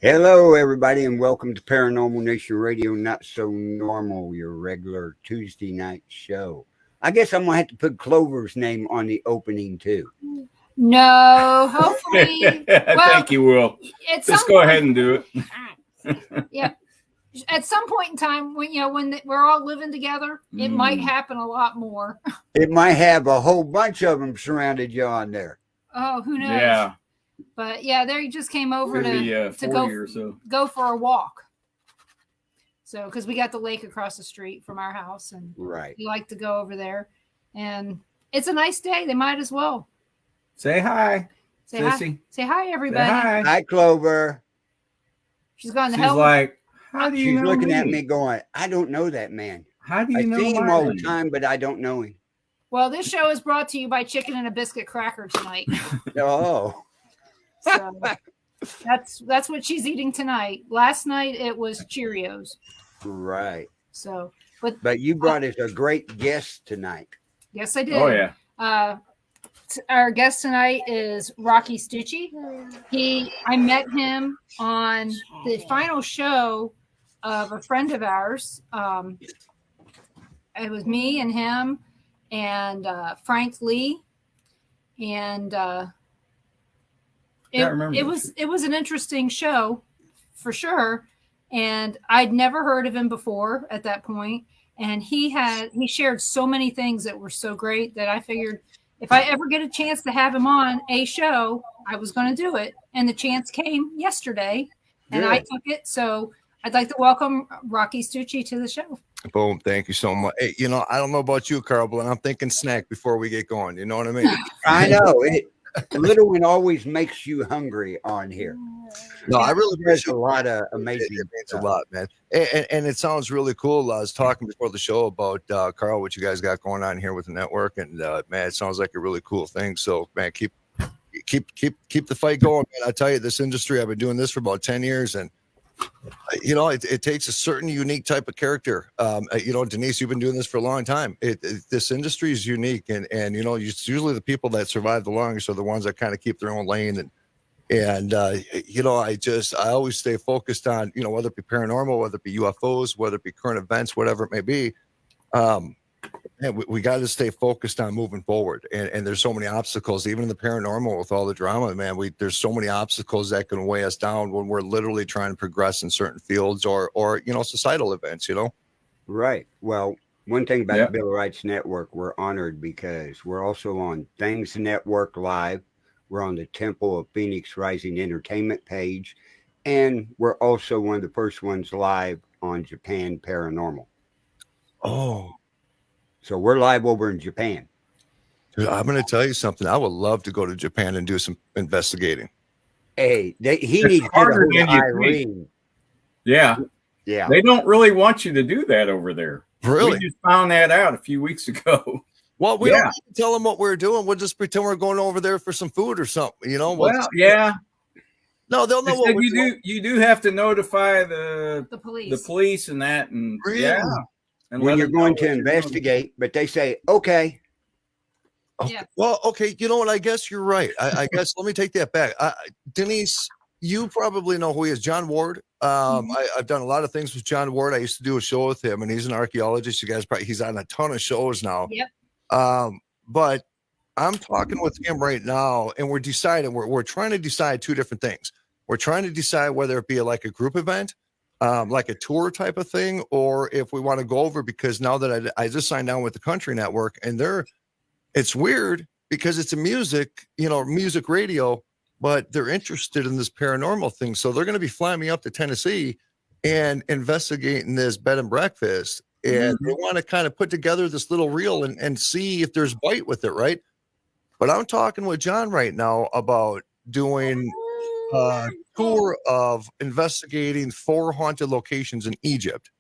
Hello, everybody, and welcome to Paranormal Nation Radio, Not So Normal, your regular Tuesday night show. I guess I'm going to have to put Clover's name on the opening, too. No, hopefully. I Well, think you will. Just go ahead and do it. Yeah. At some point in time, when we're all living together, it might happen a lot more. It might have a whole bunch of them surrounded you on there. Oh, who knows? Yeah. But yeah, they just came over to go for a walk. So, because we got the lake across the street from our house, and we like to go over there, and it's a nice day. They might as well say hi. Say hi. Say hi, everybody. Say hi. Hi, Clover. She's gone to She's help. Like, how do you She's know looking me? at me going, I don't know that man. How do you know I see him all the time, but I don't know him. Well, this show is brought to you by Chicken and a Biscuit Cracker tonight. Oh. So that's what she's eating tonight. Last night it was Cheerios. Right. So, but you brought us a great guest tonight. Yes, I did. Oh yeah. Our guest tonight is Rocky Stucci. I met him on the final show of a friend of ours. It was me and him and Frank Lee, and it was an interesting show for sure. And I'd never heard of him before at that point. And he shared so many things that were so great that I figured if I ever get a chance to have him on a show, I was going to do it. And the chance came yesterday, and I took it. So I'd like to welcome Rocky Stucci to the show. Boom. Thank you so much. Hey, I don't know about you, Carl, but I'm thinking snack before we get going. You know what I mean? I know. Little one always makes you hungry on here. No, I really there's a lot of amazing. It means a lot, man. And it sounds really cool. I was talking before the show about Carl, what you guys got going on here with the network, and man, it sounds like a really cool thing. So, man, keep the fight going, man. I tell you, this industry, I've been doing this for about 10 years, and it takes a certain unique type of character. Denise, you've been doing this for a long time. This industry is unique, and it's usually the people that survive the longest are the ones that kind of keep their own lane. And I always stay focused on, whether it be paranormal, whether it be UFOs, whether it be current events, whatever it may be. And we got to stay focused on moving forward. And there's so many obstacles, even in the paranormal with all the drama, man, there's so many obstacles that can weigh us down when we're literally trying to progress in certain fields or societal events, Right. Well, one thing about the Bill of Rights Network, we're honored because we're also on Things Network Live. We're on the Temple of Phoenix Rising Entertainment page. And we're also one of the first ones live on Japan Paranormal. Oh. So we're live over in Japan. Dude, I'm going to tell you something. I would love to go to Japan and do some investigating. Hey, he needs to go to Irene. Yeah. Yeah. They don't really want you to do that over there. Really? We just found that out a few weeks ago. Well, we don't have to tell them what we're doing. We'll just pretend we're going over there for some food or something, Well, yeah. No, they'll know what we're doing. You do have to notify the police and that. And really? Yeah. And when you're going to investigate, but they say, okay. Yeah. Well, okay. You know what? I guess you're right. I guess let me take that back. Denise, you probably know who he is, John Ward. I've done a lot of things with John Ward. I used to do a show with him, and he's an archaeologist. You guys he's on a ton of shows now. Yep. But I'm talking with him right now, and we're deciding. We're trying to decide two different things. We're trying to decide whether it be like a group event, like a tour type of thing, or if we want to go over, because now that I just signed on with the Country Network, and it's weird because it's a music radio, but they're interested in this paranormal thing. So they're going to be flying me up to Tennessee and investigating this bed and breakfast. And they want to kind of put together this little reel and see if there's bite with it, right? But I'm talking with John right now about doing a tour of investigating 4 haunted locations in Egypt.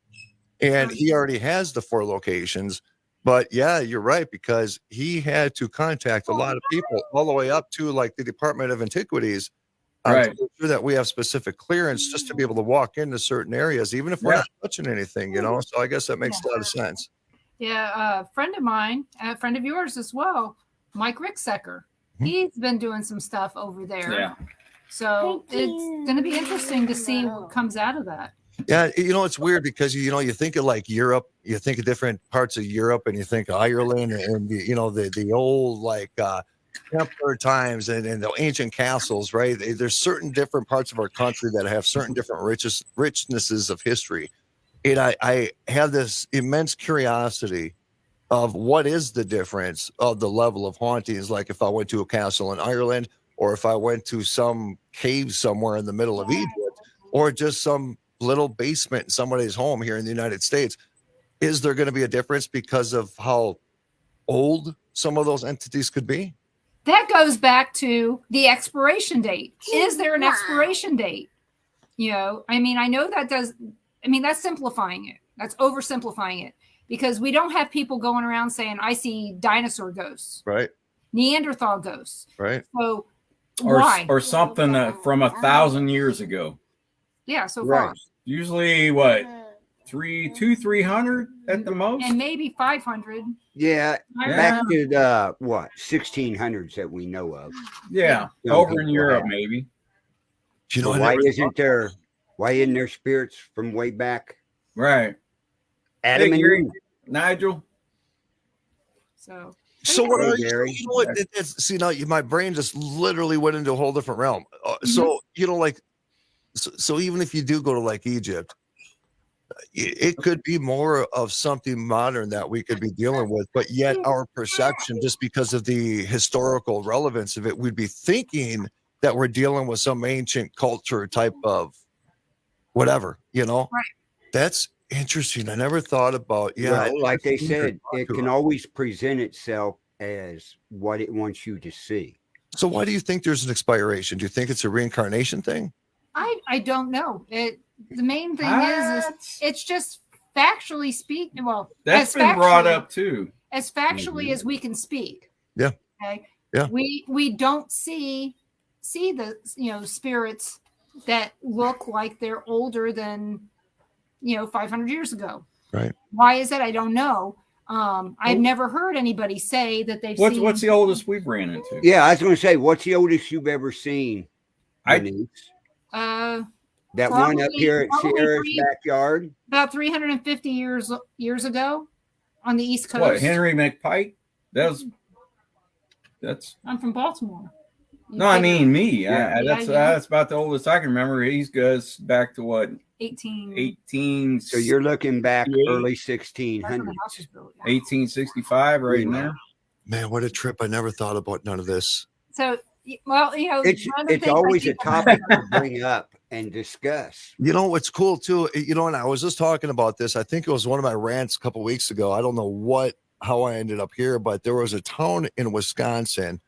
And he already has the 4 locations. But yeah, you're right, because he had to contact a lot of people all the way up to like the Department of Antiquities to make sure that we have specific clearance just to be able to walk into certain areas, even if we're not touching anything, So I guess that makes a lot of sense. Yeah, a friend of mine, a friend of yours as well, Mike Ricksecker. He's been doing some stuff over there. Yeah. So it's going to be interesting to see what comes out of that. Yeah, it's weird because you think of like Europe, you think of different parts of Europe, and you think of Ireland, and the old like Templar times and the ancient castles, right? There's certain different parts of our country that have certain different richnesses of history, and I have this immense curiosity of what is the difference of the level of hauntings. Like if I went to a castle in Ireland, or if I went to some cave somewhere in the middle of Egypt, or just some little basement in somebody's home here in the United States, is there going to be a difference because of how old some of those entities could be? That goes back to the expiration date. Is there an expiration date? I mean, I know that does. I mean, that's simplifying it. That's oversimplifying it, because we don't have people going around saying, I see dinosaur ghosts, right? Neanderthal ghosts, right? So why? Or something from 1,000 years ago. Yeah, so far. Usually, what, 300 at the most, and maybe 500. Yeah, back to the 1600s that we know of. Yeah, over in Europe, maybe. Why isn't there spirits from way back? Right. Adam and Eve. Nigel. So what are you? See, now my brain just literally went into a whole different realm. So so even if you do go to like Egypt, it could be more of something modern that we could be dealing with, but yet our perception, just because of the historical relevance of it, we'd be thinking that we're dealing with some ancient culture type of whatever, Right. That's interesting. I never thought about, like they said, it can always present itself as what it wants you to see. So why do you think there's an expiration? Do you think it's a reincarnation thing? I don't know. The main thing is it's just factually speaking. Well, that's been brought up too. As factually as we can speak. Yeah. Okay. Yeah. We don't see the spirits that look like they're older than 500 years ago. Right. Why is that? I don't know. I've never heard anybody say that they've seen. What's the oldest we've ran into? Yeah, I was going to say, what's the oldest you've ever seen? That one up here at Sierra's backyard? About 350 years ago on the East Coast. What, Henry McPike? That's I'm from Baltimore. I mean me. Yeah. That's about the oldest I can remember. He goes back to what? 18. So you're looking back early 1600s. 1865 right in there. Man, what a trip. I never thought about none of this. So, well, it's always a topic to bring up and discuss. What's cool too, and I was just talking about this. I think it was one of my rants a couple of weeks ago. I don't know how I ended up here, but there was a town in Wisconsin.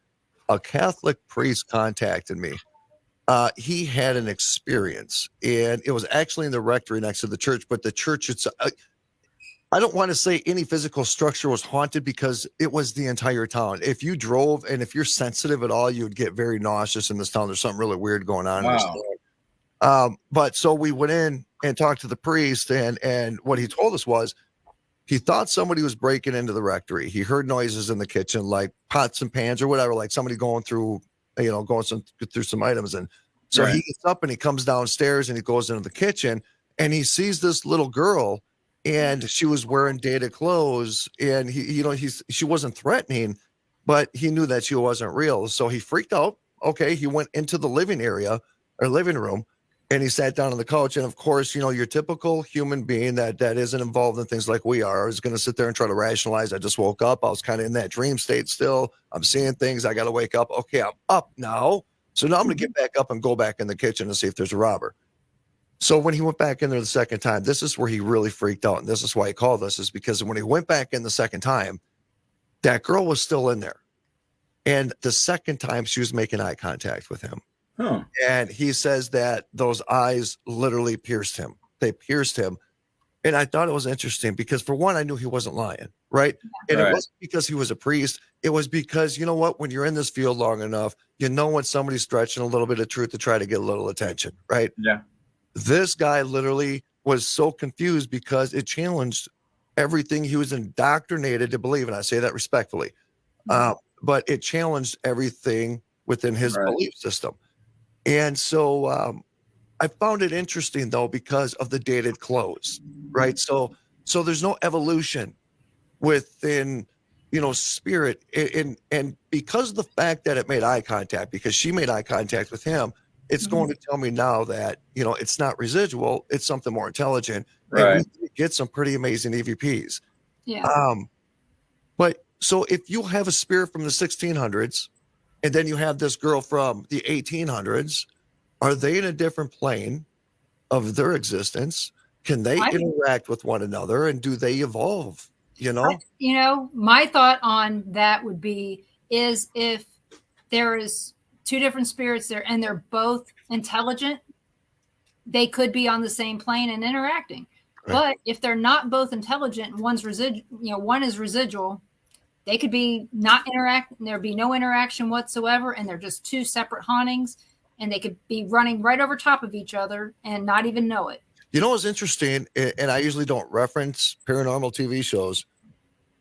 A Catholic priest contacted me. He had an experience, and it was actually in the rectory next to the church, but the church, I don't want to say any physical structure was haunted, because it was the entire town. If you drove and if you're sensitive at all, you would get very nauseous in this town. There's something really weird going on. Wow. In this town. But so we went in and talked to the priest, and what he told us was he thought somebody was breaking into the rectory. He heard noises in the kitchen, like pots and pans or whatever, like somebody going through some items. And so he gets up and he comes downstairs and he goes into the kitchen and he sees this little girl, and she was wearing dated clothes, and she wasn't threatening, but he knew that she wasn't real. So he freaked out. Okay. He went into the living room, and he sat down on the couch. And of course, your typical human being that isn't involved in things like we are is going to sit there and try to rationalize. I just woke up. I was kind of in that dream state still. I'm seeing things. I got to wake up. Okay, I'm up now. So now I'm going to get back up and go back in the kitchen and see if there's a robber. So when he went back in there the second time, this is where he really freaked out. And this is why he called us, is because when he went back in the second time, that girl was still in there. And the second time she was making eye contact with him. Huh. And he says that those eyes literally pierced him. They pierced him. And I thought it was interesting because, for one, I knew he wasn't lying, right? And it wasn't because he was a priest. It was because, you know what? When you're in this field long enough, when somebody's stretching a little bit of truth to try to get a little attention, right? Yeah. This guy literally was so confused because it challenged everything he was indoctrinated to believe. And I say that respectfully. But it challenged everything within his belief system. And so I found it interesting though because of the dated clothes, right? So there's no evolution within, you know, spirit, and because of the fact that it made eye contact, because she made eye contact with him, it's going to tell me now that, you know, it's not residual, it's something more intelligent, and we get some pretty amazing EVPs. Yeah. But so if you have a spirit from the 1600s and then you have this girl from the 1800s, are they in a different plane of their existence? Can they interact with one another, and do they evolve? You know, my thought on that would be is if there is two different spirits there and they're both intelligent, they could be on the same plane and interacting. Right. But if they're not both intelligent and one's residual, you know, one is residual, they could be not interacting. There'd be no interaction whatsoever, and they're just two separate hauntings, and they could be running right over top of each other and not even know it. You know what's interesting, and I usually don't reference paranormal TV shows,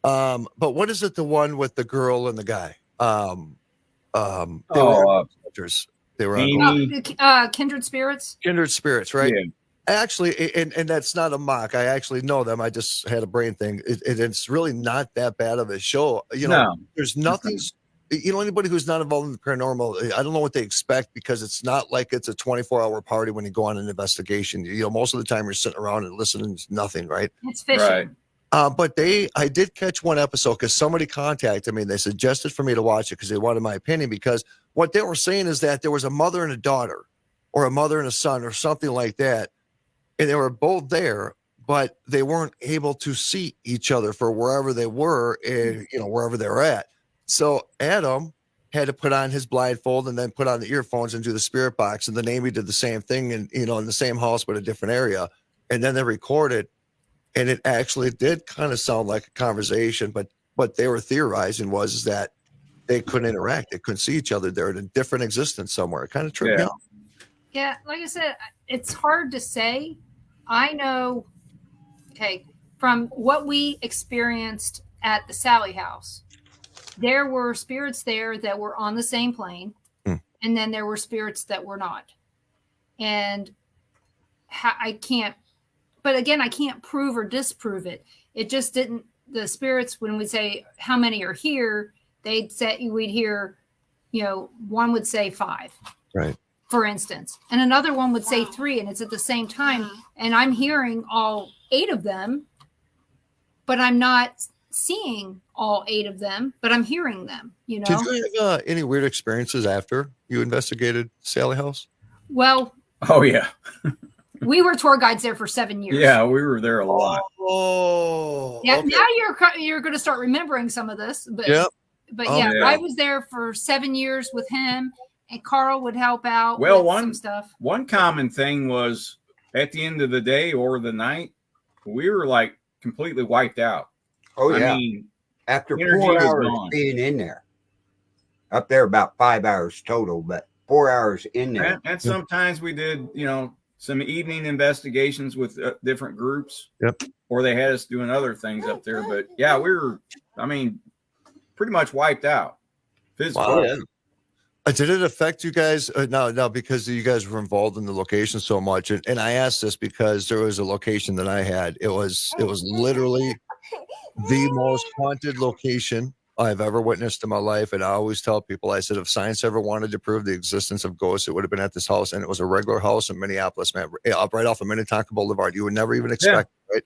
but what is it, the one with the girl and the guy? They were Kindred Spirits. Kindred Spirits, right? Yeah. Actually, and that's not a mock. I actually know them. I just had a brain thing. It's really not that bad of a show. You know, there's nothing. You know, anybody who's not involved in the paranormal, I don't know what they expect, because it's not like it's a 24-hour party when you go on an investigation. You know, most of the time you're sitting around and listening to nothing, right? It's fishing. Right. But I did catch one episode because somebody contacted me and they suggested for me to watch it because they wanted my opinion, because what they were saying is that there was a mother and a daughter, or a mother and a son, or something like that. And they were both there, but they weren't able to see each other for wherever they were, you know, wherever they were at. So Adam had to put on his blindfold and then put on the earphones and do the spirit box. And then Amy did the same thing, and, you know, in the same house, but a different area. And then they recorded, and it actually did kind of sound like a conversation, but what they were theorizing was that they couldn't interact. They couldn't see each other. They're in a different existence somewhere. It kind of tripped me out. Yeah. Like I said, it's hard to say. I know, from what we experienced at the Sally house, there were spirits there that were on the same plane, and then there were spirits that were not. And I can't prove or disprove it. It just didn't, the spirits, when we say how many are here, we'd hear, you know, one would say 5. Right. For instance, and another one would say 3, and it's at the same time. And I'm hearing all 8 of them, but I'm not seeing all 8 of them, but I'm hearing them, you know. Did you have any weird experiences after you investigated Sally House? Well, we were tour guides there for 7 years. Yeah, we were there a lot. Oh, yeah. Okay. Now you're going to start remembering some of this, but I was there for 7 years with him, and Carl would help out. Well, with some stuff. One common thing was at the end of the day or the night, we were like completely wiped out. Oh yeah. I mean, after 4 hours being in there, up there about 5 hours total, but 4 hours in there. And sometimes we did, you know, some evening investigations with different groups. Yep. Or they had us doing other things up there. But yeah, we were, pretty much wiped out physically. Wow. Yeah. Did it affect you guys? No, because you guys were involved in the location so much. And I asked this because there was a location that I had. It was literally the most haunted location I've ever witnessed in my life. And I always tell people, I said, if science ever wanted to prove the existence of ghosts, it would have been at this house. And it was a regular house in Minneapolis, man, right off of Minnetonka Boulevard. You would never even expect it, right?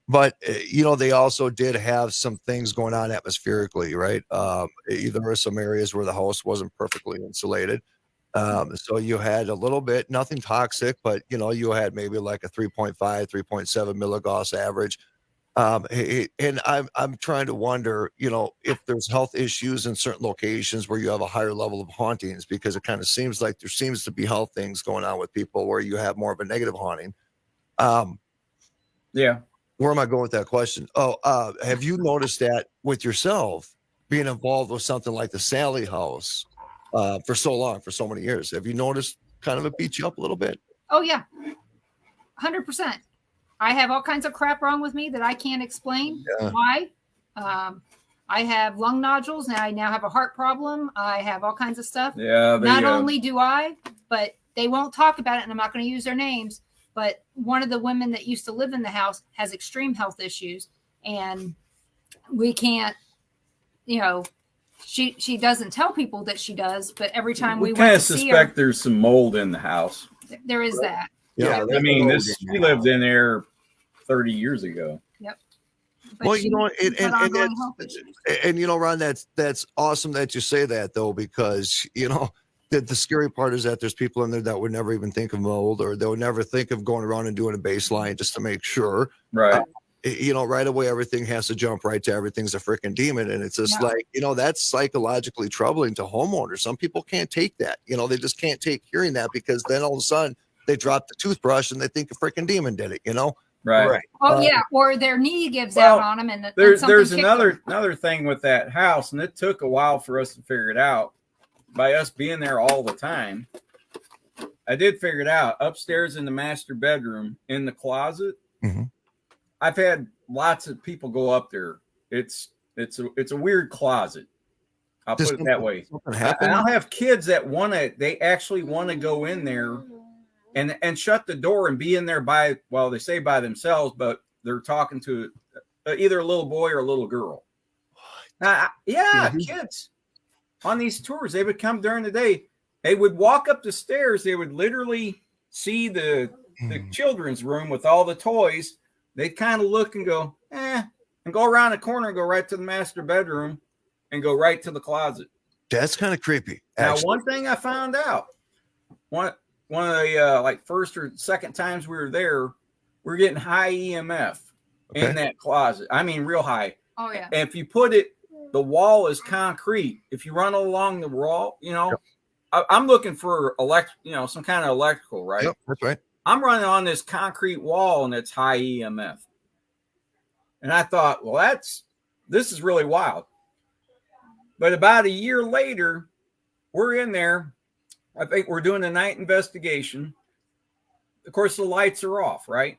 But you know, they also did have some things going on atmospherically, right? There were some areas where the house wasn't perfectly insulated. So you had a little bit, nothing toxic, but you know, you had maybe like a 3.5, 3.7 milligauss average. And I'm trying to wonder, you know, if there's health issues in certain locations where you have a higher level of hauntings, because it kind of seems like there seems to be health things going on with people where you have more of a negative haunting. Yeah. Where am I going with that question? Oh, have you noticed that with yourself being involved with something like the Sally House for so long, for so many years? Have you noticed kind of it beat you up a little bit? Oh, yeah. 100%. I have all kinds of crap wrong with me that I can't explain why. I have lung nodules. Now I have a heart problem. I have all kinds of stuff. Yeah. Not only do I, but they won't talk about it, and I'm not going to use their names, but one of the women that used to live in the house has extreme health issues, and we can't, you know, she doesn't tell people that she does, but every time we kind went of to see suspect her, there's some mold in the house. there is that. Yeah, I mean, we lived in there 30 years ago. Yep. Well, you know, and you know, Ron, that's awesome that you say that, though, because you know the scary part is that there's people in there that would never even think of mold, or they would never think of going around and doing a baseline just to make sure. Right. You know, right away, everything has to jump right to everything's a freaking demon. And it's just like, you know, that's psychologically troubling to homeowners. Some people can't take that. You know, they just can't take hearing that, because then all of a sudden they drop the toothbrush and they think a freaking demon did it, you know? Right. Oh, yeah. Or their knee gives out on them. And there's another thing with that house, and it took a while for us to figure it out by us being there all the time. I did figure it out. Upstairs in the master bedroom, in the closet, I've had lots of people go up there. It's a weird closet. I'll put it that way. I'll have kids that they actually want to go in there and shut the door and be in there they say by themselves, but they're talking to either a little boy or a little girl. Kids on these tours, they would come during the day. They would walk up the stairs. They would literally see the children's room with all the toys. They'd kind of look and go, and go around the corner and go right to the master bedroom and go right to the closet. That's kind of creepy. Actually. Now, one thing I found out, one of the like first or second times we were there, we're getting high EMF in that closet. I mean, real high. Oh, yeah. And if you put it, the wall is concrete. If you run along the wall, you know, I'm looking for some kind of electrical, right? Yep, that's right. I'm running on this concrete wall and it's high EMF. And I thought, well, this is really wild. But about a year later, we're in there. I think we're doing a night investigation. Of course, the lights are off, right?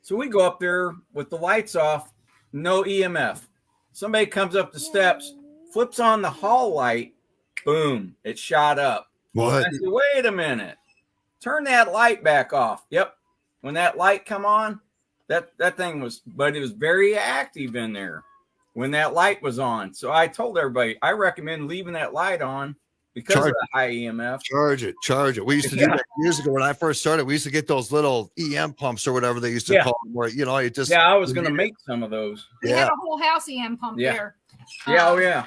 So we go up there with the lights off, no EMF. Somebody comes up the steps, flips on the hall light, boom, it shot up. What? I said, wait a minute. Turn that light back off. Yep. When that light come on, that thing but it was very active in there when that light was on. So I told everybody, I recommend leaving that light on because of the high EMF. Charge it. We used to do that years ago when I first started. We used to get those little EM pumps or whatever they used to call them, where, you know, it just. Yeah, I was going to make some of those. We had a whole house EM pump there. Yeah,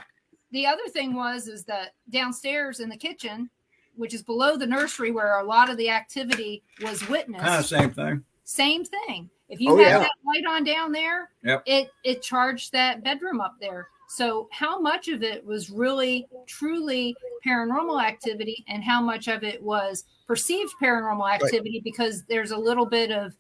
The other thing is that downstairs in the kitchen, which is below the nursery where a lot of the activity was witnessed. Kind of same thing. Same thing. If you had that light on down there, it charged that bedroom up there. So how much of it was really, truly paranormal activity, and how much of it was perceived paranormal activity because there's a little bit of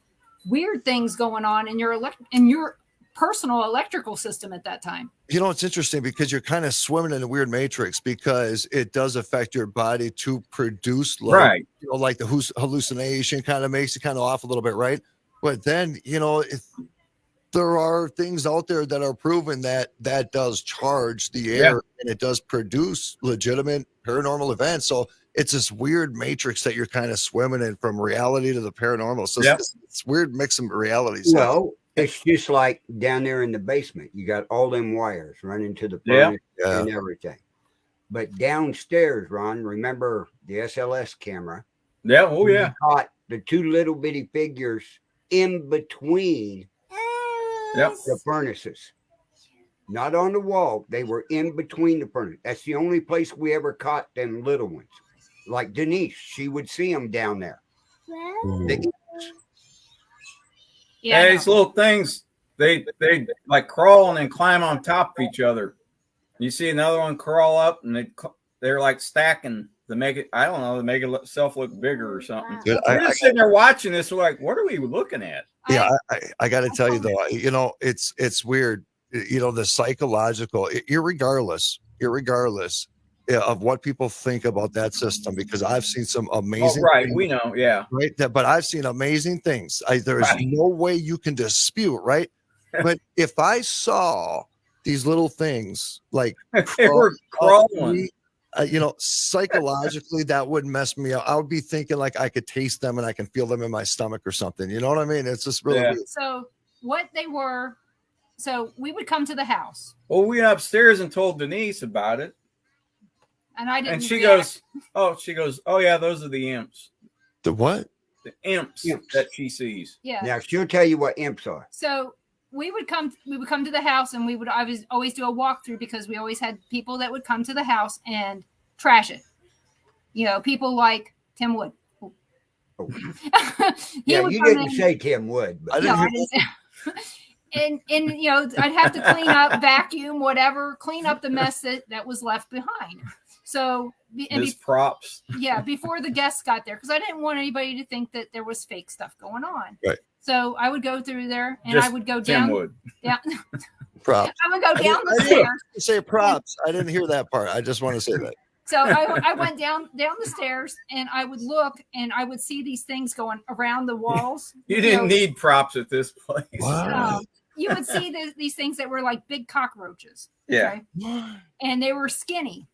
weird things going on in your personal electrical system at that time. You know, it's interesting because you're kind of swimming in a weird matrix, because it does affect your body to produce light, you know, like the hallucination kind of makes it kind of off a little bit, right? But then, you know, there are things out there that are proven that does charge the air and it does produce legitimate paranormal events. So it's this weird matrix that you're kind of swimming in, from reality to the paranormal. So it's weird mixing realities. Well, it's just like down there in the basement. You got all them wires running to the furnace and everything. But downstairs, Ron, remember the SLS camera? Yeah. Oh, yeah. We caught the two little bitty figures in between the furnaces. Not on the wall. They were in between the furnace. That's the only place we ever caught them little ones. Like Denise, she would see them down there. These little things, they like crawl and then climb on top of each other. You see another one crawl up, and they're like stacking to make it, I don't know, to make itself look bigger or something. Dude, we're just sitting there watching this. We're like, what are we looking at? Yeah, I got to tell you though, you know, it's weird. You know, the psychological, irregardless of what people think about that system, because I've seen some amazing things, we know, right, but I've seen amazing things. There is no way you can dispute, right? But if I saw these little things like They were crawling. psychologically that would mess me up. I would be thinking like I could taste them and I can feel them in my stomach or something. You know what I mean? It's just really weird. So what they were, so we would come to the house. Well, we went upstairs and told Denise about it. And I didn't. And she react. goes, oh yeah, those are the imps. The what? The imps that she sees. Yeah. Now she'll tell you what imps are. So we would come to the house, and we would always do a walkthrough because we always had people that would come to the house and trash it. People like Tim Wood. Oh. Yeah, you didn't say Tim Wood. But. I didn't. And I'd have to clean up, vacuum, whatever, clean up the mess that was left behind. So props. Yeah, before the guests got there, because I didn't want anybody to think that there was fake stuff going on. Right. So I would go through there, and Just I would go Tim down. Wood. Yeah. Props. I would go down the I stairs. didn't say props. I didn't hear that part. I just want to say that. So I went down the stairs, and I would look, and I would see these things going around the walls. You didn't need props at this place. Wow. You would see these things that were like big cockroaches. Yeah. Okay? And they were skinny.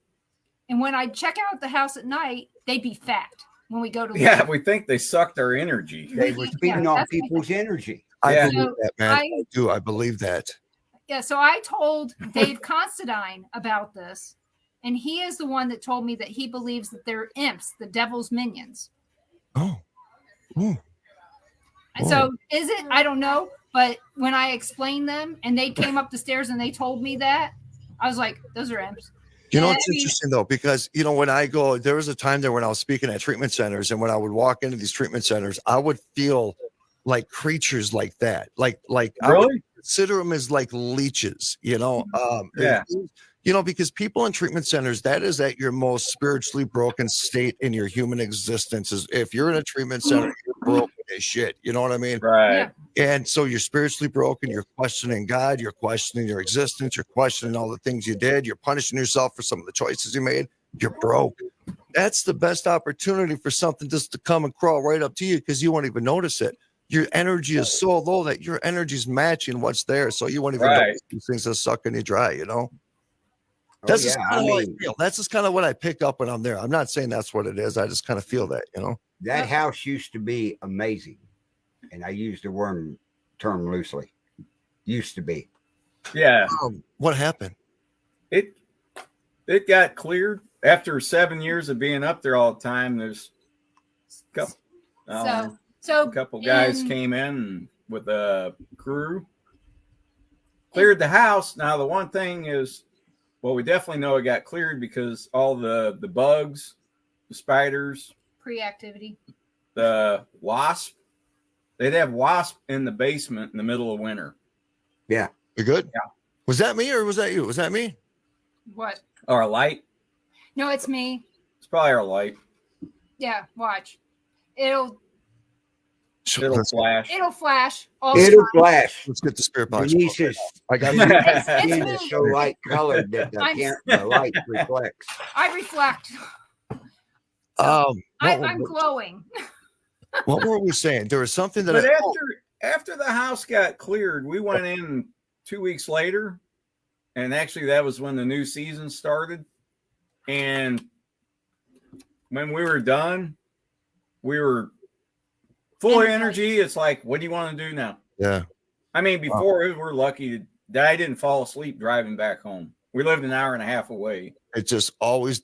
And when I'd check out the house at night, they'd be fat when we go to Yeah, sleep. we think they sucked our energy. They were feeding on people's energy. I believe that, man. I I do. I believe that. Yeah, so I told Dave Considine about this, and he is the one that told me that he believes that they're imps, the devil's minions. Oh. Ooh. So is it? I don't know. But when I explained them and they came up the stairs and they told me that, I was like, those are imps. You know, it's interesting though, because when I go, there was a time there when I was speaking at treatment centers, and when I would walk into these treatment centers, I would feel like creatures like that. Like Really? I would consider them as like leeches, Yeah. Because people in treatment centers, that is at your most spiritually broken state in your human existence. Is if you're in a treatment center, you're broken as shit. You know what I mean? Right. Yeah. And so you're spiritually broken. You're questioning God. You're questioning your existence. You're questioning all the things you did. You're punishing yourself for some of the choices you made. You're broke. That's the best opportunity for something just to come and crawl right up to you because you won't even notice it. Your energy is so low that your energy is matching what's there. So you won't even notice these things are sucking you dry, That's just kind of what I feel. That's just kind of what I pick up when I'm there. I'm not saying that's what it is. I just kind of feel that, That house used to be amazing. And I use the term loosely. Used to be. Yeah. What happened? It got cleared after 7 years of being up there all the time. There's a couple guys came in with a crew, cleared the house. Now the one thing is, well, we definitely know it got cleared because all the bugs, the spiders, pre-activity, the wasp. They'd have wasp in the basement in the middle of winter. Yeah. You're good? Yeah. Was that me or was that you? Was that me? What? Our light. No, it's me. It's probably our light. Yeah, watch. It'll flash. It'll flash. It'll flash. Let's get the spirit box. Denise's I got skin is so light colored that the light reflects. I reflect. I'm glowing. What were we saying? There was something that. But after the house got cleared, we went in 2 weeks later, and actually that was when the new season started. And when we were done, we were full of energy. It's like, what do you want to do now? Yeah. I mean, before we were lucky that I didn't fall asleep driving back home. We lived an hour and a half away. It just always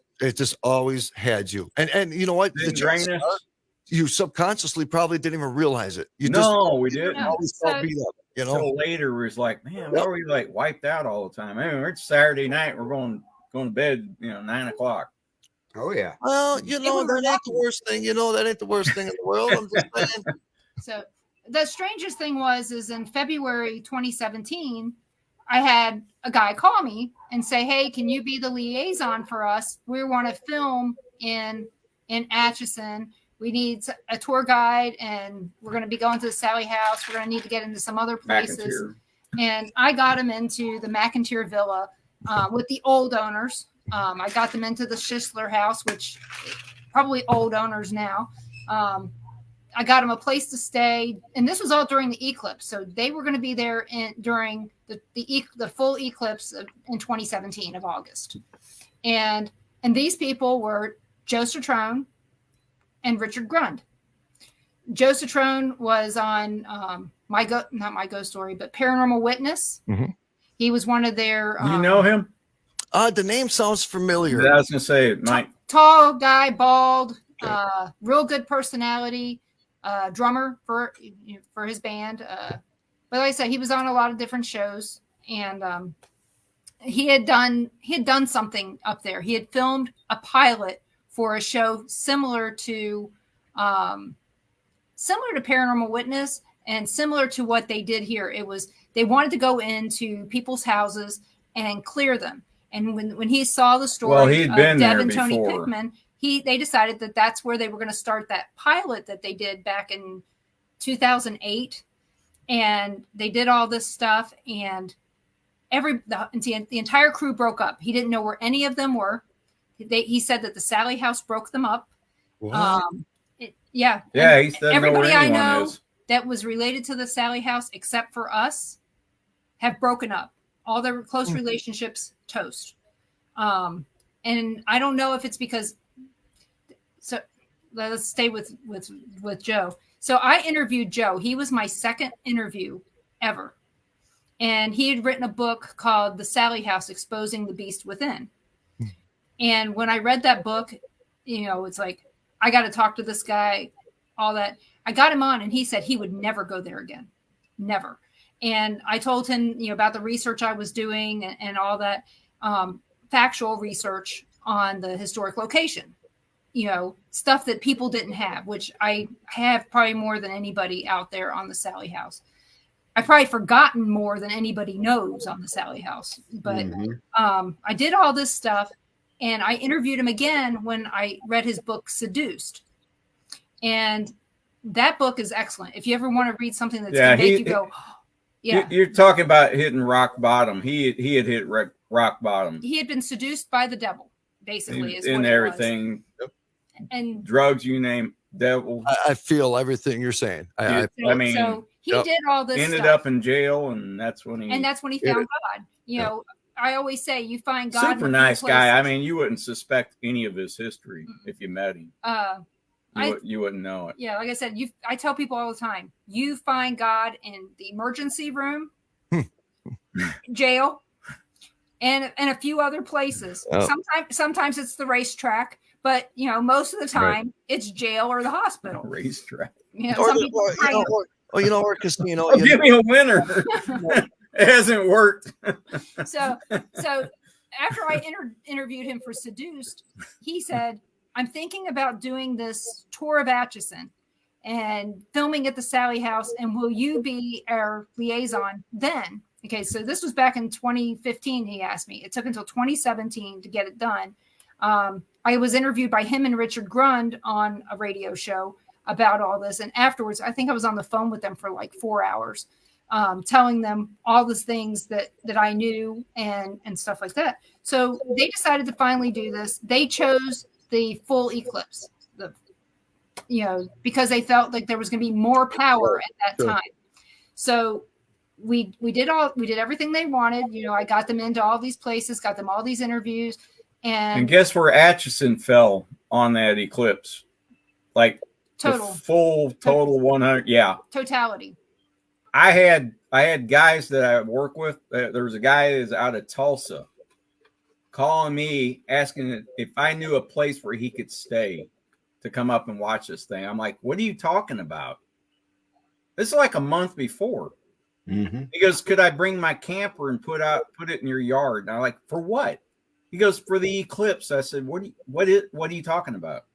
had you. And you know what? Didn't drain us. You subconsciously probably didn't even realize it. We didn't. Always felt beat up, So later, we was like, man, why are we like wiped out all the time? I mean, it's Saturday night. We're going to bed, 9 o'clock. Oh yeah. Well, that ain't the worst thing. That ain't the worst thing in the world. I'm just saying. So the strangest thing is in February 2017, I had a guy call me and say, "Hey, can you be the liaison for us? We want to film in Atchison. We need a tour guide, and we're going to be going to the Sally House. We're going to need to get into some other places." McIntyre. And I got him into the McIntyre Villa with the old owners. I got them into the Schisler House, which probably old owners now. I got them a place to stay, and this was all during the eclipse. So they were going to be there during the full eclipse in 2017 of August. And these people were Joe Citrone and Richard Grund. Joe Citrone was on not My Ghost Story, but Paranormal Witness. Mm-hmm. He was one of their. You know him? The name sounds familiar. I was gonna say, Mike. Tall guy, bald, real good personality, drummer for his band. But like I said, he was on a lot of different shows, and he had done something up there. He had filmed a pilot for a show similar to Paranormal Witness and similar to what they did here. It was they wanted to go into people's houses and clear them. And when he saw the story he'd of been Deb there and Tony before. Pickman, they decided that that's where they were going to start that pilot that they did back in 2008. And they did all this stuff, and the entire crew broke up. He didn't know where any of them were. He said that the Sally House broke them up. What? Yeah. Yeah, And he said everybody know where I anyone know is. that was related to the Sally House, except for us, have broken up. All their close relationships toast. And I don't know if it's because. So let's stay with Joe. So I interviewed Joe. He was my second interview ever, and he had written a book called "The Sally House: Exposing the Beast Within." And when I read that book, it's like I got to talk to this guy. All that I got him on, and he said he would never go there again, never. And I told him, about the research I was doing and all that factual research on the historic location, stuff that people didn't have, which I have probably more than anybody out there on the Sally House. I've probably forgotten more than anybody knows on the Sally House. But I did all this stuff, and I interviewed him again when I read his book, Seduced. And that book is excellent. If you ever want to read something that's going to make you go... Yeah, You're talking about hitting rock bottom. He had hit rock bottom. He had been seduced by the devil, basically, is in what everything. it was. And drugs, you name, devil. I feel everything you're saying. I mean, so he did all this. Ended stuff. up in jail, and that's when he found God. I always say you find God. Super nice guy. I mean, you wouldn't suspect any of his history if you met him. You wouldn't know it. Yeah, like I said, I tell people all the time, you find God in the emergency room, jail, and a few other places. Oh. Sometimes it's the racetrack, but most of the time it's jail or the hospital. Racetrack. Or casino. Oh, give me a winner. It hasn't worked. So after I interviewed him for Seduced, he said, I'm thinking about doing this tour of Atchison and filming at the Sally House. And will you be our liaison then? Okay. So this was back in 2015. He asked me. It took until 2017 to get it done. I was interviewed by him and Richard Grund on a radio show about all this. And afterwards, I think I was on the phone with them for like 4 hours, telling them all the things that I knew and stuff like that. So they decided to finally do this. They chose the full eclipse, because they felt like there was going to be more power at that time. So we did everything they wanted. I got them into all these places, got them all these interviews, and guess where Atchison fell on that eclipse? Like total 100. Yeah, totality. I had guys that I work with. There was a guy that's out of Tulsa calling me asking if I knew a place where he could stay to come up and watch this thing. I'm like, what are you talking about? This is like a month before. Mm-hmm. He goes, could I bring my camper and put it in your yard? And I'm like, for what? He goes, for the eclipse. I said, what are you talking about?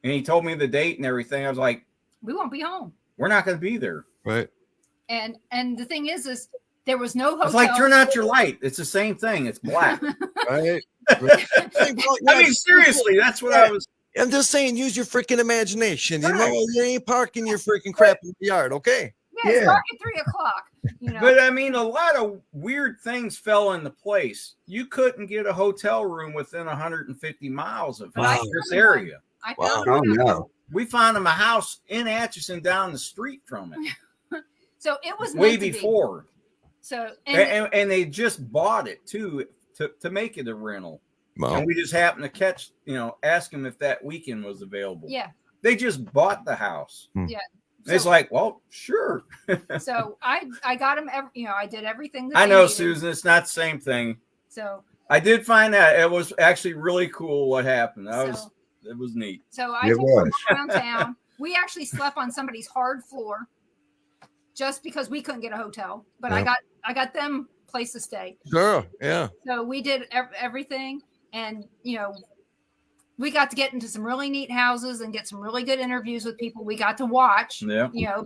And he told me the date and everything. I was like, we won't be home. We're not going to be there. Right. And the thing is there was no hotel. It's like, turn out your light. It's the same thing. It's black. Right. I mean, seriously, that's what I was. I'm just saying, use your freaking imagination. You ain't parking your freaking crap in the yard, okay? Yeah, it's dark at 3:00. But I mean, a lot of weird things fell into place. You couldn't get a hotel room within 150 miles of this area. I found Oh no! we found them a house in Atchison down the street from it. So it was way meant to before. Be. So and they just bought it too to make it a rental. Wow. And we just happened to catch, ask them if that weekend was available. Yeah. They just bought the house. Yeah. So, it's like, well, sure. So I got them. I did everything. I know, Susan. It's not the same thing. So I did find that it was actually really cool what happened. It was neat. So I took them around town. We actually slept on somebody's hard floor, just because we couldn't get a hotel. But I got them place to stay. Sure. Yeah. So we did everything, and we got to get into some really neat houses and get some really good interviews with people we got to watch,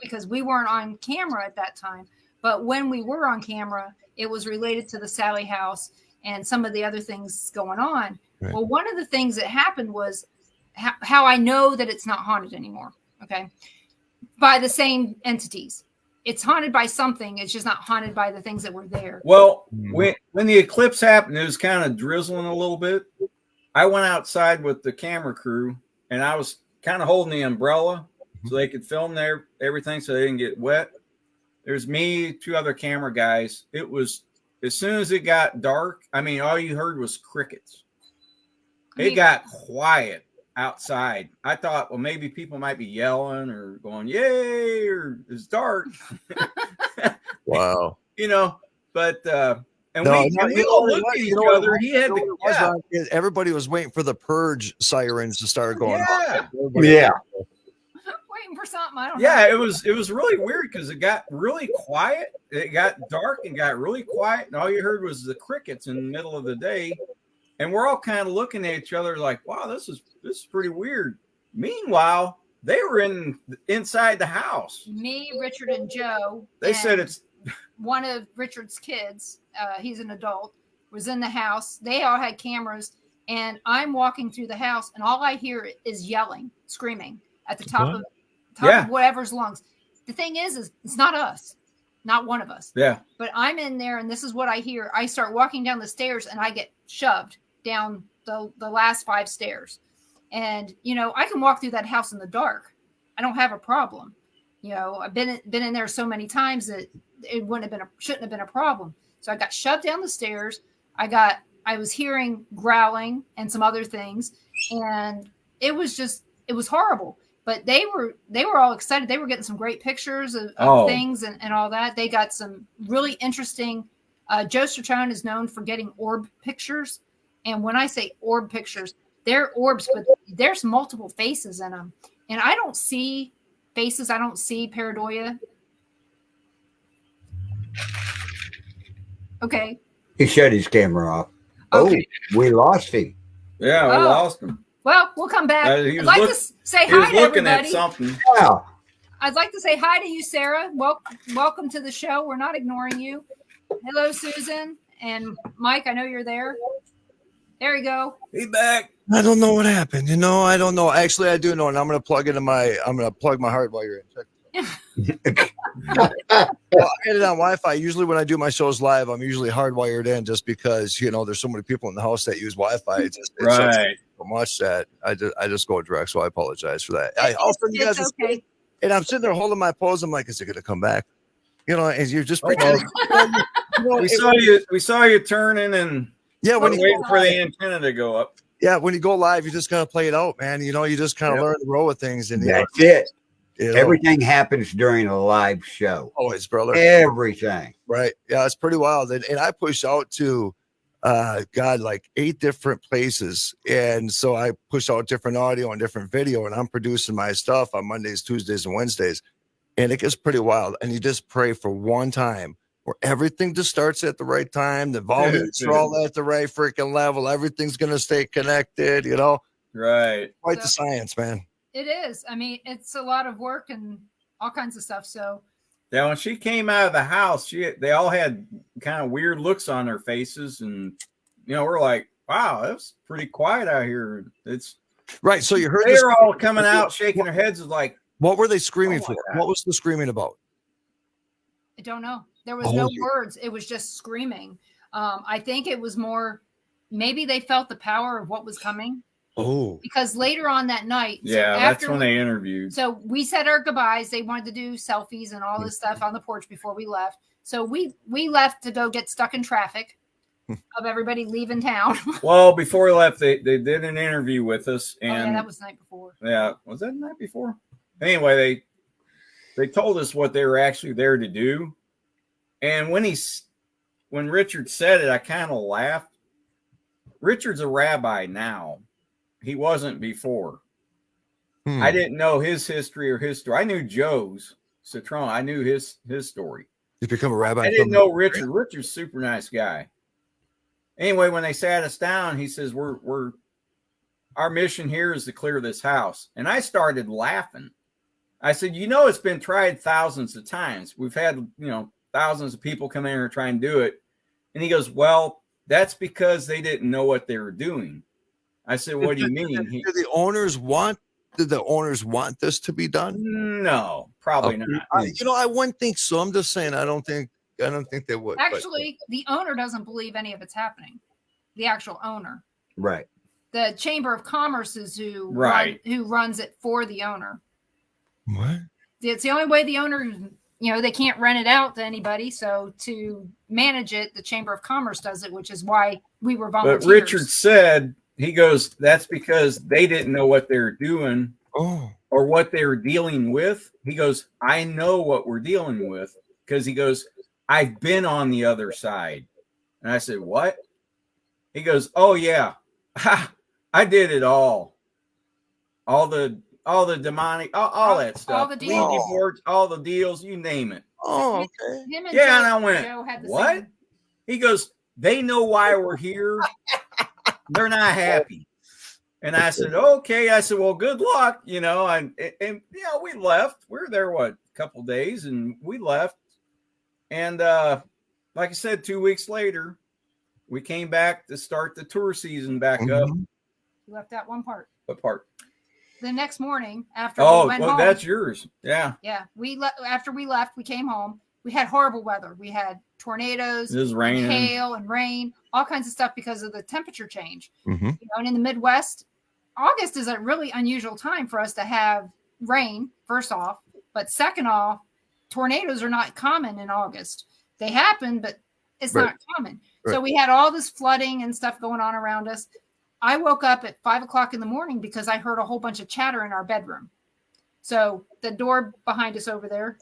because we weren't on camera at that time. But when we were on camera, it was related to the Sally house and some of the other things going on. Right. Well, one of the things that happened was how I know that it's not haunted anymore. Okay. By the same entities. It's haunted by something. It's just not haunted by the things that were there. Well, when the eclipse happened, it was kind of drizzling a little bit. I went outside with the camera crew, and I was kind of holding the umbrella so they could film everything so they didn't get wet. There's me, 2 other camera guys. It was, as soon as it got dark, I mean, all you heard was crickets. It got quiet outside. I thought, well, maybe people might be yelling or going, yay, or it's dark. Wow. But and we all looked at each other. He had everybody was waiting for the purge sirens to start going. Yeah. Waiting for something. I don't know. Yeah, it was really weird because it got really quiet. It got dark and got really quiet, and all you heard was the crickets in the middle of the day. And we're all kind of looking at each other like, wow, this is pretty weird. Meanwhile, they were inside the house. Me, Richard, and Joe. They said it's one of Richard's kids. He's an adult. Was in the house. They all had cameras, and I'm walking through the house, and all I hear is yelling, screaming at the top of whatever's lungs. The thing is it's not us, not one of us. Yeah. But I'm in there, and this is what I hear. I start walking down the stairs, and I get shoved down the last 5 stairs. And I can walk through that house in the dark. I don't have a problem. I've been in there so many times that it shouldn't have been a problem. So I got shoved down the stairs. I was hearing growling and some other things, and it was horrible. But they were all excited. They were getting some great pictures of things and all that. They got some really interesting. Joe Strachone is known for getting orb pictures. And when I say orb pictures, they're orbs, but there's multiple faces in them. And I don't see faces. I don't see pareidolia. Okay. He shut his camera off. Okay. Oh, we lost him. Yeah, we lost him. Well, we'll come back. I'd like to say hi to everybody. At something. Yeah. I'd like to say hi to you, Sarah. Welcome to the show. We're not ignoring you. Hello, Susan and Mike. I know you're there. There you go. He's back. I don't know what happened. I don't know. Actually, I do know, and I'm going to plug my heart while you're in. Well, I get it on Wi-Fi. Usually when I do my shows live, I'm usually hardwired in just because, there's so many people in the house that use Wi-Fi. It's right. So much that I just go direct. So I apologize for that. It's okay. And I'm sitting there holding my pose. I'm like, is it going to come back? And you're just pretending. We saw you turning and waiting for the antenna to go up. Yeah, when you go live, you just gotta play it out, man. You just kind of learn the roll with things, and that's it. Everything happens during a live show. Always, brother. Everything. Right. Yeah, it's pretty wild. And I push out to like 8 different places. And so I push out different audio and different video, and I'm producing my stuff on Mondays, Tuesdays, and Wednesdays. And it gets pretty wild. And you just pray for one time where everything just starts at the right time. The volumes are all at the right freaking level. Everything's going to stay connected, Right. Quite the science, man. It is. I mean, it's a lot of work and all kinds of stuff. So yeah, when she came out of the house, they all had kind of weird looks on their faces, and we're like, wow, that's pretty quiet out here. It's right. So you heard they're all coming out, shaking their heads, like, what were they screaming for? God. What was the screaming about? I don't know. There was no words. It was just screaming. I think it was more, maybe they felt the power of what was coming. Oh, because later on that night, Yeah, that's when they interviewed. So we said our goodbyes. They wanted to do selfies and all this stuff on the porch before we left. So we left to go get stuck in traffic of everybody leaving town. Well, before we left, they did an interview with us, and oh yeah, that was the night before. Yeah, was that the night before? Anyway, they told us what they were actually there to do, and when Richard said it, I kind of laughed. Richard's a rabbi now. He wasn't before. I didn't know his history or his story. I knew Joe's Citron. I knew his story. You become a rabbi. I didn't know Richard. Richard's a super nice guy. Anyway, when they sat us down, he says, our mission here is to clear this house. And I started laughing. I said, it's been tried thousands of times. We've had, thousands of people come in here and try and do it. And he goes, well, that's because they didn't know what they were doing. I said, what do you mean? Did the owners want this to be done? No, probably not. I wouldn't think so. I'm just saying, I don't think they would. Actually, the owner doesn't believe any of it's happening. The actual owner. Right. The Chamber of Commerce is who runs it for the owner. What? It's the only way the owner, they can't rent it out to anybody. So to manage it, the Chamber of Commerce does it, which is why we were volunteers. But Richard said, he goes, that's because they didn't know what they were doing or what they were dealing with. He goes, I know what we're dealing with, because he goes, I've been on the other side. And I said, what? He goes, oh yeah, I did it all. All the demonic, all that stuff. All the deals. Ouija boards, all the deals, you name it. Oh, okay. Him and Yeah, Joe, and I went, Joe had the what? same. He goes, they know why we're here. They're not happy. And I said, okay. I said, well, good luck, and we left. We were there, a couple days, and we left. And like I said, 2 weeks later, we came back to start the tour season back up. You left out one part. What part? The next morning after we went home. That's yours. Yeah. Yeah. After we left, we came home. We had horrible weather. We had tornadoes, It was raining. hail and rain, all kinds of stuff because of the temperature change. Mm-hmm. And in the Midwest, August is a really unusual time for us to have rain, first off. But second off, tornadoes are not common in August. They happen, but it's not common. Right. So we had all this flooding and stuff going on around us. I woke up at 5:00 in the morning because I heard a whole bunch of chatter in our bedroom. So the door behind us over there.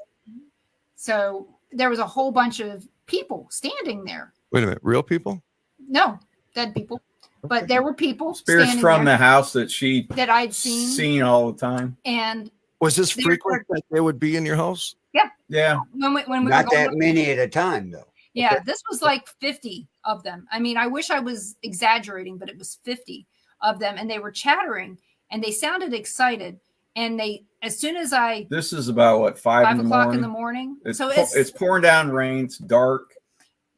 So there was a whole bunch of people standing there. Wait a minute, real people? No, dead people. But there were people. Spirits from the house that I'd seen all the time. And was this frequent that they would be in your house? Yeah. Yeah. When we not that many at a time, though. Yeah, this was like 50 of them. I mean, I wish I was exaggerating, but it was 50 of them, and they were chattering, and they sounded excited. And as soon as this is about 5 o'clock in the morning. It's pouring down rain. It's dark,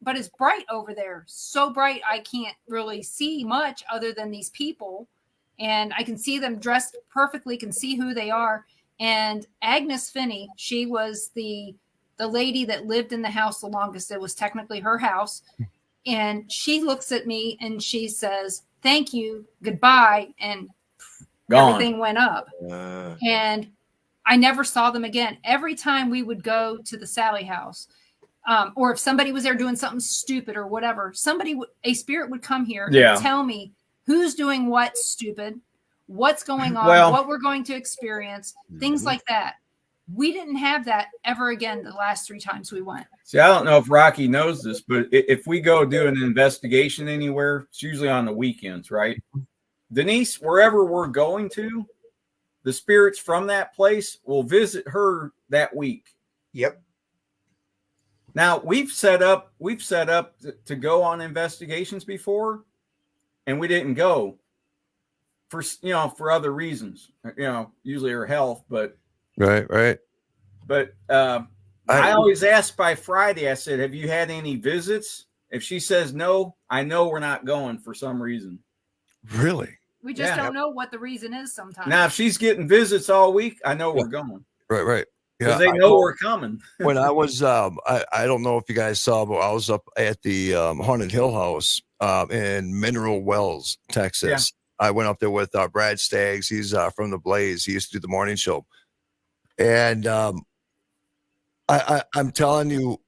but it's bright over there. So bright, I can't really see much other than these people, and I can see them dressed perfectly. Can see who they are. And Agnes Finney, she was the lady that lived in the house the longest. It was technically her house. And she looks at me and she says, thank you, goodbye. And everything went up. And I never saw them again. Every time we would go to the Sally house, or if somebody was there doing something stupid or whatever, a spirit would come here and tell me who's doing what stupid, what's going on, what we're going to experience, things like that. We didn't have that ever again the last 3 times we went. See, I don't know if Rocky knows this, but if we go do an investigation anywhere, it's usually on the weekends, right? Denise, wherever we're going to, the spirits from that place will visit her that week. Yep. Now we've set up to go on investigations before, and we didn't go for other reasons, usually her health, but right. But I always ask by Friday. I said, "Have you had any visits?" If she says no, I know we're not going for some reason. Really? We just don't know what the reason is sometimes. Now, if she's getting visits all week, I know we're going. Right. Because they know we're coming. When I was, I don't know if you guys saw, but I was up at the Haunted Hill House in Mineral Wells, Texas. I went up there with Brad Staggs. He's from the Blaze. He used to do the morning show. And I'm telling you,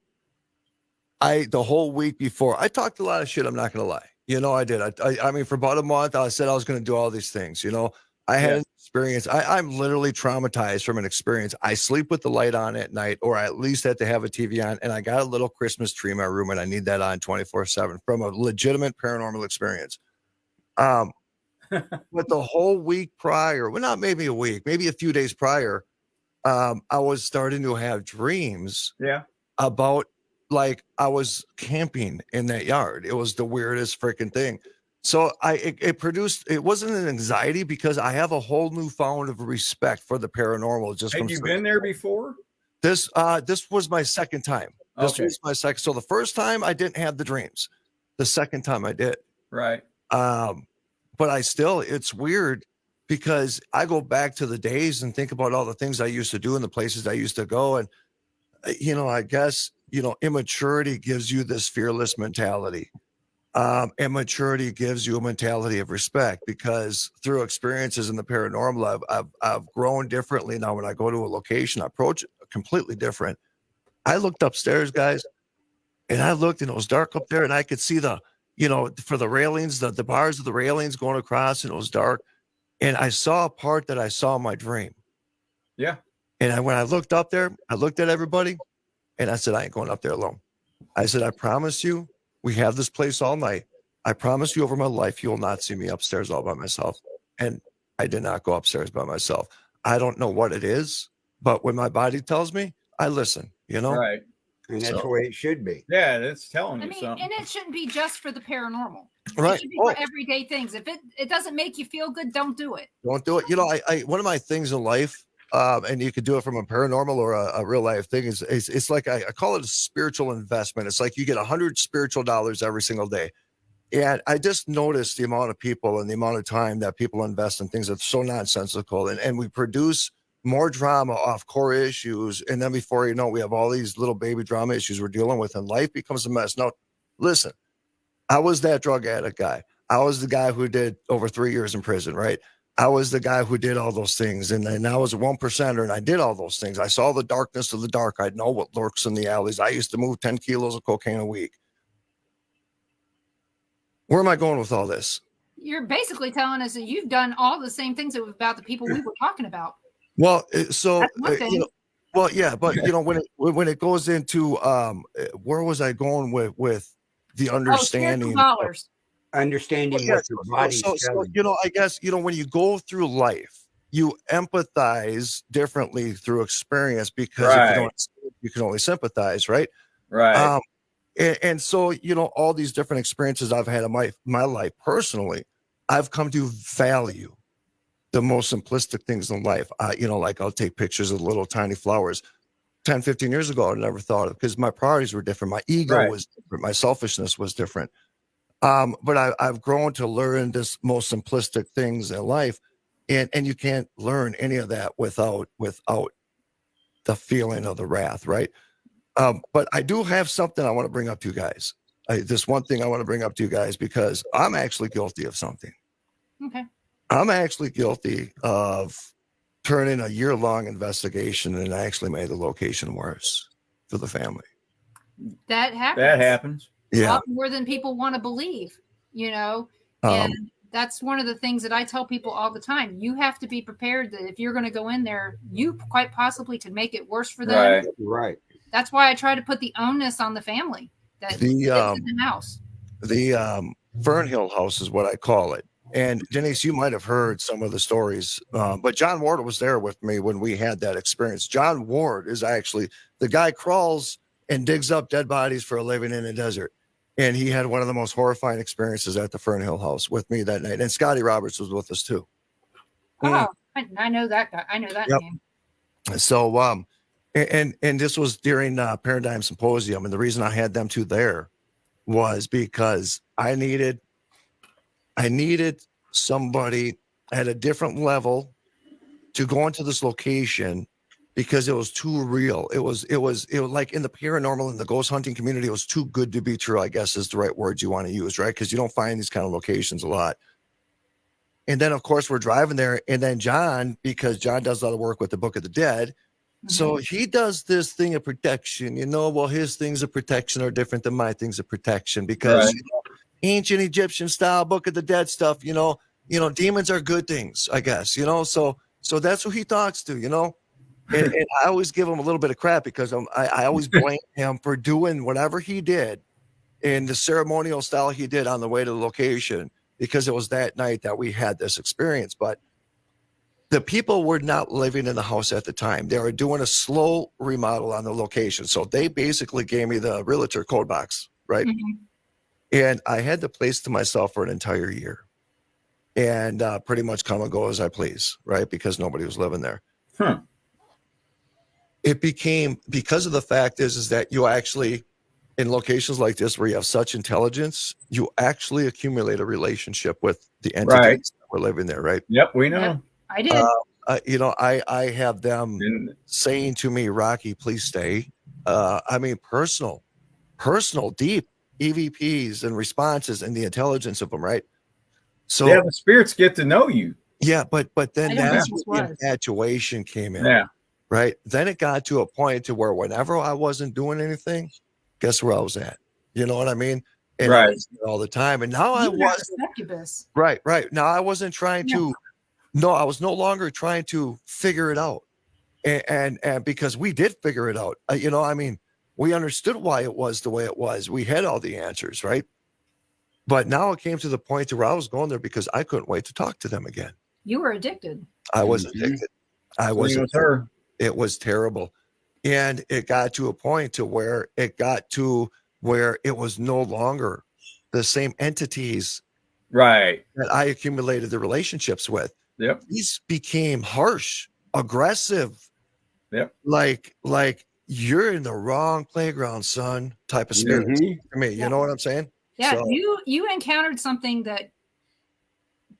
the whole week before, I talked a lot of shit. I'm not going to lie. You know, I did. I mean, for about a month, I said I was going to do all these things. You know, I had an experience. I'm literally traumatized from an experience. I sleep with the light on at night, or I at least had to have a TV on. And I got a little Christmas tree in my room, and I need that on 24/7 from a legitimate paranormal experience. But the whole week prior, well, not maybe a week, maybe a few days prior, I was starting to have dreams about, like, I was camping in that yard. It was the weirdest freaking thing. So it produced, it wasn't an anxiety because I have a whole newfound of respect for the paranormal. Just Had you been there before? This was my second time. This was my second. So the first time I didn't have the dreams. The second time I did. Right. But it's weird because I go back to the days and think about all the things I used to do and the places I used to go. And, you know, I guess, you know, immaturity gives you this fearless mentality. Immaturity gives you a mentality of respect because through experiences in the paranormal, I've grown differently. Now, when I go to a location, I approach it completely different. I looked upstairs, guys, and I looked and it was dark up there and I could see for the railings, the bars of the railings going across, and it was dark. And I saw a part that I saw in my dream. Yeah. And when I looked up there, I looked at everybody and I said, I ain't going up there alone. I said, I promise you, we have this place all night. I promise you over my life, you will not see me upstairs all by myself. And I did not go upstairs by myself. I don't know what it is, but when my body tells me, I listen, you know? Right. And that's the way it should be. Yeah, that's telling you I mean, something. and it shouldn't be just for the paranormal. Right. It should be for everyday things. If it doesn't make you feel good, don't do it. Don't do it. You know, I one of my things in life, and you could do it from a paranormal or a real life thing, is it's like I call it a spiritual investment. It's like you get 100 spiritual dollars every single day. And I just noticed the amount of people and the amount of time that people invest in things that's so nonsensical. And we produce more drama off core issues. And then before you know, we have all these little baby drama issues we're dealing with, and life becomes a mess. Now, listen, I was that drug addict guy. I was the guy who did over 3 years in prison, right? I was the guy who did all those things. And then I was a 1%er and I did all those things. I saw the darkness of the dark. I know what lurks in the alleys. I used to move 10 kilos of cocaine a week. Where am I going with all this? You're basically telling us that you've done all the same things about the people we were talking about. Well, so, well, yeah, but you know, when it goes into, where was I going with the understanding? Understanding what your body's telling so, you know, I guess, you know, when you go through life, you empathize differently through experience because if you can only sympathize, right? Right. And so, you know, all these different experiences I've had in my life personally, I've come to value the most simplistic things in life. You know, like I'll take pictures of little tiny flowers. 10, 15 years ago, I never thought of, because my priorities were different. My ego was different. My selfishness was different. But I've grown to learn this most simplistic things in life. And you can't learn any of that without the feeling of the wrath, right? But I do have something I want to bring up to you guys. This one thing I want to bring up to you guys, because I'm actually guilty of something. Okay. I'm actually guilty of turning a year-long investigation and actually made the location worse for the family. That happens. That happens. Yeah. A lot more than people want to believe, you know, and that's one of the things that I tell people all the time. You have to be prepared that if you're going to go in there, you quite possibly could make it worse for them. Right. That's why I try to put the onus on the family that lives in the house. The Fernhill house is what I call it. And Denise, you might have heard some of the stories, but John Ward was there with me when we had that experience. John Ward is actually the guy crawls and digs up dead bodies for a living in the desert. And he had one of the most horrifying experiences at the Fernhill house with me that night. And Scotty Roberts was with us too. Oh, I know that guy. I know that name. So, and this was during Paradigm Symposium. And the reason I had them two there was because I needed somebody at a different level to go into this location because it was too real. It was like in the paranormal and the ghost hunting community, it was too good to be true, I guess is the right words you want to use, right? Because you don't find these kind of locations a lot. And then, of course, we're driving there. And then John, because John does a lot of work with the Book of the Dead. So he does this thing of protection, well, his things of protection are different than my things of protection because Right. Ancient Egyptian style Book of the Dead stuff, demons are good things, I guess, so that's who he talks to, and I always give him a little bit of crap because I always blame him for doing whatever he did in the ceremonial style he did on the way to the location, because it was that night that we had this experience. But the people were not living in the house at the time. They were doing a slow remodel on the location. So they basically gave me the realtor code box, right? And I had the place to myself for an entire year and pretty much come and go as I please, right? Because nobody was living there. It became, because of the fact is that you actually, in locations like this where you have such intelligence, you actually accumulate a relationship with the entities that were living there, right? Yep, we know. Yep, I did. I have them saying to me, Rocky, please stay. Personal, deep EVPs and responses and the intelligence of them, right? So the spirits get to know you. Yeah, but then that's where the was. infatuation came in. Yeah. Right. Then it got to a point to where whenever I wasn't doing anything, guess where I was at? You know what I mean? And I was there all the time. And now I was succubus. Right. Now I wasn't trying to. No, I was no longer trying to figure it out. And because we did figure it out, we understood why it was the way it was. We had all the answers, right? But now it came to the point to where I was going there because I couldn't wait to talk to them again. You were addicted. I was addicted. I was with her. It was terrible. And it got to a point to where it was no longer the same entities that I accumulated the relationships with. Yep. These became harsh, aggressive. Yep. Like you're in the wrong playground, son, type of spirit for me. You know what I'm saying? Yeah. So, you encountered something that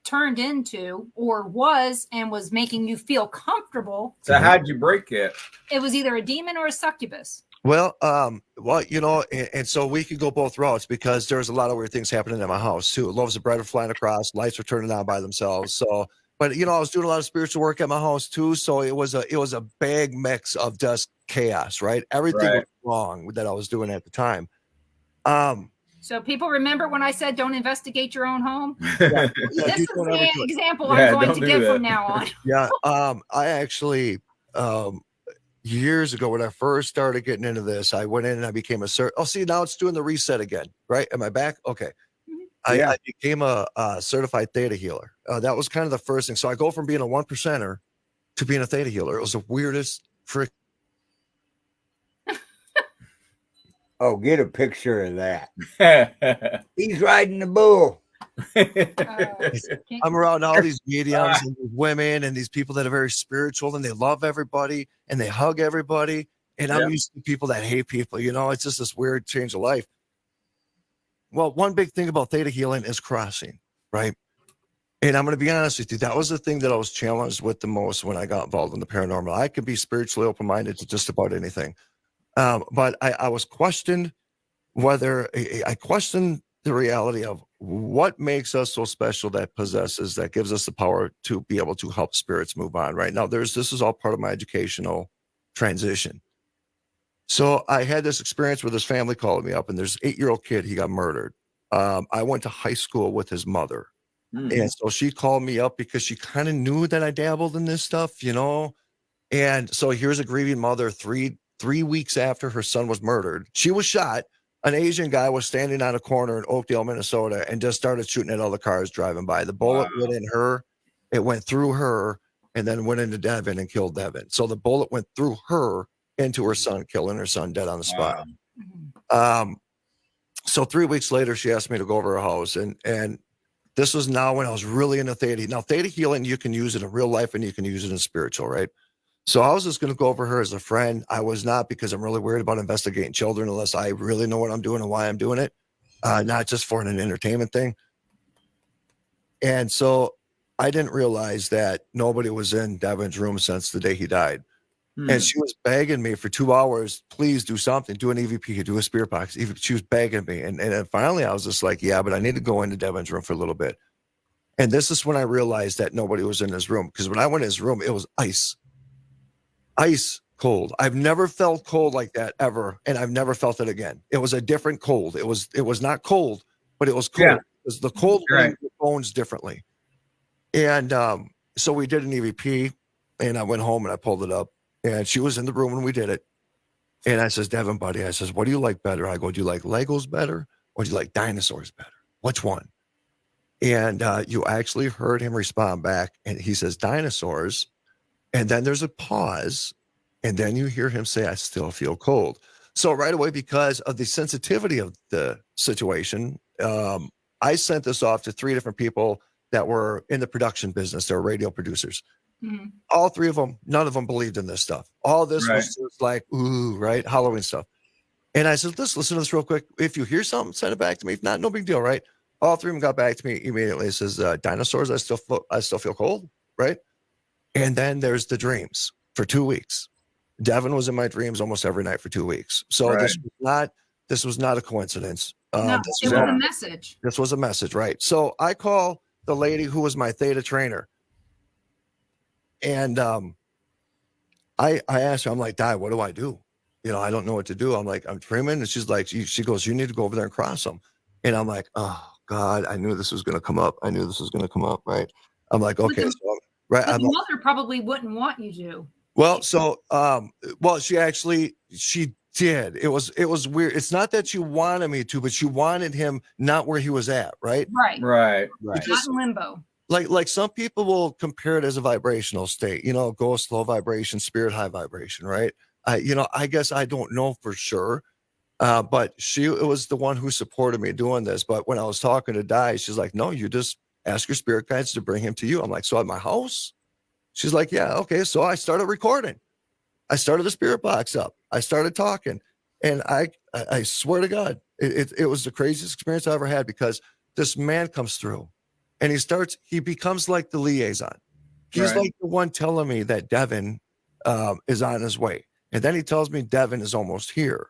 turned into or was making you feel comfortable. So how'd you break it? It was either a demon or a succubus. Well, and so we could go both routes because there was a lot of weird things happening in my house too. Loaves of bread were flying across, lights were turning on by themselves. So, but I was doing a lot of spiritual work at my house too. So it was a big mix of just chaos, right? Everything was wrong that I was doing at the time. So people remember when I said don't investigate your own home? This is the example I'm going to give from now on. Yeah. I actually, years ago when I first started getting into this, I went in and I became now it's doing the reset again, right? Am I back? Okay. I became a certified theta healer. That was kind of the first thing. So I go from being a 1%er to being a theta healer. It was the weirdest frick. Oh, get a picture of that. He's riding the bull. I'm around all these mediums and these women and these people that are very spiritual and they love everybody and they hug everybody. And I'm used to people that hate people. It's just this weird change of life. Well, one big thing about theta healing is crossing, right? And I'm going to be honest with you. That was the thing that I was challenged with the most when I got involved in the paranormal. I could be spiritually open-minded to just about anything. But I was questioned I questioned the reality of what makes us so special that gives us the power to be able to help spirits move on. Right now, this is all part of my educational transition. So I had this experience where this family called me up and there's an 8-year-old kid, he got murdered. I went to high school with his mother. And so she called me up because she kind of knew that I dabbled in this stuff, And so here's a grieving mother, three weeks after her son was murdered. She was shot. An Asian guy was standing on a corner in Oakdale, Minnesota, and just started shooting at all the cars driving by. The bullet went in her, it went through her, and then went into Devin and killed Devin. So the bullet went through her into her son, killing her son dead on the spot. So 3 weeks later, she asked me to go over her house, and this was now when I was really into theta. Now, theta healing, you can use it in real life and you can use it in spiritual, right? So I was just going to go over her as a friend. I was not, because I'm really worried about investigating children unless I really know what I'm doing and why I'm doing it, not just for an entertainment thing. And so I didn't realize that nobody was in Devin's room since the day he died. And she was begging me for 2 hours, please do something, do an EVP, do a spirit box. She was begging me. And then finally I was just like, yeah, but I need to go into Devin's room for a little bit. And this is when I realized that nobody was in his room, because when I went in his room, it was ice cold. I've never felt cold like that ever, and I've never felt it again. It was a different cold. It was not cold, but it was cold. Yeah. It was the cold Right. went in your bones differently. And so we did an EVP, and I went home and I pulled it up, and she was in the room when we did it. And I says, Devin, buddy, I says, what do you like better? I go, do you like Legos better, or do you like dinosaurs better? Which one? And you actually heard him respond back, and he says dinosaurs. And then there's a pause, and then you hear him say, I still feel cold. So right away, because of the sensitivity of the situation, I sent this off to 3 different people that were in the production business. They were radio producers. Mm-hmm. All 3 of them, none of them believed in this stuff. All this Right. was just like, ooh, right? Halloween stuff. And I said, listen to this real quick. If you hear something, send it back to me. If not, no big deal, right? All 3 of them got back to me immediately. It says, dinosaurs, I still feel cold, right? And then there's the dreams for 2 weeks. Devin was in my dreams almost every night for 2 weeks. So Right. this was not a coincidence. No, This it was a message. This was a message, right? So I call the lady who was my theta trainer, and I asked her, I'm like, Di, what do I do? I don't know what to do. I'm like, I'm dreaming, and she's like, she goes, you need to go over there and cross them. And I'm like, oh God, I knew this was going to come up. Right? I'm like, okay, right. But the mother probably wouldn't want you to. Well, so she did. It was weird. It's not that she wanted me to, but she wanted him not where he was at, right? Right. Not in limbo. Like some people will compare it as a vibrational state, ghost low vibration, spirit high vibration, right? I guess I don't know for sure. But it was the one who supported me doing this. But when I was talking to Di, she's like, no, you just ask your spirit guides to bring him to you. I'm like, so at my house? She's like, yeah, okay. So I started recording. I started the spirit box up. I started talking. And I swear to God, it was the craziest experience I ever had, because this man comes through and he becomes like the liaison. He's Right. like the one telling me that Devin is on his way. And then he tells me Devin is almost here.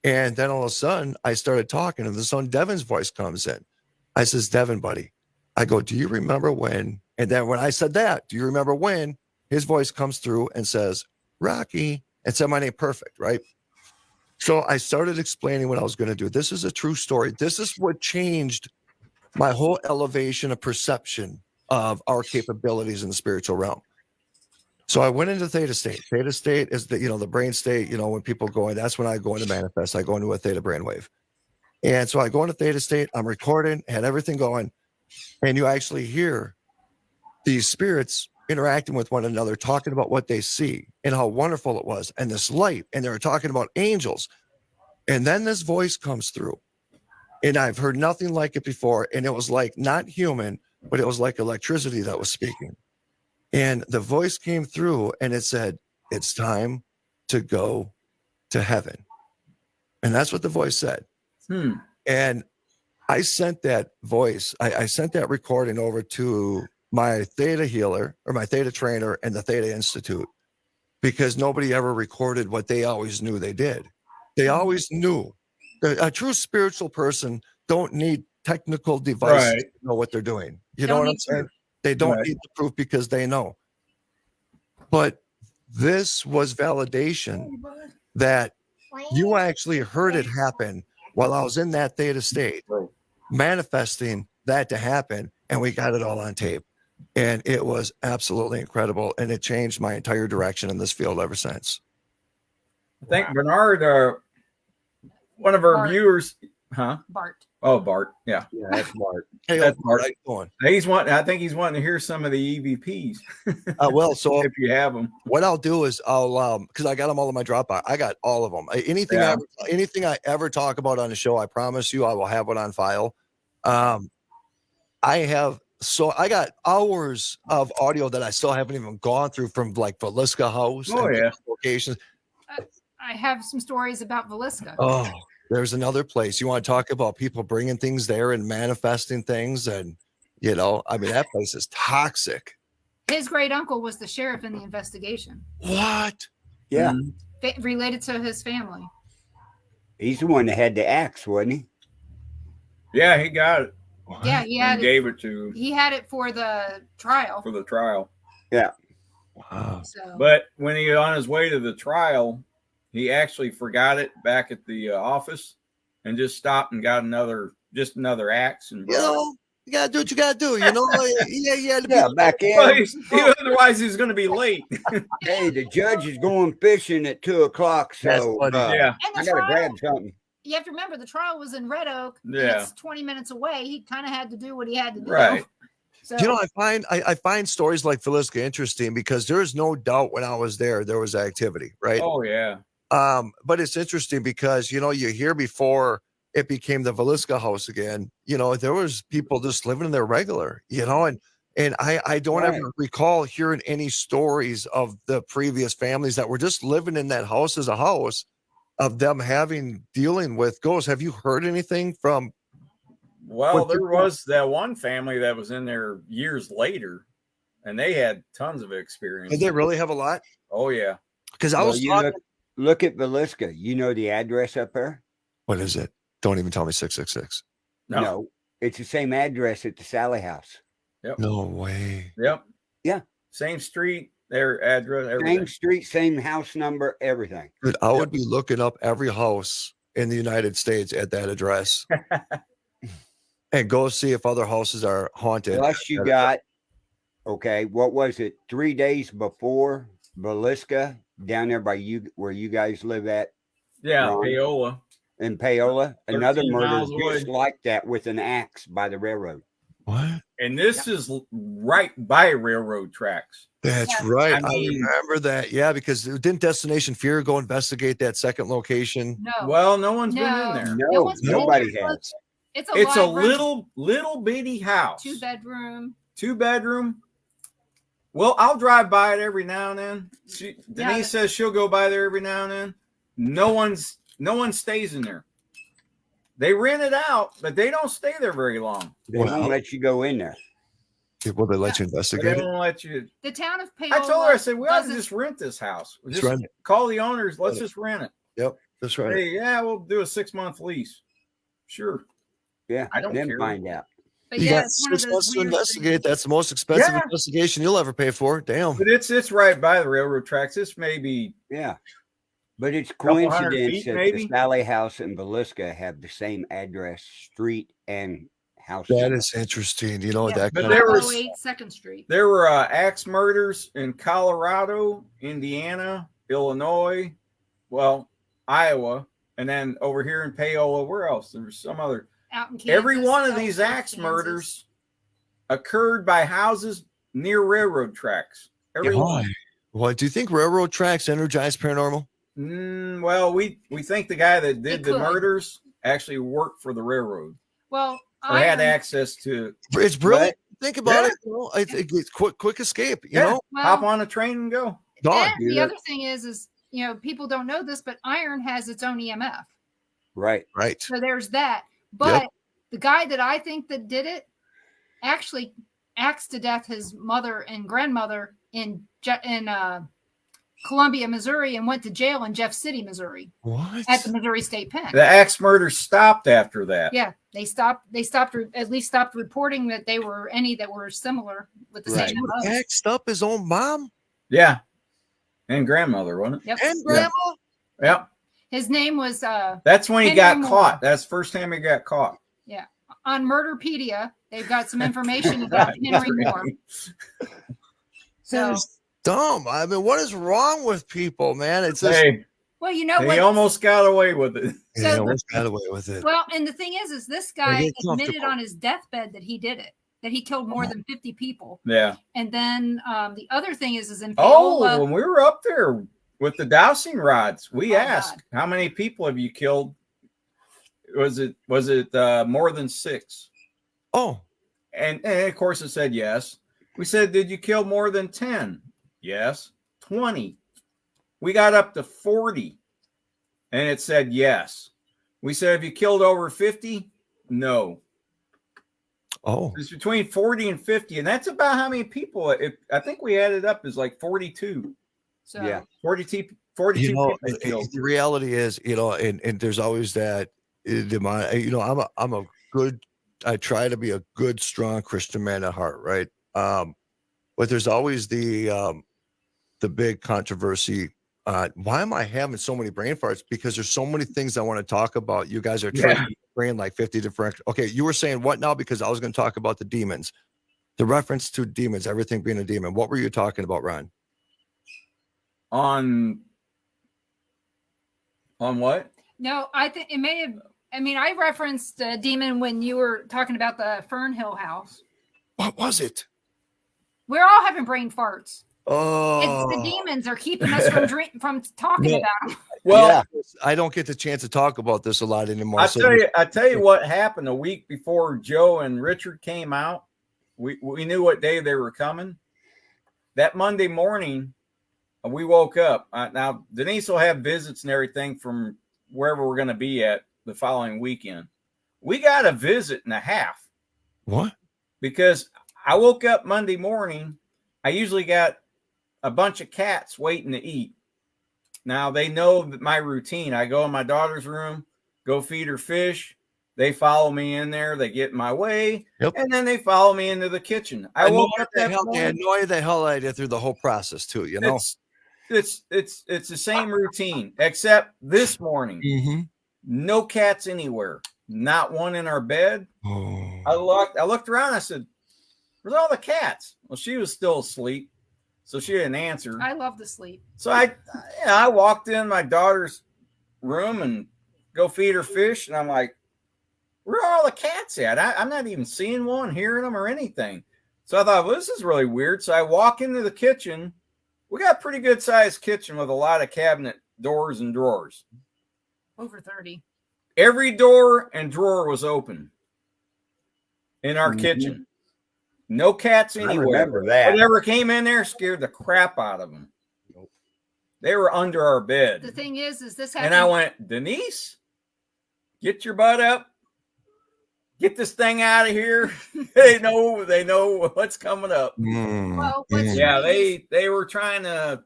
And then all of a sudden I started talking, and the son Devin's voice comes in. I says, Devin, buddy, I go, do you remember when? And then when I said that, do you remember when? His voice comes through and says, Rocky, and said my name perfect, right? So I started explaining what I was going to do. This is a true story. This is what changed my whole elevation of perception of our capabilities in the spiritual realm. So I went into theta state. Theta state is the brain state, when people go in, that's when I go into manifest. I go into a theta brainwave. And so I go into theta state, I'm recording, had everything going, and you actually hear these spirits interacting with one another, talking about what they see and how wonderful it was, and this light, and they were talking about angels. And then this voice comes through, and I've heard nothing like it before. And it was like not human, but it was like electricity that was speaking. And the voice came through and it said, it's time to go to heaven. And that's what the voice said. And I sent that voice, I sent that recording over to my theta healer or my theta trainer and the Theta Institute, because nobody ever recorded what they always knew they did. They always knew. A true spiritual person don't need technical devices to know what they're doing. You know what I'm saying? They don't need the proof because they know. But this was validation that you actually heard it happen while I was in that theta state, manifesting that to happen, and we got it all on tape. And it was absolutely incredible, and it changed my entire direction in this field ever since. I think Bernard, one of our Bart. viewers, huh? Bart. Oh, Bart. Yeah. Yeah, that's Bart. Hey, That's Bart, Bart. how you doing? I think he's wanting to hear some of the EVPs. Well, so if you have them. what I'll do is I'll because I got them all in my Dropbox. I got all of them. Anything I ever talk about on the show, I promise you I will have it on file. I got hours of audio that I still haven't even gone through from like Velisca House and locations. I have some stories about Velisca. Oh, there's another place. You want to talk about people bringing things there and manifesting things, and that place is toxic. His great uncle was the sheriff in the investigation. What? Yeah. Related to his family. He's the one that had the axe, wasn't he? Yeah, he got it. Yeah, he and had it. gave it to He had it for the trial. for the trial. Yeah. Wow. So, But when he was on his way to the trial, he actually forgot it back at the office and just stopped and got another axe and You brought it. know, you gotta do what you gotta do. You know, yeah. Yeah, back in. Well, otherwise he's going to be late. Hey, the judge is going fishing at 2:00, That's so funny. Yeah. and the I gotta trial, grab something. you have to remember the trial was in Red Oak. And Yeah. it's 20 minutes away. He kind of had to do what he had to do. Right. So, You know, I find stories like Villisca interesting because there is no doubt when I was there was activity, right? Oh yeah. But it's interesting because you hear before it became the Villisca house again, there was people just living in there regular, and I don't Right. ever recall hearing any stories of the previous families that were just living in that house as a house of them dealing with ghosts. Have you heard anything from? Well, there was that one family that was in there years later, and they had tons of experience. Did they really have a lot? Oh yeah. Because I Well, was you talking. look at Villisca. You know the address up there? What is it? Don't even tell me 666. No, it's the same address at the Sally House. Yep. No way. Yep. Yeah. Same street, their address, everything. Same street, same house number, everything. Dude, I would be looking up every house in the United States at that address and go see if other houses are haunted. Plus, you got, okay, what was it? 3 days before Villisca, down there by you, where you guys live at Yeah, Ron. Paola. in Paola, 13 another murder miles just away. like that with an axe by the railroad. What? And this is right by railroad tracks. That's Yeah. right. I I mean- remember that. Yeah, because didn't Destination Fear go investigate that second location? no. Well, no one's been No. in there. No, No one's been nobody there. has. It's It's a live rental. little bitty house. 2-bedroom. 2-bedroom. Well, I'll drive by it every now and then. Denise says she'll go by there every now and then. No one stays in there. They rent it out, but they don't stay there very long. They Wow. won't let you go in there. Will they let you But they investigate it? won't let you. The town of Paola. I told her, I said, we ought to doesn't- just rent this house. Just Just rent it. call the owners. Let's just rent it. Yep, that's right. Hey, yeah, we'll do a 6-month lease. Sure. Yeah, I don't then care. find out. But You yeah, got it's one of 6 those months to weird investigate. things. That's the most expensive Yeah. investigation you'll ever pay for. Damn. But it's right by the railroad tracks. This may be Yeah. But it's Couple hundred coincidence feet, that maybe? the Sally House and Villisca have the same address, street, and house. That number. is interesting. Yeah. That But kind there of. was- 508 2nd Street. there were axe murders in Colorado, Indiana, Illinois, well, Iowa, and then over here in Paola. Where else? There's some other. Out in Kansas. Every one of these Ellsworth, axe Kansas. murders occurred by houses near railroad tracks. Every Why? one. What do you think? Railroad tracks energize paranormal? Well, we think the guy that did It the could. murders actually worked for the railroad Well, or had iron- access to It's brilliant. But- Think about Yeah. it. I think it's quick escape. Yeah. well, hop on a train and go. Gone. and the Yeah. other thing is people don't know this, but iron has its own EMF. Right. Right. So there's that. But the guy that I think that did it actually axed to death his mother and grandmother in Columbia, Missouri, and went to jail in Jeff City, Missouri, What? at the Missouri State Pen. The axe murders stopped after that. Yeah, they stopped reporting that they were any that were similar with the Right. same MO. Axed up his own mom Yeah. And grandmother, wasn't it? Yep. and grandma. Yep. His name was That's when he Henry got Moore. caught. That's the first time he got caught. on Murderpedia. They've got some information about Henry Moore. So, That's dumb. I mean, what is wrong with people, man? It's just Hey, well, you know he what? almost got away with it. yeah, so- what's got away with it? Well, and the thing is this guy get admitted comfortable. on his deathbed that he did it, that he killed more than 50 people. Yeah. And then the other thing is in Oh, Paola, when we were up there with the dowsing rods, we Oh, asked, how many people have you killed? Was it more than 6? Oh, And of course it said yes. We said, did you kill more than 10? Yes. 20. We got up to 40. And it said yes. We said, have you killed over 50? No. oh, It's between 40 and 50. And that's about how many people. I think we added up as like 42. so Yeah. 42 you know, people killed. the reality is, and there's always that. I'm a good try to be a good, strong Christian man at heart, right? But there's always the big controversy. Why am I having so many brain farts? Because there's so many things I want to talk about. You guys are trying to brain like 50 different. Okay, you were saying what now? Because I was going to talk about the demons, the reference to demons, everything being a demon. What were you talking about, Ron? On what? No, I think it may have. I mean, I referenced a demon when you were talking about the Fernhill house. What was it? We're all having brain farts. Oh, It's the demons are keeping us from talking about them. Well, I don't get the chance to talk about this a lot anymore. I tell you what happened a week before Joe and Richard came out. We knew what day they were coming. That Monday morning, we woke up. Now Denise will have visits and everything from wherever we're going to be at the following weekend. We got a visit and a half. What? Because I woke up Monday morning. I usually got a bunch of cats waiting to eat. Now they know my routine. I go in my daughter's room, go feed her fish. They follow me in there. They get in my way, and then they follow me into the kitchen. I woke up that morning. They had no idea the hell I did through the whole process too. You know, it's the same routine except this morning. No cats anywhere. Not one in our bed. Oh. I looked around. I said, "Where's all the cats?" Well, she was still asleep, so she didn't answer. I love to sleep. So I walked in my daughter's room and go feed her fish, and I'm like, where are all the cats at? I'm not even seeing one, hearing them, or anything. So I thought, well, this is really weird. So I walk into the kitchen. We got a pretty good sized kitchen with a lot of cabinet doors and drawers. Over 30. Every door and drawer was open in our kitchen. No cats anywhere. I remember that. Whatever came in there scared the crap out of them. They were under our bed. The thing is this happened. And I went, Denise, get your butt up. Get this thing out of here. They know what's coming up. Well, yeah, they were trying to.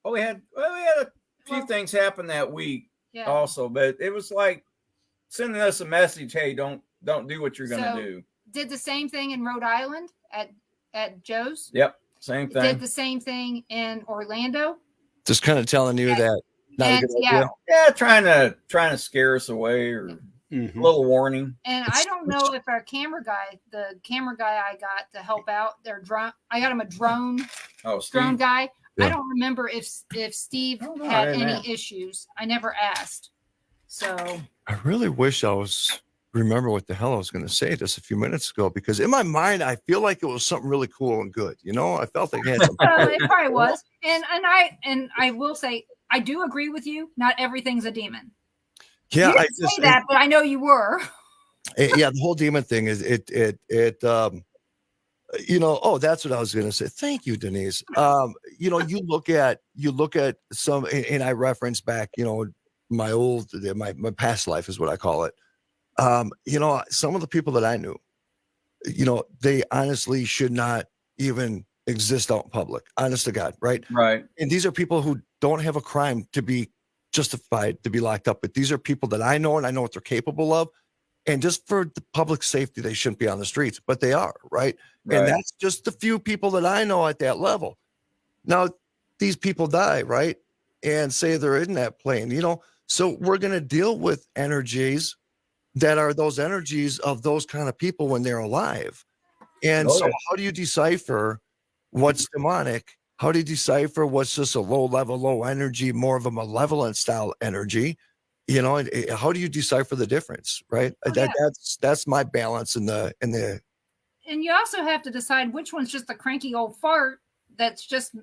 We had a few things happen that week also, but it was like sending us a message. Hey, don't do what you're gonna do. Did the same thing in Rhode Island at Joe's. Yep, same thing. Did the same thing in Orlando. Just kind of telling you that. Not a good idea. Yeah, trying to scare us away or. A little warning. And I don't know if our camera guy I got to help out their drone. I got him a drone. Oh, drone guy. Yeah. I don't remember if Steve had any issues. I never asked. So I really wish I was remember what the hell I was going to say just a few minutes ago, because in my mind I feel like it was something really cool and good. You know, I felt like it had something. It probably was. And I will say I do agree with you. Not everything's a demon. Yeah, you didn't say that, but I know you were. Yeah, the whole demon thing is it you know, oh, that's what I was going to say. Thank you, Denise. You know, you look at some, and I reference back, you know, my past life is what I call it. You know, some of the people that I knew, you know, they honestly should not even exist out in public. Honest to God, right? Right. And these are people who don't have a crime to be justified to be locked up, but these are people that I know and I know what they're capable of. And just for the public safety, they shouldn't be on the streets, but they are, right? And that's just the few people that I know at that level. Now, these people die, right? And say they're in that plane, you know? So we're going to deal with energies that are those energies of those kind of people when they're alive. And so how do you decipher what's demonic? How do you decipher what's just a low level, low energy, more of a malevolent style energy? You know, how do you decipher the difference, right? That's my balance in the. And you also have to decide which one's just a cranky old fart that's just.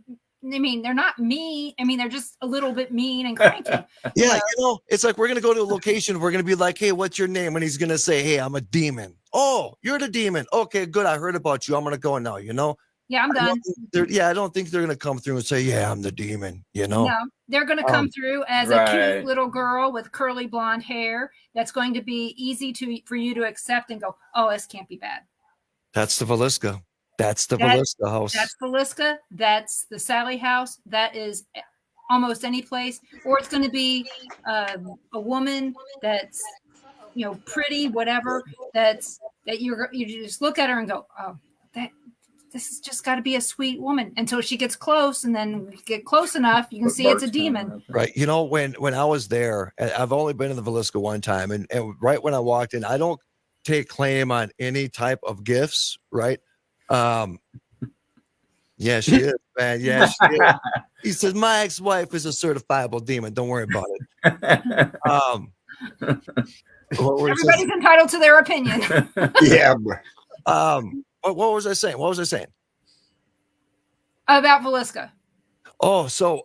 I mean, they're not mean. I mean, they're just a little bit mean and cranky. Yeah, you know, it's like we're gonna go to a location. We're gonna be like, "Hey, what's your name?" And he's gonna say, "Hey, I'm a demon." Oh, you're the demon. Okay, good. I heard about you. I'm gonna go now. You know. Yeah, I'm done. I don't think they're going to come through and say, yeah, I'm the demon, you know? No, they're going to come through as a cute little girl with curly blonde hair. That's going to be easy for you to accept and go, oh, this can't be bad. That's the Velisca. That's the Velisca house. That's Velisca. That's the Sally house. That is almost any place. Or it's going to be a woman that's, you know, pretty, whatever, that's that you just look at her and go, oh, this has just got to be a sweet woman until she gets close, and then when you get close enough, you can see it's a demon. Right. You know, when I was there, I've only been in the Villisca one time, and right when I walked in, I don't take claim on any type of gifts, right? Yeah, she is, man. Yeah, she is. He says, my ex-wife is a certifiable demon. Don't worry about it. Everybody's entitled to their opinion. Yeah. What was I saying? What was I saying? About Villisca. Oh, so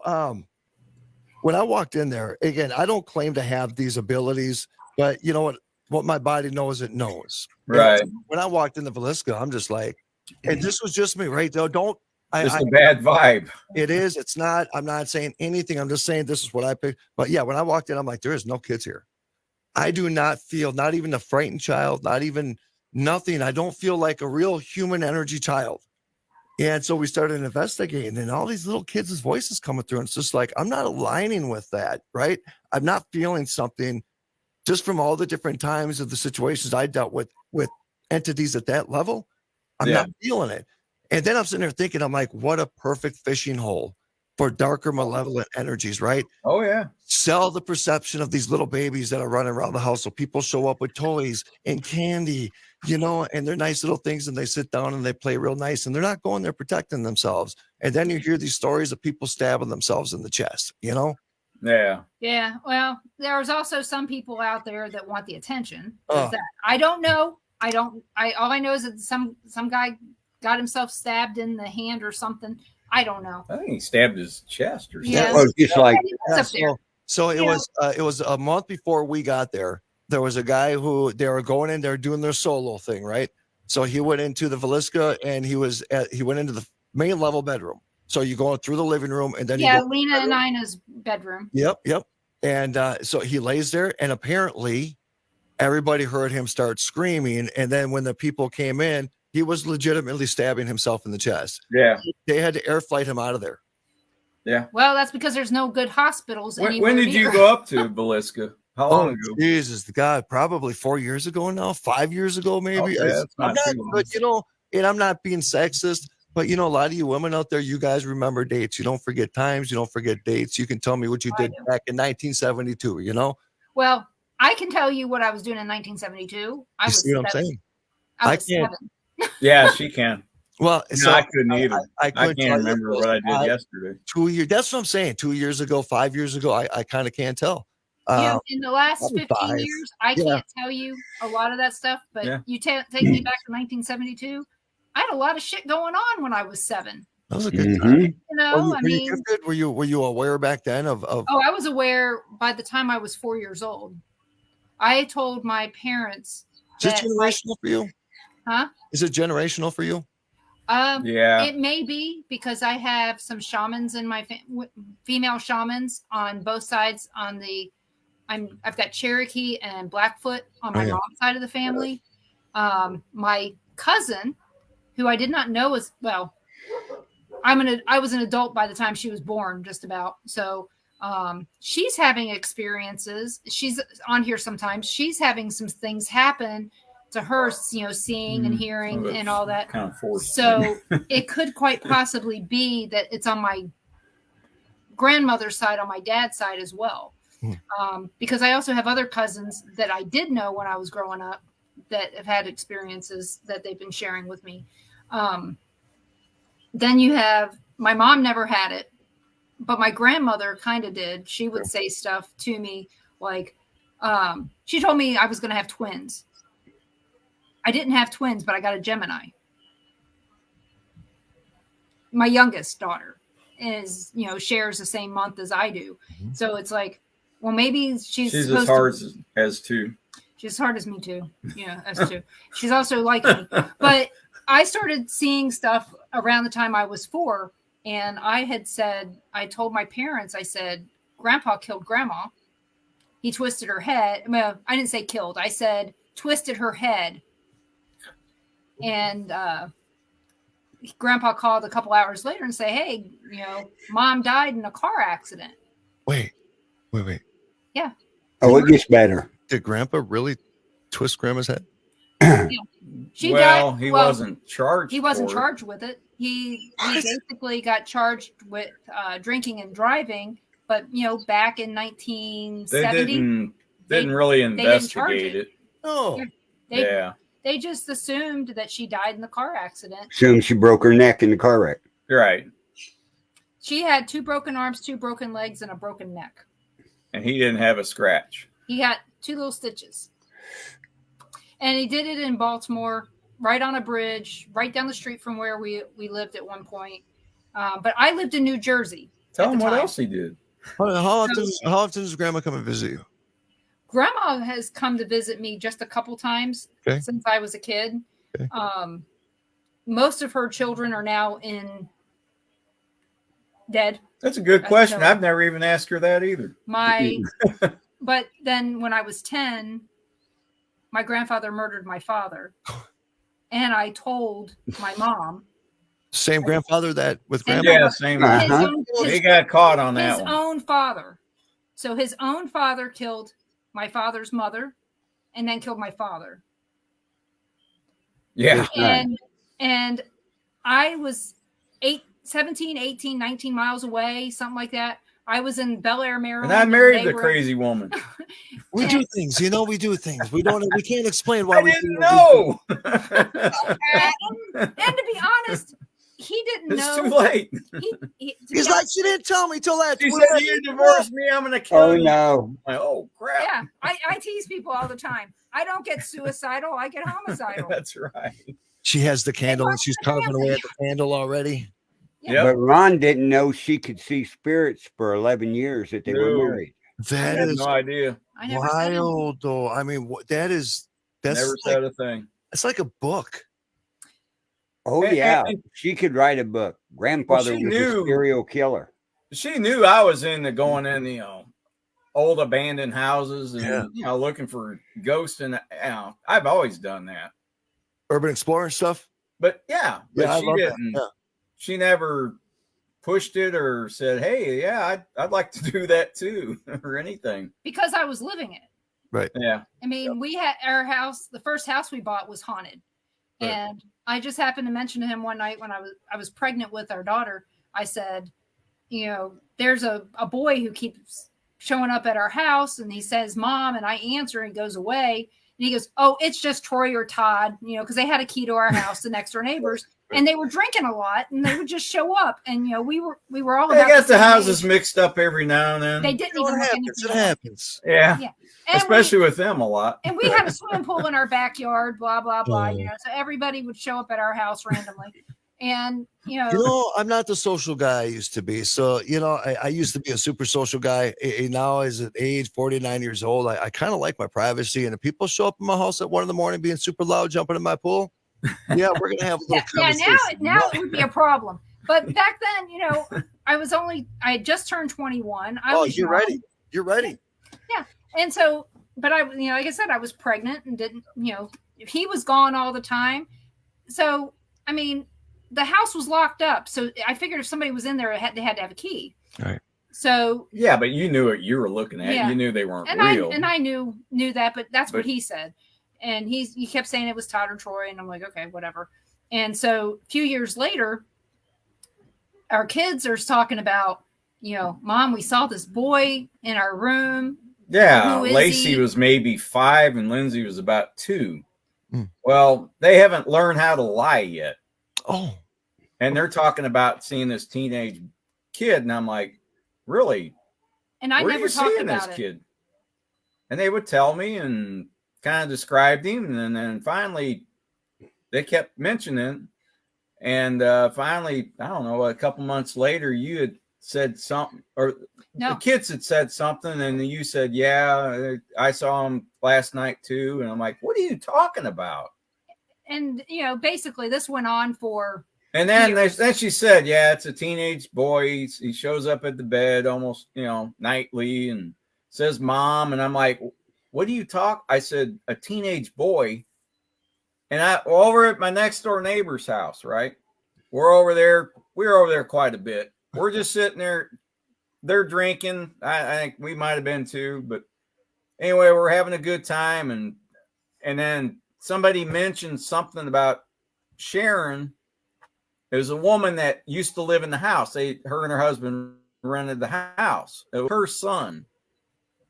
when I walked in there, again, I don't claim to have these abilities, but you know what my body knows, it knows. Right. And when I walked into Villisca, I'm just like, and this was just me, right? Though, just a bad vibe. It is. It's not. I'm not saying anything. I'm just saying this is what I picked. But yeah, when I walked in, I'm like, there is no kids here. I do not feel, not even a frightened child, not even nothing. I don't feel like a real human energy child. And so we started investigating, and all these little kids' voices coming through. And it's just like, I'm not aligning with that, right? I'm not feeling something just from all the different times of the situations I dealt with entities at that level. I'm not feeling it. And then I'm sitting there thinking, I'm like, what a perfect fishing hole for darker, malevolent energies, right? Oh, yeah. Sell the perception of these little babies that are running around the house. So people show up with toys and candy, you know, and they're nice little things, and they sit down and they play real nice, and they're not going there protecting themselves. And then you hear these stories of people stabbing themselves in the chest, you know? Yeah. Yeah. Well, there's also some people out there that want the attention. Oh. I don't know. All I know is that some guy got himself stabbed in the hand or something. I don't know. I think he stabbed his chest or something. Yeah. Well, just like So it was a month before we got there. There was a guy who they were going in there doing their solo thing, right? So he went into the Villisca, and he went into the main level bedroom. So you go through the living room, and then Lena and Ina's bedroom. Yep. And so he lays there, and apparently everybody heard him start screaming. And then when the people came in, he was legitimately stabbing himself in the chest. Yeah. They had to air flight him out of there. Yeah. Well, that's because there's no good hospitals anywhere. When did you go up to Villisca? How long ago? Jesus, God, probably 4 years ago now, 5 years ago, maybe. Okay, But you know, and I'm not being sexist, but you know, a lot of you women out there, you guys remember dates. You don't forget times. You don't forget dates. You can tell me what you did back in 1972, you know? Well, I can tell you what I was doing in 1972. I was see what I'm saying? I was can't. 7. Yeah, she can. Well, So I couldn't either. I couldn't can't remember what I did yesterday. 2 years. That's what I'm saying. 2 years ago, 5 years ago, I kind of can't tell. In the last 15 years, I can't tell you a lot of that stuff, but you take me back to 1972. I had a lot of shit going on when I was 7. That was a good time. You know, were you gifted? Were you aware back then of? Oh, I was aware by the time I was 4 years old. I told my parents. Is it generational for you? Huh? Is it generational for you? Yeah, it may be, because I have some shamans in my female shamans on both sides. I've got Cherokee and Blackfoot on my mom's side of the family. My cousin, who I did not know as well, I was an adult by the time she was born, just about. So she's having experiences. She's on here sometimes. She's having some things happen to her, you know, seeing and hearing and all that. Kind of forced. So it could quite possibly be that it's on my grandmother's side, on my dad's side as well. Because I also have other cousins that I did know when I was growing up that have had experiences that they've been sharing with me. Then you have, my mom never had it, but my grandmother kind of did. She would say stuff to me like, she told me I was going to have twins. I didn't have twins, but I got a Gemini. My youngest daughter is, you know, shares the same month as I do. So it's like, well, maybe she's as hard as two. She's as hard as me too. Yeah, as two. She's also like me. But I started seeing stuff around the time I was 4. And I told my parents, I said, Grandpa killed Grandma. He twisted her head. Well, I didn't say killed. I said twisted her head. And Grandpa called a couple hours later and say, hey, you know, Mom died in a car accident. Wait. Yeah. Oh, it gets better. Did Grandpa really twist Grandma's head? She well, died. he well, wasn't charged. He wasn't for it. charged with it. He basically got charged with drinking and driving. But back in They 1970, didn't really they didn't charge investigate it. it. Oh, Yeah, They just assumed that she died in the car accident. Assume she broke her neck in the car wreck. you're right. She had 2 broken arms, 2 broken legs, and a broken neck. And he didn't have a scratch. He got 2 little stitches. And he did it in Baltimore, right on a bridge, right down the street from where we lived at one point. But I lived in New Jersey. Tell at him the what time. else he did. how often does Grandma come and visit you? Grandma has come to visit me just a couple times Okay. since I was a kid. Okay. Most of her children are now dead. That's a good question. No. I've never even asked her that either. But then when I was 10, my grandfather murdered my father. And I told my mom. Same grandfather that with And Grandma? Yeah, same. Uh-huh. He got caught on that his one. own father. So his own father killed my father's mother and then killed my father. Yeah. And I was 17, 18, 19 miles away, something like that. I was in Bel Air, Maryland. And I married they the were- crazy woman. We do things, we do things. We can't explain why I we didn't do know. And to be honest, he didn't It's know. too late. To be He's like, she didn't tell me till that. She said, "You divorced me, I'm gonna kill Oh you." no. I'm like, oh crap. yeah, I tease people all the time. I don't get suicidal, I get homicidal. That's right. She has the candle and she's carving away at the candle already. Yep. But Ron didn't know she could see spirits for 11 years that they were No. married. I That had is no idea. I never said anything. wild, though. I mean, that's Never like, said a thing. it's like a book. Oh And- yeah, and- she could write a book. Grandfather she was knew- a serial killer. She knew I was into going in, old abandoned houses and Yeah. looking for ghosts, and I've always done that. Urban Explorer and stuff. But yeah, I she love that. didn't. Yeah. She never pushed it or said, "Hey, yeah, I'd like to do that too," or anything. Because I was living it. Yeah, I mean, we had our house, the first house we bought was haunted. Right. And I just happened to mention to him one night when I was pregnant with our daughter. I said, there's a boy who keeps showing up at our house, and he says, "Mom," and I answer and he goes away. And he goes, "Oh, it's just Troy or Todd," because they had a key to our house, the next door neighbors, and they were drinking a lot, and they would just show up. And we were all they about got the same houses age. mixed up every now and then. They didn't It even look happens. It anything up. happens. Yeah, Yeah. And especially with them a lot. and we had a swimming pool in our backyard, blah blah blah. Oh. So everybody would show up at our house randomly, and I'm not the social guy I used to be. So, I used to be a super social guy. Now, as at age 49 years old, I kind of like my privacy. And if people show up in my house at 1 a.m. being super loud, jumping in my pool, yeah, we're gonna have a little conversation. now it would be a problem. But back then, I had just turned 21. You're young. ready. You're ready. And so, but I, like I said, I was pregnant and didn't, he was gone all the time. So, I mean, the house was locked up. So I figured if somebody was in there, they had to have a key. Right. So, Yeah, but you knew what you were looking at. Yeah. You knew they weren't and real. I knew that, but that's what But- he said. And he kept saying it was Todd or Troy. And I'm like, okay, whatever. And so a few years later, our kids are talking about, Mom, we saw this boy in our room. Yeah, Who is Lacey he? was maybe 5 and Lindsay was about 2. Mm. Well, they haven't learned how to lie yet. Oh, And they're talking about seeing this teenage kid. And I'm like, really? And I Where are never you talked seeing about this it. kid? And they would tell me and kind of described him. And then finally, they kept mentioning. And finally, I don't know, a couple months later, you had said something, or No. the kids had said something, and then you said, "Yeah, I saw him last night too." And I'm like, "What are you talking about?" And basically this went on for And then years. then she said, "Yeah, it's a teenage boy. He shows up at the bed almost, nightly, and says mom." And I'm like, "What do you talk?" I said, "A teenage boy." And over at my next door neighbor's house, right? We're over there. We were over there quite a bit. We're just sitting there. They're drinking. I think we might have been too, but anyway, we're having a good time. And then somebody mentioned something about Sharon. It was a woman that used to live in the house. Her and her husband rented the house. It was her son.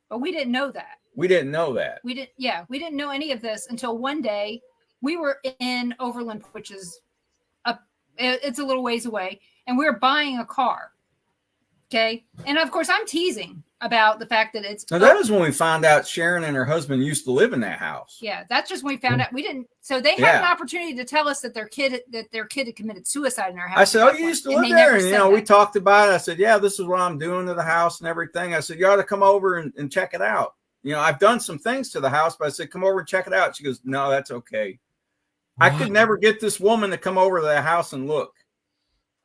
But we didn't know that. We didn't know that. We didn't know any of this until one day we were in Overland, which is it's a little ways away, and we were buying a car. Okay. And of course, I'm teasing about the fact that it's. Now, that was when we found out Sharon and her husband used to live in that house. Yeah. That's just when we found out. We didn't. So they had an opportunity to tell us that their kid had committed suicide in our house. I said, "Oh, you used to live there." And, we talked about it. I said, "Yeah, this is what I'm doing to the house and everything." I said, "You ought to come over and check it out." I've done some things to the house, but I said, "Come over and check it out." She goes, "No, that's okay." What? I could never get this woman to come over to the house and look.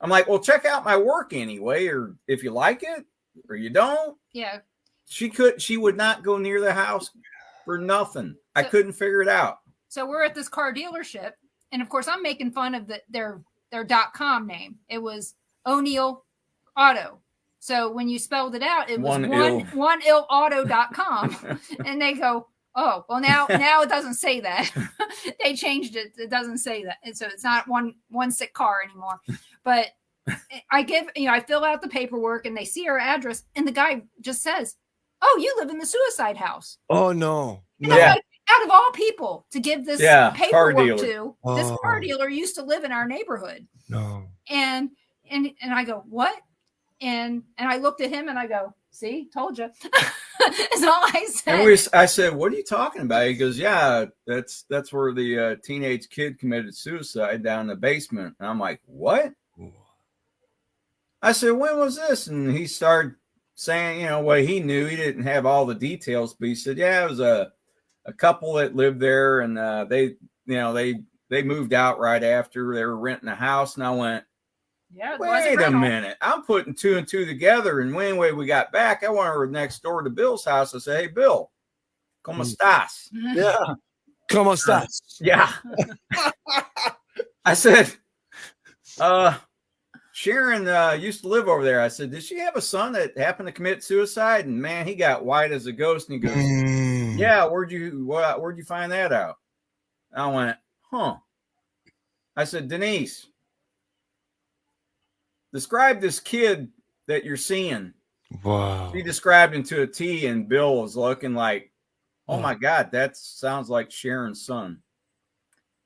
I'm like, well, check out my work anyway, or if you like it, or you don't. Yeah. She would not go near the house for nothing. I couldn't figure it out. So we're at this car dealership, and of course I'm making fun of their .com name. It was O'Neill Auto. So when you spelled it out, it was oneillauto.com. And they go, oh, well, now it doesn't say that. They changed it. It doesn't say that. And so it's not one sick car anymore. But I fill out the paperwork, and they see our address, and the guy just says, "Oh, you live in the suicide house." Oh, no. And I'm like, out of all people to give this paperwork to, this car dealer used to live in our neighborhood. No. And I go, what? And I looked at him and I go, see, told you. That's all I said. And I said, what are you talking about? He goes, yeah, that's where the teenage kid committed suicide down in the basement. And I'm like, what? I said, when was this? And he started saying, what he knew. He didn't have all the details, but he said, yeah, it was a couple that lived there, and they moved out right after. They were renting a house. And I went, yeah, wait a minute. I'm putting two and two together. And when we got back, I went over next door to Bill's house. I said, hey, Bill, ¿cómo estás? Yeah. ¿Cómo estás? Yeah. I said, Sharon used to live over there. I said, did she have a son that happened to commit suicide? And man, he got white as a ghost. And he goes, yeah, where'd you find that out? I went, huh. I said, Denise, describe this kid that you're seeing. Wow. She described him to a T, and Bill was looking like, oh my God, that sounds like Sharon's son.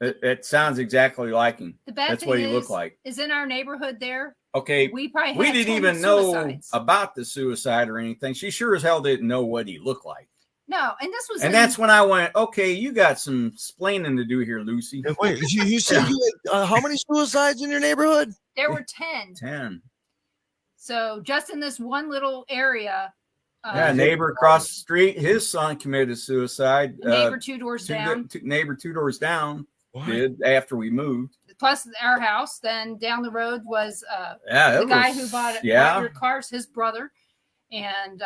It sounds exactly like him. That's what he looked like. Is in our neighborhood there. Okay. We didn't even know about the suicide or anything. She sure as hell didn't know what he looked like. No, and that's when I went, okay, you got some splaining to do here, Lucy. Wait, you said you had how many suicides in your neighborhood? There were 10. 10. So just in this one little area. Neighbor across the street, his son committed suicide. Neighbor two doors down. Neighbor 2 doors down What? did after we moved. Plus our house. Then down the road was the guy who bought your cars, his brother. And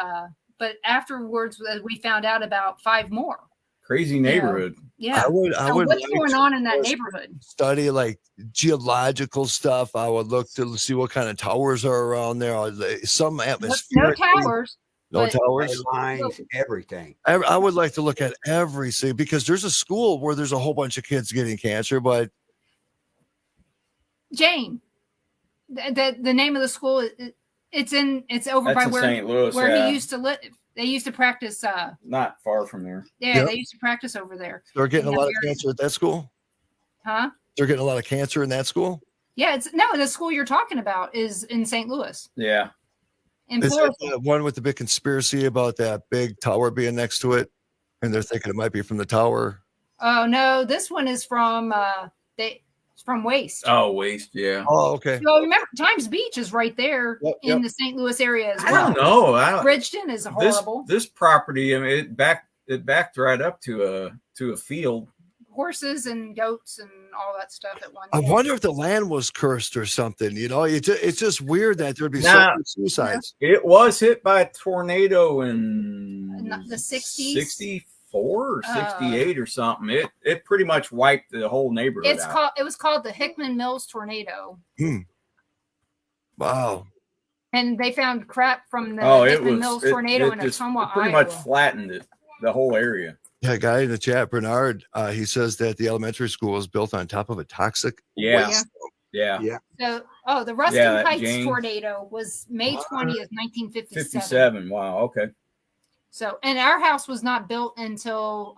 but afterwards we found out about 5 more. Crazy neighborhood. Yeah. I would what's going on in that neighborhood? Study like geological stuff. I would look to see what kind of towers are around there. Some atmosphere. No towers. No towers. Lines, everything. I would like to look at everything, because there's a school where there's a whole bunch of kids getting cancer, but Jane, the name of the school, it's over by where St. Louis, he used to live. They used to practice. Not far from there. Yeah, They used to practice over there. they're getting a lot of cancer at that school. Huh? They're getting a lot of cancer in that school. Yeah, the school you're talking about is in St. Louis. Yeah. In Is Florida. that the one with the big conspiracy about that big tower being next to it, and they're thinking it might be from the tower? Oh no, this one is from from Waste. Oh, Waste, yeah. Oh, okay. So remember, Times Beach is right there in the St. Louis area as well. I don't know. Bridgeton is horrible. This property, I mean, it backed right up to a field. Horses and goats and all that stuff at one I time. wonder if the land was cursed or something. It's just weird that there'd be so many suicides. It was hit by a tornado in the 60s, 64 or 68 or something. It pretty much wiped the whole neighborhood out. It was called the Hickman Mills tornado. Wow. And they found crap from the Hickman Mills tornado in Ottumwa, pretty Iowa. much flattened it, the whole area. Yeah, a guy in the chat, Bernard, he says that the elementary school is built on top of a toxic Yeah. waste. Yeah. So, the Ruston Yeah, that Heights James- tornado was May 20th, 1957. 57. Wow. Okay. So, and our house was not built until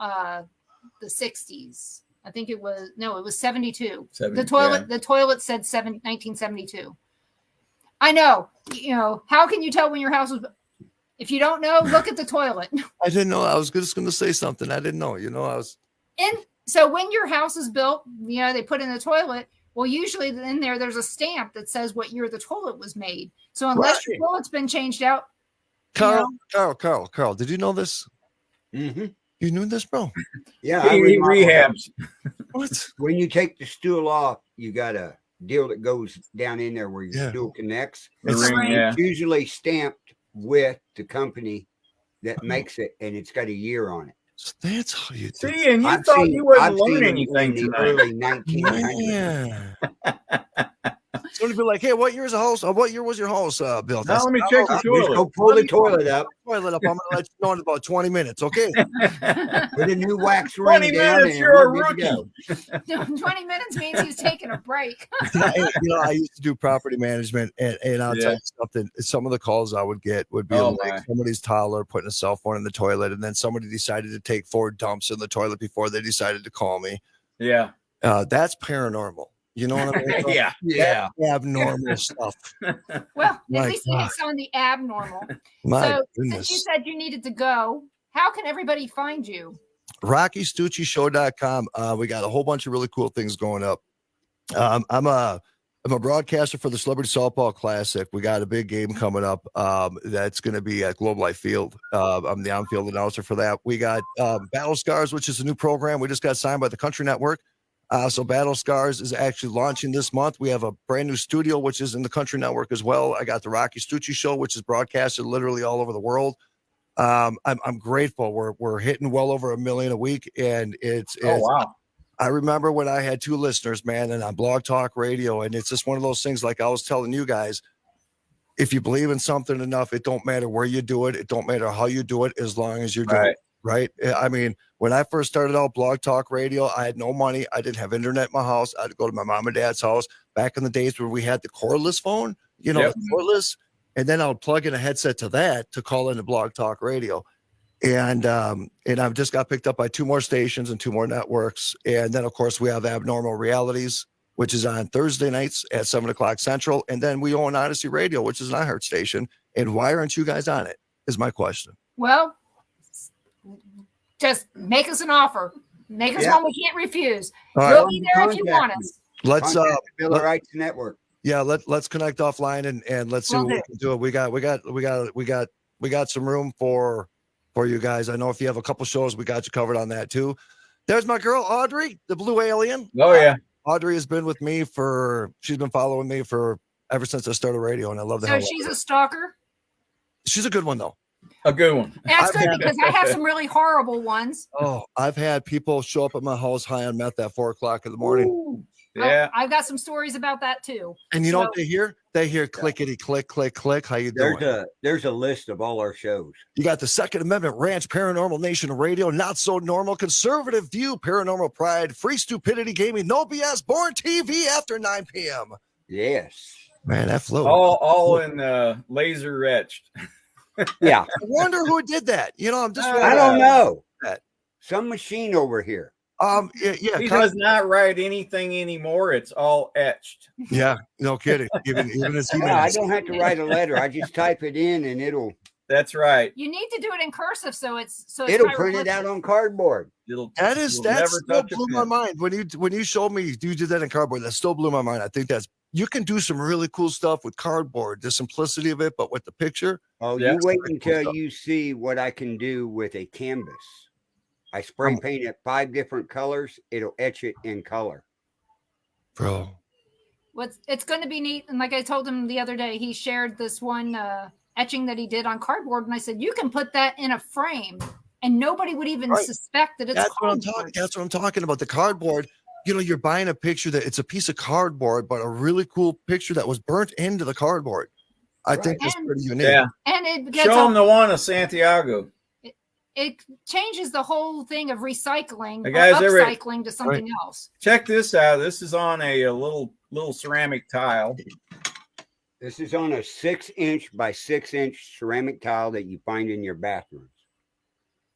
the 60s. I think it was 72. The toilet said 1972. I know. How can you tell when your house was? If you don't know, look at the toilet. I didn't know. I was just going to say something. I didn't know. So when your house is built, they put in the toilet. Well, usually in there's a stamp that says what year the toilet was made. So unless your toilet's been changed out. Carl, did you know this? Mm-hmm. You knew this, bro? Yeah. He rehabs. What? When you take the stool off, you got a deal that goes down in there where your stool connects. The ring, yeah. It's usually stamped with the company that makes it, and it's got a year on it. So that's how you do. See, and you thought you wouldn't learn anything in the tonight. early 1900s. Yeah. Somebody be like, hey, what year is the house? What year was your house built? Now let me check your Just toilet. go pull the toilet up. I'm going to let you know in about 20 minutes, okay? Put a new wax 20 ring down, minutes, and you're a we're good to rookie. go. 20 minutes means he's taking a break. I used to do property management, and I'll tell you something. Some of the calls I would get would be like somebody's toddler putting a cell phone in the toilet, and then somebody decided to take 4 dumps in the toilet before they decided to call me. Yeah. That's paranormal. You know what I mean? Yeah. Abnormal stuff. Well, at least it's on the abnormal. My Since goodness. you said you needed to go, how can everybody find you? RockyStucciShow.com. We got a whole bunch of really cool things going up. I'm a broadcaster for the Celebrity Softball Classic. We got a big game coming up. That's going to be at Globe Life Field. I'm the on-field announcer for that. We got Battle Scars, which is a new program. We just got signed by the Country Network. So Battle Scars is actually launching this month. We have a brand new studio, which is in the Country Network as well. I got the Rocky Stucci Show, which is broadcasted literally all over the world. I'm grateful. We're hitting well over 1 million a week, and it's wow. I remember when I had 2 listeners, man, and on Blog Talk Radio, and it's just one of those things. Like I was telling you guys, if you believe in something enough, it don't matter where you do it, it don't matter how you do it, as long as you're doing it. Right. I mean, when I first started out Blog Talk Radio, I had no money. I didn't have internet in my house. I had to go to my mom and dad's house back in the days where we had the cordless phone, the cordless. And then I would plug in a headset to that to call into Blog Talk Radio. And I've just got picked up by 2 more stations and 2 more networks. And then, of course, we have Abnormal Realities, which is on Thursday nights at 7:00 Central. And then we own Odyssey Radio, which is an iHeart station. And why aren't you guys on it is my question. Well, just make us an offer. Make us one we can't refuse. We'll be there if you want us. Let's Bill of Rights Network. Yeah, let's connect offline and let's see what we can do. We got some room for you guys. I know if you have a couple shows, we got you covered on that too. There's my girl Audrey, the Blue Alien. Oh yeah. Audrey has been with me she's been following me ever since I started radio, and I love that. So she's a stalker? She's a good one though. A good one. That's good because I have some really horrible ones. Oh, I've had people show up at my house high on meth at 4:00 in the morning. Ooh, yeah. I've got some stories about that too. And you know what they hear? They hear clickety click, click, click. How you doing? There's a list of all our shows. You got the Second Amendment Ranch, Paranormal Nation Radio, Not So Normal, Conservative View, Paranormal Pride, Free Stupidity Gaming, No BS, Born TV after 9 p.m. Yes. Man, that flew. All in laser etched. Yeah. I wonder who did that. I'm just. I don't know. Some machine over here. Yeah. He does not write anything anymore. It's all etched. Yeah, no kidding. Even as I don't have to write a letter. I just type it in and it'll. That's right. You need to do it in cursive so it'll print it out on cardboard. That still blew my mind when you showed me you did that in cardboard. That still blew my mind. I think you can do some really cool stuff with cardboard, the simplicity of it, but with the picture. Oh, you wait until you see what I can do with a canvas. I spray paint it 5 different colors. It'll etch it in color. Bro. It's going to be neat. And like I told him the other day, he shared this one etching that he did on cardboard. And I said, you can put that in a frame and nobody would even suspect that it's cardboard. That's what I'm talking about. The cardboard, you're buying a picture that it's a piece of cardboard, but a really cool picture that was burnt into the cardboard. I think that's pretty unique. Yeah. And it show them the one of Santiago. it changes the whole thing of recycling Hey, or guys, upcycling to something else. Check this out. This is on a little ceramic tile. This is on a 6-inch by 6-inch ceramic tile that you find in your bathrooms.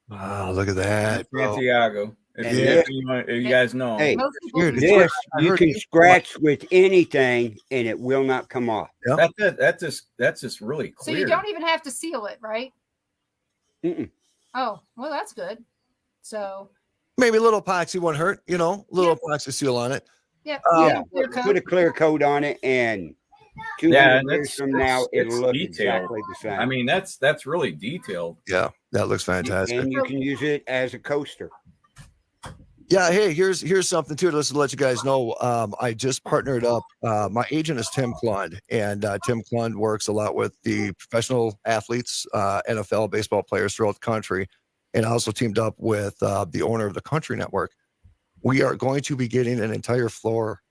Wow, look at that, bro. Santiago. And If you guys know. Hey, Most people Dude, do it's this I you heard can you- scratch with anything and it will not come off. Yep. That's just really so clear. you don't even have to seal it, right? Mm-mm. Oh, well, that's good. So maybe a little epoxy won't hurt, you know, little epoxy seal on it. yeah, Yeah, clear coat. put a clear coat on it, and 200 Yeah, and years from now, it's it'll look detailed. exactly the same. I mean, that's really detailed. Yeah, that looks fantastic. and you can use it as a coaster. Yeah, hey, here's something too. Just to let you guys know, I just partnered up. My agent is Tim Klund, and Tim Klund works a lot with the professional athletes, NFL baseball players throughout the country, and I also teamed up with the owner of the Country Network. We are going to be getting an entire floor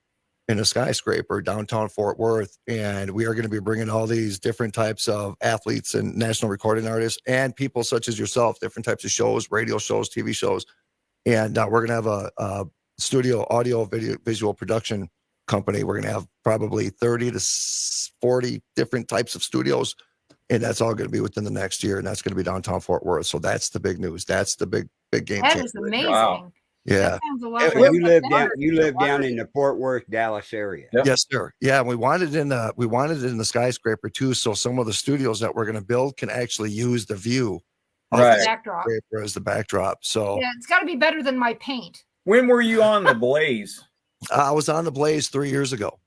in a skyscraper downtown Fort Worth, and we are going to be bringing all these different types of athletes and national recording artists and people such as yourself, different types of shows, radio shows, TV shows. And we're going to have a studio audio video visual production company. We're going to have probably 30 to 40 different types of studios. And that's all going to be within the next year. And that's going to be downtown Fort Worth. So that's the big news. That's the big game That changer. is amazing. Wow. Yeah. That sounds a lot And like you live down in the Fort Worth, Dallas area. Yep. Yes, sir. Yeah. We wanted it in the skyscraper too. So some of the studios that we're going to build can actually use the view of Right. the backdrop. skyscraper as the backdrop. So Yeah, it's got to be better than my paint. When were you on the Blaze? I was on the Blaze 3 years ago.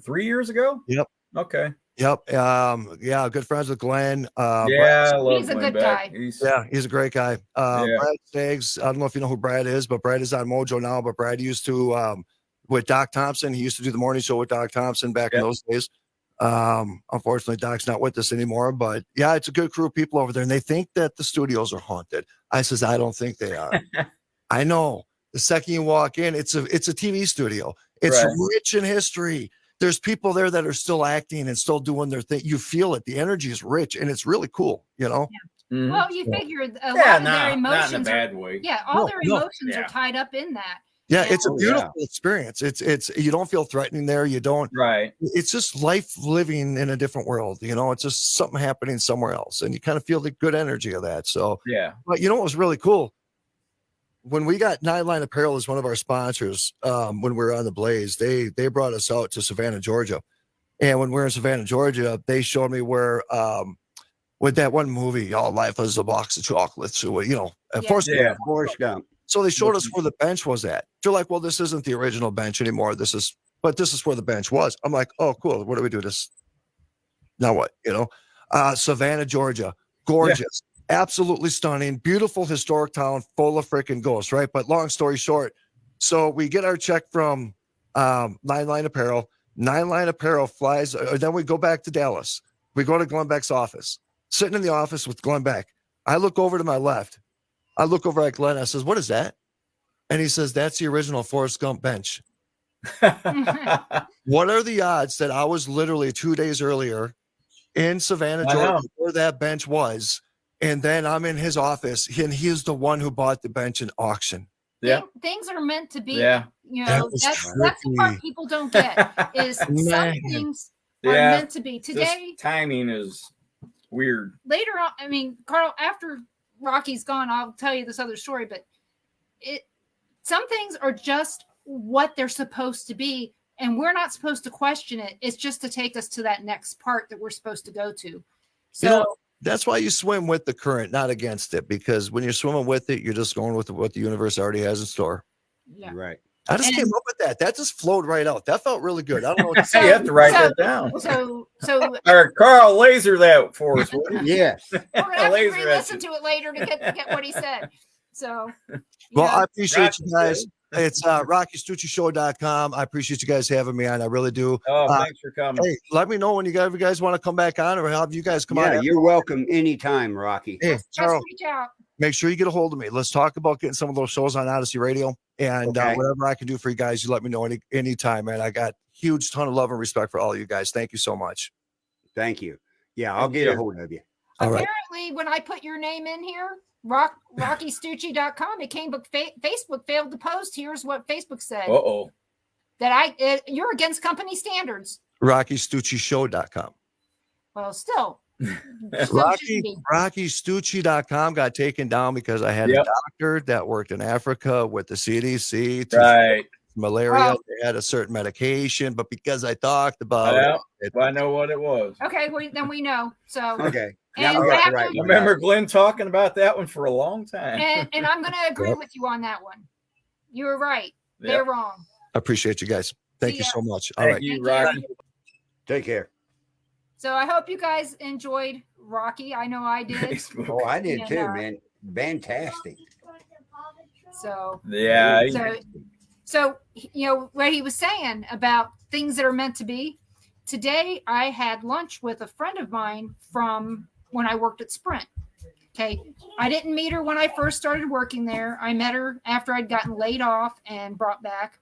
3 years ago? Yep. Okay. Yep. Yeah. Good friends with Glenn. Yeah, I love He's a Glenn good Beck. guy. He's a great guy. Yeah. Brad Staggs, I don't know if you know who Brad is, but Brad is on Mojo now. But Brad used to, with Doc Thompson, he used to do the morning show with Doc Thompson back in those days. Unfortunately, Doc's not with us anymore. But yeah, it's a good crew of people over there, and they think that the studios are haunted. I says, I don't think they are. I know. The second you walk in, it's a TV studio. It's Right. rich in history. There's people there that are still acting and still doing their thing. You feel it. The energy is rich, and it's really cool. You know. Mhm. Well, you figure a lot of not their in a emotions bad are, way. yeah, all No, their no. emotions Yeah. are tied up in that. Yeah, it's a Oh, beautiful experience. It's you don't feel threatening there. You don't. Right. It's just life living in a different world. You know, it's just something happening somewhere else, and you kind of feel the good energy of that. So, Yeah. but you know what was really cool? When we got Nine Line Apparel as one of our sponsors, when we were on the Blaze, they brought us out to Savannah, Georgia, and when we were in Savannah, Georgia, they showed me where with that one movie, All Life is a Box of Chocolates. You know, Yeah. Forrest Yeah. Forrest Gump. So they showed us where the bench was at. They're like, well, this isn't the original bench anymore. This is where the bench was. I'm like, oh, cool. What do we do this? Now what? You know, Savannah, Georgia, gorgeous, absolutely stunning, beautiful historic town full of freaking ghosts, right? But long story short, so we get our check from Nine Line Apparel. Nine Line Apparel flies, then we go back to Dallas. We go to Glenn Beck's office, sitting in the office with Glenn Beck. I look over to my left. I look over at Glenn. I says, what is that? And he says, that's the original Forrest Gump bench. What are the odds that I was literally 2 days earlier in Savannah, I Georgia, know. where that bench was? And then I'm in his office, and he is the one who bought the bench in auction. Yeah. Things are meant to be. Yeah. You That know, was that's the part tricky. people don't get is some Man. things are Yeah. meant to be. This Today, timing is weird. later on, I mean, Carl, after Rocky's gone, I'll tell you this other story, but some things are just what they're supposed to be, and we're not supposed to question it. It's just to take us to that next part that we're supposed to go to. So You know, that's why you swim with the current, not against it, because when you're swimming with it, you're just going with what the universe already has in store. yeah. Right. I just And- came up with that. That just flowed right out. That felt really good. I don't know what to So say. you have to write so- that down. So Or Carl, laser that for us. would you? Yes. we're gonna have to Laser at re-listen you. to it later to get what he said. So Well, yeah. I appreciate Rocky you guys. said. It's RockyStucciShow.com. I appreciate you guys having me on. I really do. Oh, thanks for coming. Hey, let me know when you guys want to come back on, or have you guys come Yeah, on. you're welcome anytime, Rocky. Hey, just Charles, reach out. make sure you get a hold of me. Let's talk about getting some of those shows on Odyssey Radio, and Okay. whatever I can do for you guys, you let me know anytime, man. I got huge ton of love and respect for all of you guys. Thank you so much. Thank you. Yeah, I'll Thank get you. a hold of you. All right. Apparently, when I put your name in here, RockyStucci.com. It came, but Facebook failed to post. Here's what Facebook said. Uh-oh. That you're against company standards. RockyStucciShow.com. Well, still. RockyStucci.com got taken down because I had a doctor that worked in Africa with the CDC to malaria. They had a certain medication, but because I talked about it, I know what it was. Okay, then we know. So okay. And I remember Glenn talking about that one for a long time. And I'm going to agree with you on that one. You were right. They're wrong. I appreciate you guys. Thank you so much. All Thank right. you, Rocky. Take care. So I hope you guys enjoyed Rocky. I know I did. Oh, I did too, man. Fantastic. So yeah. So you know what he was saying about things that are meant to be. Today I had lunch with a friend of mine from when I worked at Sprint. Okay. I didn't meet her when I first started working there. I met her after I'd gotten laid off and brought back.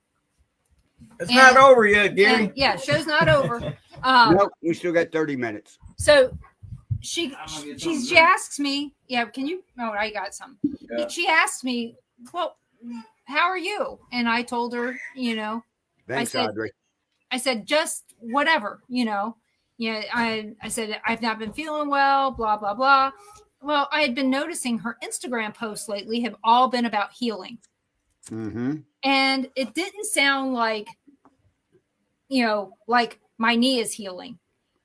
It's not over yet, Gary. Yeah, show's not over. Nope, we still got 30 minutes. So she asks me, can you? Oh, I got some. Yeah. She asked me, well, how are you? And I told her, Thanks, Audrey. I said, just whatever, I said, I've not been feeling well, blah, blah, blah. Well, I had been noticing her Instagram posts lately have all been about healing. Mm-hmm. And it didn't sound like, like my knee is healing.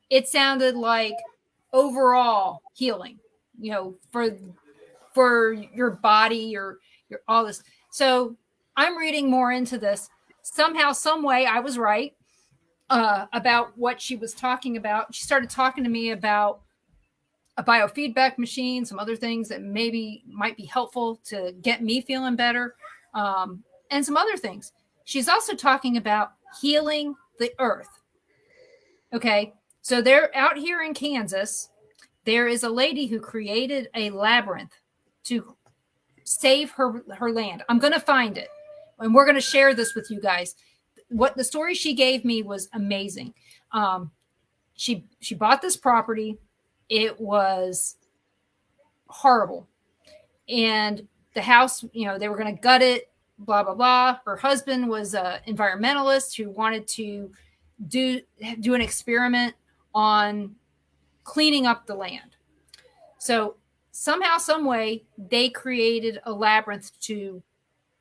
It sounded like overall healing, for your body, your all this. So I'm reading more into this. Somehow, some way, I was right about what she was talking about. She started talking to me about a biofeedback machine, some other things that maybe might be helpful to get me feeling better. And some other things. She's also talking about healing the earth. Okay. So they're out here in Kansas. There is a lady who created a labyrinth to save her land. I'm going to find it. And we're going to share this with you guys. What the story she gave me was amazing. She bought this property. It was horrible. And the house, they were going to gut it. Blah, blah, blah. Her husband was an environmentalist who wanted to do an experiment on cleaning up the land. So somehow, some way, they created a labyrinth to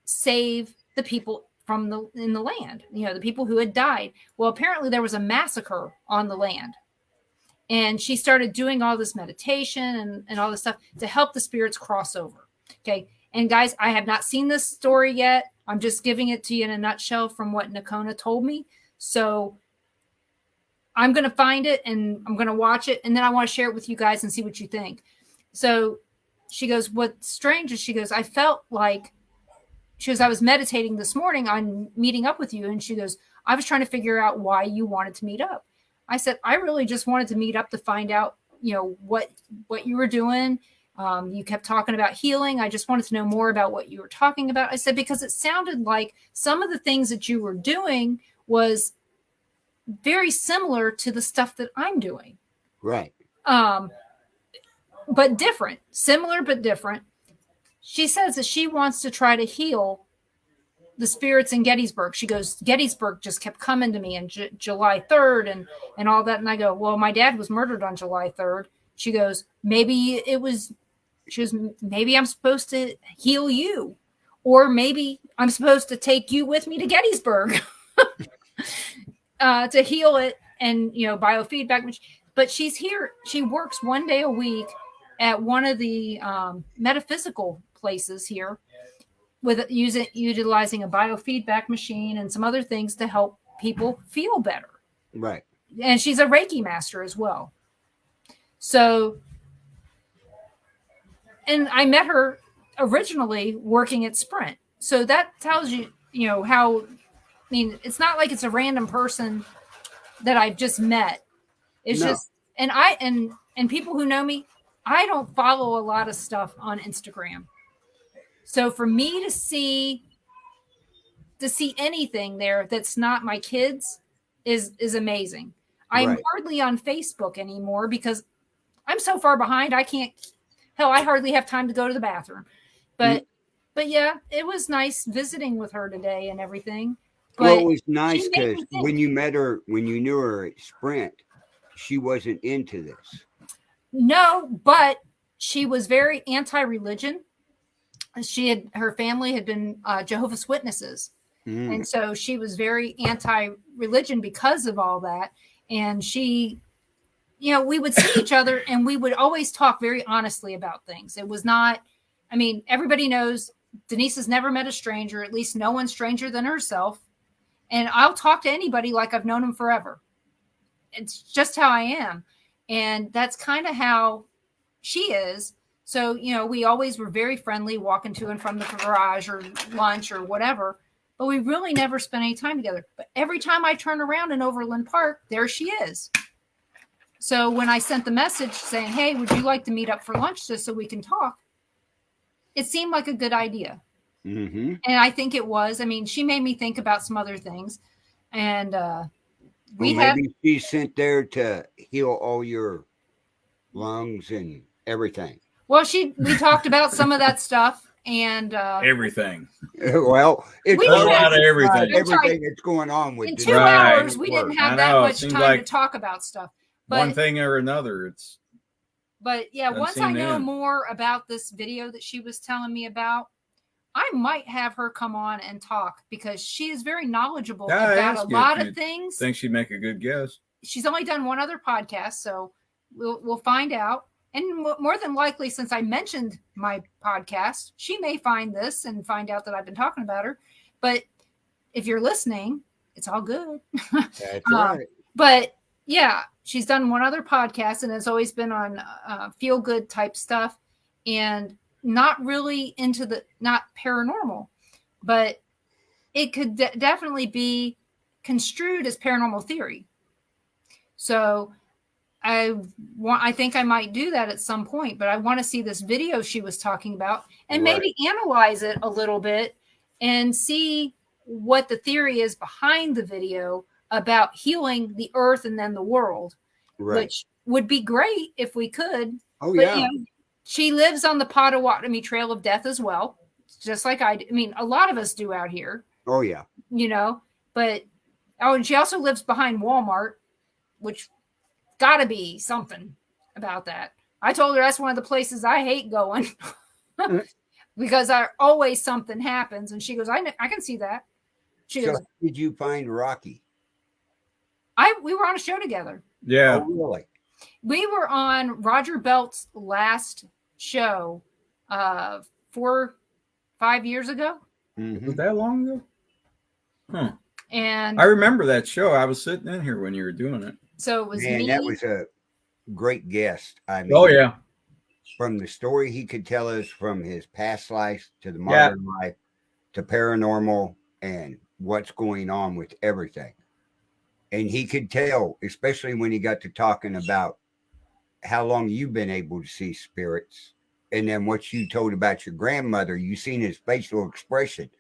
save the people in the land, the people who had died. Well, apparently there was a massacre on the land. And she started doing all this meditation and all this stuff to help the spirits cross over. Okay. And guys, I have not seen this story yet. I'm just giving it to you in a nutshell from what Nakona told me. So I'm going to find it and I'm going to watch it. And then I want to share it with you guys and see what you think. So she goes, what's strange is she goes, I felt like, I was meditating this morning on meeting up with you. And she goes, I was trying to figure out why you wanted to meet up. I said, I really just wanted to meet up to find out, what you were doing. You kept talking about healing. I just wanted to know more about what you were talking about. I said, because it sounded like some of the things that you were doing was very similar to the stuff that I'm doing. Right. But different, similar, but different. She says that she wants to try to heal the spirits in Gettysburg. She goes, Gettysburg just kept coming to me on July 3rd and all that. And I go, well, my dad was murdered on July 3rd. She goes, maybe I'm supposed to heal you, or maybe I'm supposed to take you with me to Gettysburg to heal it and, biofeedback. But she's here. She works one day a week at one of the metaphysical places here with utilizing a biofeedback machine and some other things to help people feel better. Right. And she's a Reiki master as well. So, and I met her originally working at Sprint. So that tells you, how, it's not like it's a random person that I've just met. It's just, and people who know me, I don't follow a lot of stuff on Instagram. So for me to see anything there that's not my kids is amazing. I'm hardly on Facebook anymore because I'm so far behind. I hell, I hardly have time to go to the bathroom. But yeah, it was nice visiting with her today and everything. But well, it was nice she made because me think. when you met her, when you knew her at Sprint, she wasn't into this. No, but she was very anti-religion. Her family had been Jehovah's Witnesses. And so she was very anti-religion because of all that. And she, we would see each other and we would always talk very honestly about things. It was not, I mean, everybody knows Denise has never met a stranger, at least no one stranger than herself. And I'll talk to anybody like I've known them forever. It's just how I am. And that's kind of how she is. So, we always were very friendly, walking to and from the garage or lunch or whatever. But we really never spent any time together. But every time I turn around in Overland Park, there she is. So when I sent the message saying, hey, would you like to meet up for lunch just so we can talk? It seemed like a good idea. Mm-hmm. And I think it was. I mean, she made me think about some other things. And maybe she's sent there to heal all your lungs and everything. Well, we talked about some of that stuff. And everything. Well, it's a lot of everything. Everything that's going on with in 2 hours. We didn't have that much time to talk about stuff. But, one thing or another. But yeah, once I know more about this video that she was telling me about, I might have her come on and talk because she is very knowledgeable about a lot of things. Think she'd make a good guest. She's only done one other podcast, so we'll find out. And more than likely, since I mentioned my podcast, she may find this and find out that I've been talking about her. But if you're listening, it's all good. That's right. But yeah, she's done one other podcast and has always been on feel good type stuff and not really into not paranormal, but it could definitely be construed as paranormal theory. So I think I might do that at some point, but I want to see this video she was talking about and maybe analyze it a little bit and see what the theory is behind the video about healing the earth and then the world, which would be great if we could. Oh, but, yeah. She lives on the Potawatomi Trail of Death as well, just like I mean, a lot of us do out here. Oh, yeah. But, and she also lives behind Walmart, which got to be something about that. I told her that's one of the places I hate going because always something happens. And she goes, I can see that. She goes, did you find Rocky? We were on a show together. Yeah. Oh, really? We were on Roger Belt's last show 4 or 5 years ago. Mm-hmm. Was that long ago? Huh. And I remember that show. I was sitting in here when you were doing it. So it was me. That was a great guest. I mean, oh yeah. From the story he could tell us from his past life to the modern life to paranormal and what's going on with everything. And he could tell, especially when he got to talking about how long you've been able to see spirits. And then what you told about your grandmother, you seen his facial expression.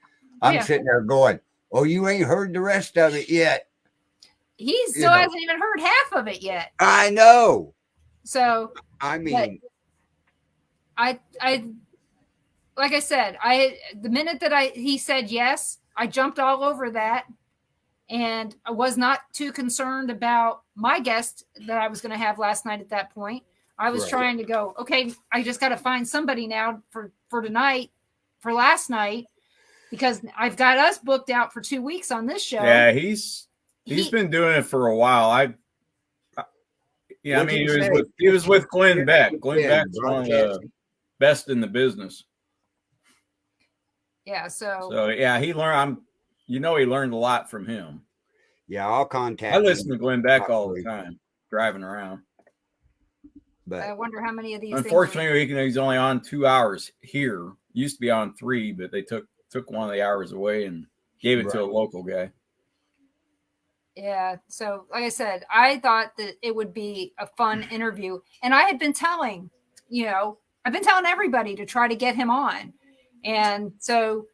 I'm sitting there going, oh, you ain't heard the rest of it yet. He still hasn't even heard half of it yet. I know. So, I mean, I like I said, the minute that he said yes, I jumped all over that. And I was not too concerned about my guest that I was going to have last night at that point. I was trying to go, okay, I just got to find somebody now for tonight, for last night, because I've got us booked out for 2 weeks on this show. Yeah, he's been doing it for a while. I mean, he was with Glenn Beck. Glenn Beck's one of the best in the business. Yeah, so yeah, he learned. He learned a lot from him. Yeah, I'll contact. I listen to Glenn Beck all the time, driving around. But I wonder how many of these. Unfortunately, he's only on 2 hours here. Used to be on 3, but they took one of the hours away and gave it to a local guy. Yeah. So, like I said, I thought that it would be a fun interview, and I had been telling, everybody to try to get him on, and so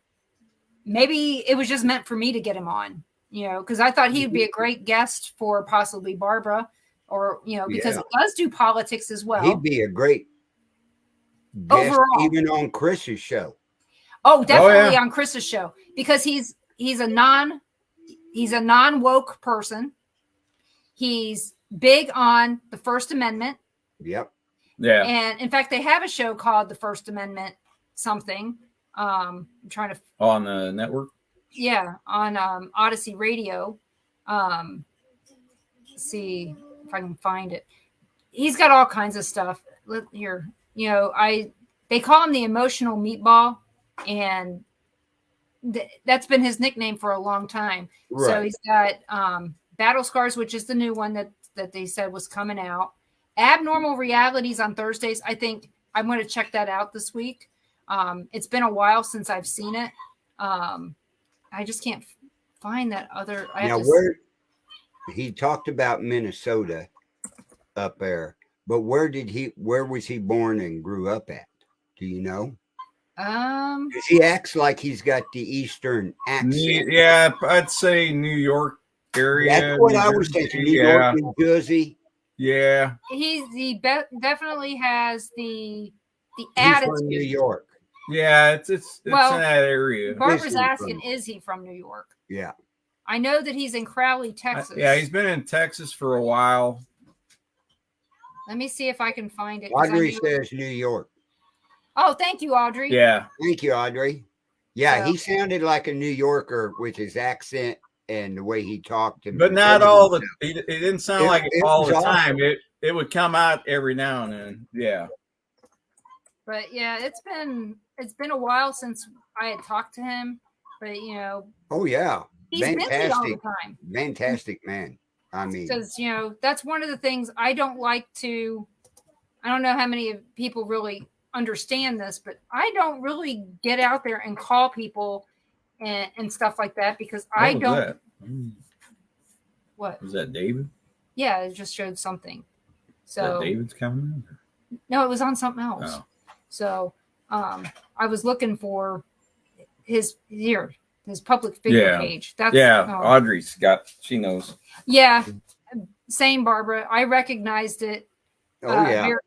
maybe it was just meant for me to get him on, because I thought he would be a great guest for possibly Barbara, or because it does do politics as well. He'd be a great Guest overall. even on Chris's show. Oh, definitely yeah. on Chris's show, because he's a non woke person. He's big on the First Amendment. Yep. Yeah. And in fact, they have a show called the First Amendment something. I'm trying to On the network. Yeah, on Odyssey Radio. Let's see if I can find it. He's got all kinds of stuff. Here, they call him the emotional meatball, and that's been his nickname for a long time. Right. So he's got Battle Scars, which is the new one that they said was coming out. Abnormal Realities on Thursdays. I think I'm going to check that out this week. It's been a while since I've seen it. I just can't find that other. Where he talked about Minnesota up there, but where was he born and grew up at? Do you know? 'Cause he acts like he's got the Eastern accent. Yeah, I'd say New York area. That's what I was thinking. New York, New Jersey. Yeah. He definitely has the He's attitude. from New York. Yeah, it's in Well, that area. Barbara's Basically asking, is he from New York? Yeah. I know that he's in Crowley, Texas. Yeah, he's been in Texas for a while. Let me see if I can find it. 'cause I Audrey knew- says New York. Oh, thank you, Audrey. Yeah. Thank you, Audrey. Yeah, So- he sounded like a New Yorker with his accent and the way he talked. And But not presented all the himself. it didn't sound It- like it it all was the awesome. time. It would come out every now and then. Yeah. But yeah, it's been a while since I had talked to him. But Oh yeah, he's busy all the fantastic, time. fantastic man. I mean, Because that's one of the things I don't like to. I don't know how many people really understand this, but I don't really get out there and call people and stuff like that, because I What was don't. that? What? Was that David? Yeah, it just showed something. Is that So David's coming? no, it was on something else. Oh. So I was looking for his public figure Yeah. page. That's Yeah, oh. Audrey's got. She knows. Yeah, same, Barbara. I recognized it oh yeah, very,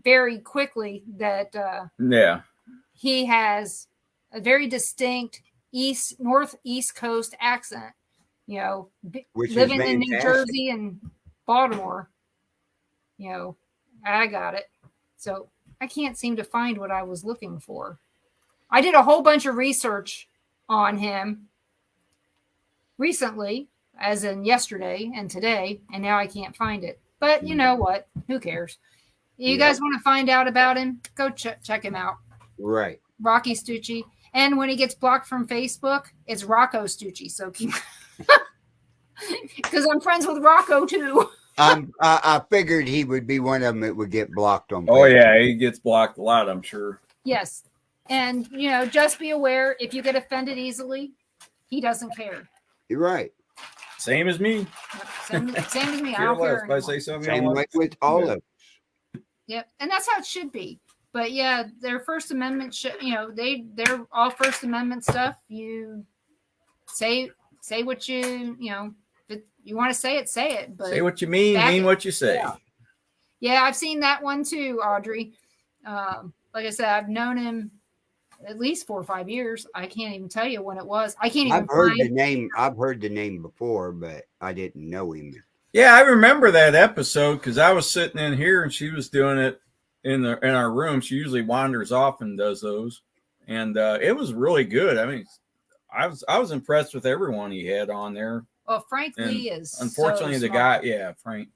very quickly that Yeah. he has a very distinct northeast coast accent. which is Living in New fantastic. Jersey and Baltimore. I got it. So I can't seem to find what I was looking for. I did a whole bunch of research on him recently, as in yesterday and today, and now I can't find it. But you know what? Who cares? You guys want to find out about him? Go check him out. Right. Rocky Stucci. And when he gets blocked from Facebook, it's Rocco Stucci. So keep, because I'm friends with Rocco too. I figured he would be one of them that would get blocked on. Oh Facebook. yeah, he gets blocked a lot. I'm sure. Yes. And, just be aware, if you get offended easily, he doesn't care. You're right. Same as me. Same as me. I Care don't care less. If I anymore. say something, Same I way like. with all of. Yep. And that's how it should be. But yeah, their First Amendment, they're all First Amendment stuff. You say what if you want to say it. But Say what you mean. back Mean it. what you say. Yeah, I've seen that one too, Audrey. Like I said, I've known him at least 4 or 5 years. I can't even tell you when it was. I can't even I've heard find the name. I've heard the name before, but I didn't know him. Yeah, I remember that episode because I was sitting in here and she was doing it in our room. She usually wanders off and does those, and it was really good. I mean, I was impressed with everyone he had on there. Well, Frank And Lee is Unfortunately, so the smart. guy, yeah, Frank.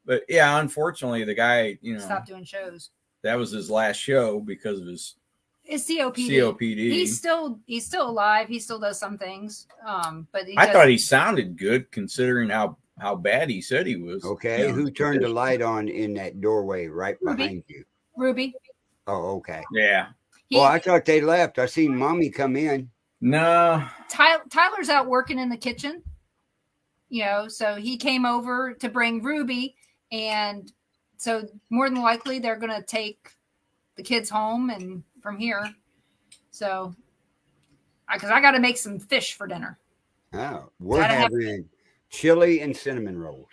But yeah, unfortunately, the guy, Stop doing shows. that was his last show because of his It's COPD. COPD. He's still alive. He still does some things. But I thought he sounded good considering how bad he said he was. Okay, who turned the light on in that doorway right Ruby. behind you? Ruby. Oh, okay. Yeah. He, Well, I thought they left. I seen Mommy come in. No. Tyler's out working in the kitchen. So he came over to bring Ruby, and so more than likely they're going to take the kids home and from here. So, because I got to make some fish for dinner. Oh, we're Gotta have- having chili and cinnamon rolls.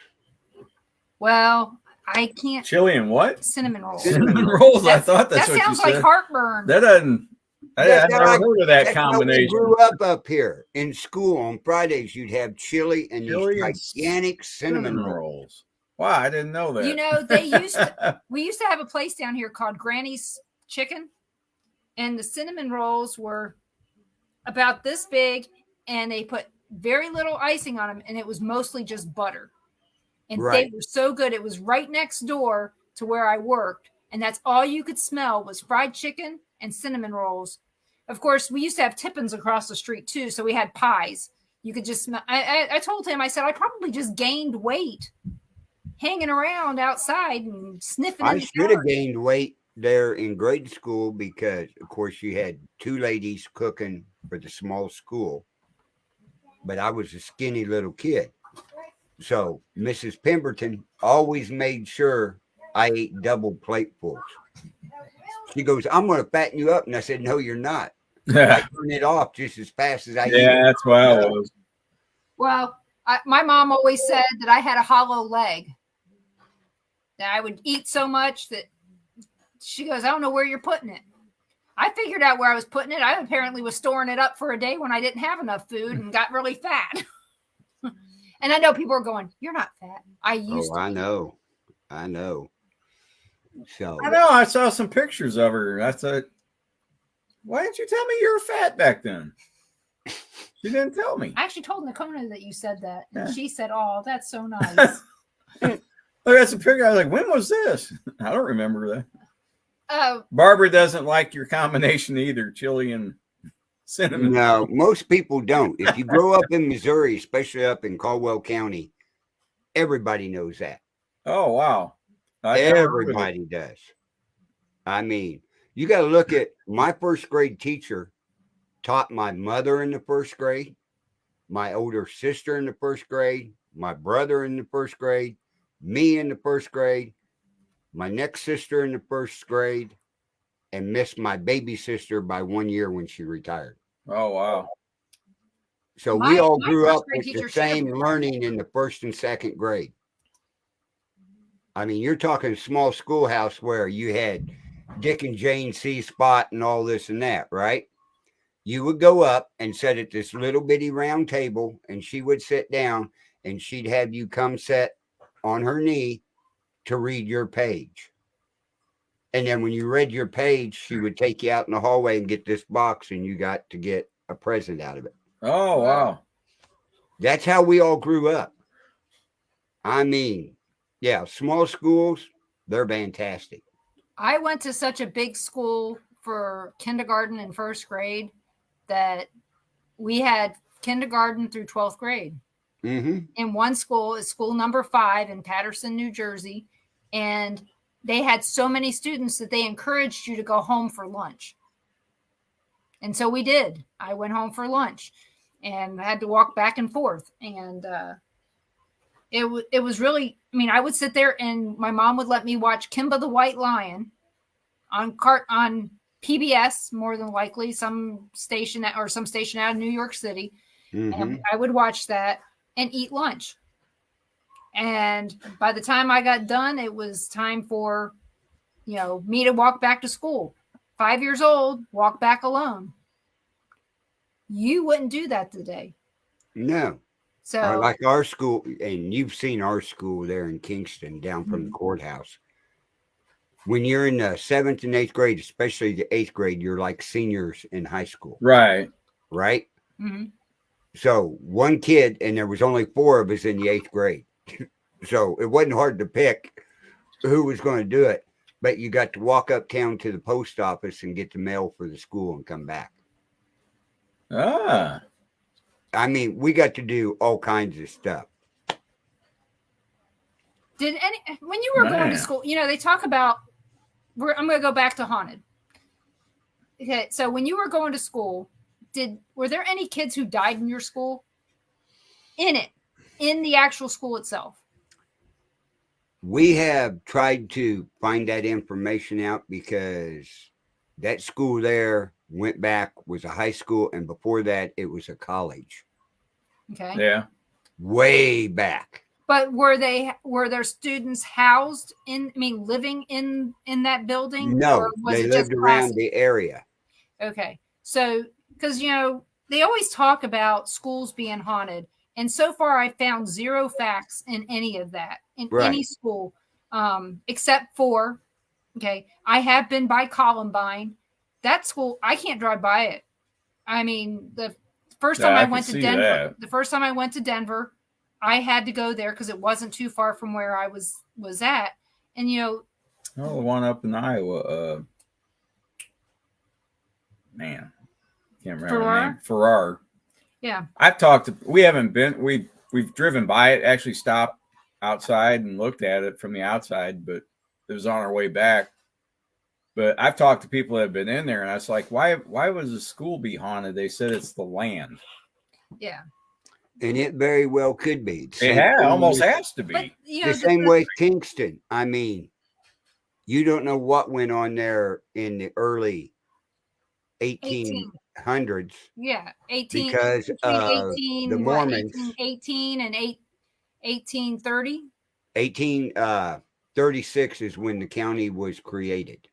Well, I can't. Chili and what? Cinnamon rolls. Cinnamon rolls. I thought that's that what sounds you like said. heartburn. That doesn't. I That's never how heard of that That's how we combination. grew up here in school. On Fridays, you'd have chili and Chili and these gigantic cinnamon rolls. rolls. Wow, I didn't know that. You know, they used to, we used to have a place down here called Granny's Chicken, and the cinnamon rolls were about this big, and they put very little icing on them, and it was mostly just butter. And Right. they were so good. It was right next door to where I worked, and that's all you could smell was fried chicken and cinnamon rolls. Of course, we used to have Tippins across the street too, so we had pies. You could just smell. I told him, I said, I probably just gained weight hanging around outside and sniffing. I should have gained weight there in grade school because, of course, you had two ladies cooking for the small school, but I was a skinny little kid. So Mrs. Pemberton always made sure I ate double platefuls. She goes, I'm going to fatten you up. And I said, no, you're not. I turn it off just as fast as I eat it. That's why I was. Well, my mom always said that I had a hollow leg. That I would eat so much that she goes, I don't know where you're putting it. I figured out where I was putting it. I apparently was storing it up for a day when I didn't have enough food and got really fat. And I know people are going, you're not fat. I used to. I know. So I know. I saw some pictures of her. I thought, why didn't you tell me you were fat back then? She didn't tell me. I actually told Nakona that you said that. And Yeah. she said, oh, that's so nice. Look at some picture. I was like, when was this? I don't remember that. Oh, Barbara doesn't like your combination either, chili and cinnamon. no, most people don't. If you grow up in Missouri, especially up in Caldwell County, everybody knows that. Oh, wow. I never heard of it. Everybody does. I mean, you got to look at my first grade teacher taught my mother in the first grade, my older sister in the first grade, my brother in the first grade, me in the first grade, my next sister in the first grade, and missed my baby sister by 1 year when she retired. Oh, wow. So we all my grew first up grade with teacher, the she never same retired. learning in the first and second grade. I mean, you're talking a small schoolhouse where you had Dick and Jane C spot and all this and that, right? You would go up and sit at this little bitty round table, and she would sit down, and she'd have you come sit on her knee to read your page. And then when you read your page, she would take you out in the hallway and get this box, and you got to get a present out of it. Oh, wow. That's how we all grew up. I mean, yeah, small schools, they're fantastic. I went to such a big school for kindergarten and first grade that we had kindergarten through 12th grade. Mm-hmm. In one school is school number 5 in Patterson, New Jersey. And they had so many students that they encouraged you to go home for lunch. And so we did. I went home for lunch and I had to walk back and forth. And it was really, I mean, I would sit there and my mom would let me watch Kimba the White Lion on PBS, more than likely, some station out of New York City. Mm-hmm. And I would watch that and eat lunch. And by the time I got done, it was time for, me to walk back to school. 5 years old, walk back alone. You wouldn't do that today. No. So like our school, and you've seen our school there in Kingston down from the courthouse. When you're in the 7th and 8th grade, especially the 8th grade, you're like seniors in high school. Right. Right? Mm-hmm. So one kid, and there was only 4 of us in the 8th grade. So it wasn't hard to pick who was going to do it. But you got to walk uptown to the post office and get the mail for the school and come back. Ah. I mean, we got to do all kinds of stuff. When you were going to school, they talk about, I'm going to go back to haunted. Okay. So when you were going to school, were there any kids who died in your school? In the actual school itself? We have tried to find that information out because that school there was a high school, and before that it was a college. Okay. Yeah. Way back. But were their students housed in? I mean, living in that building, or No, was they it just lived around classes? the area. Okay, so because they always talk about schools being haunted, and so far I found zero facts in any of that in any Right. school, except for I have been by Columbine. That school I can't drive by it. I mean, the first time Yeah, I I can went to see Denver, that. the first time I went to Denver, I had to go there because it wasn't too far from where I was at, and Oh, the one up in Iowa. Man, can't remember the name. Farrar. Yeah. I've talked to. We haven't been. We've driven by it. Actually, stopped outside and looked at it from the outside, but it was on our way back. But I've talked to people that have been in there, and I was like, "Why was the school be haunted?" They said it's the land. Yeah. And it very well could be. It almost has to be. But the same way Kingston. I mean, you don't know what went on there in the early 1800s. Yeah, 18 because between of 18 the what Mormons. 18 and 1830. 1836 is when the county was created.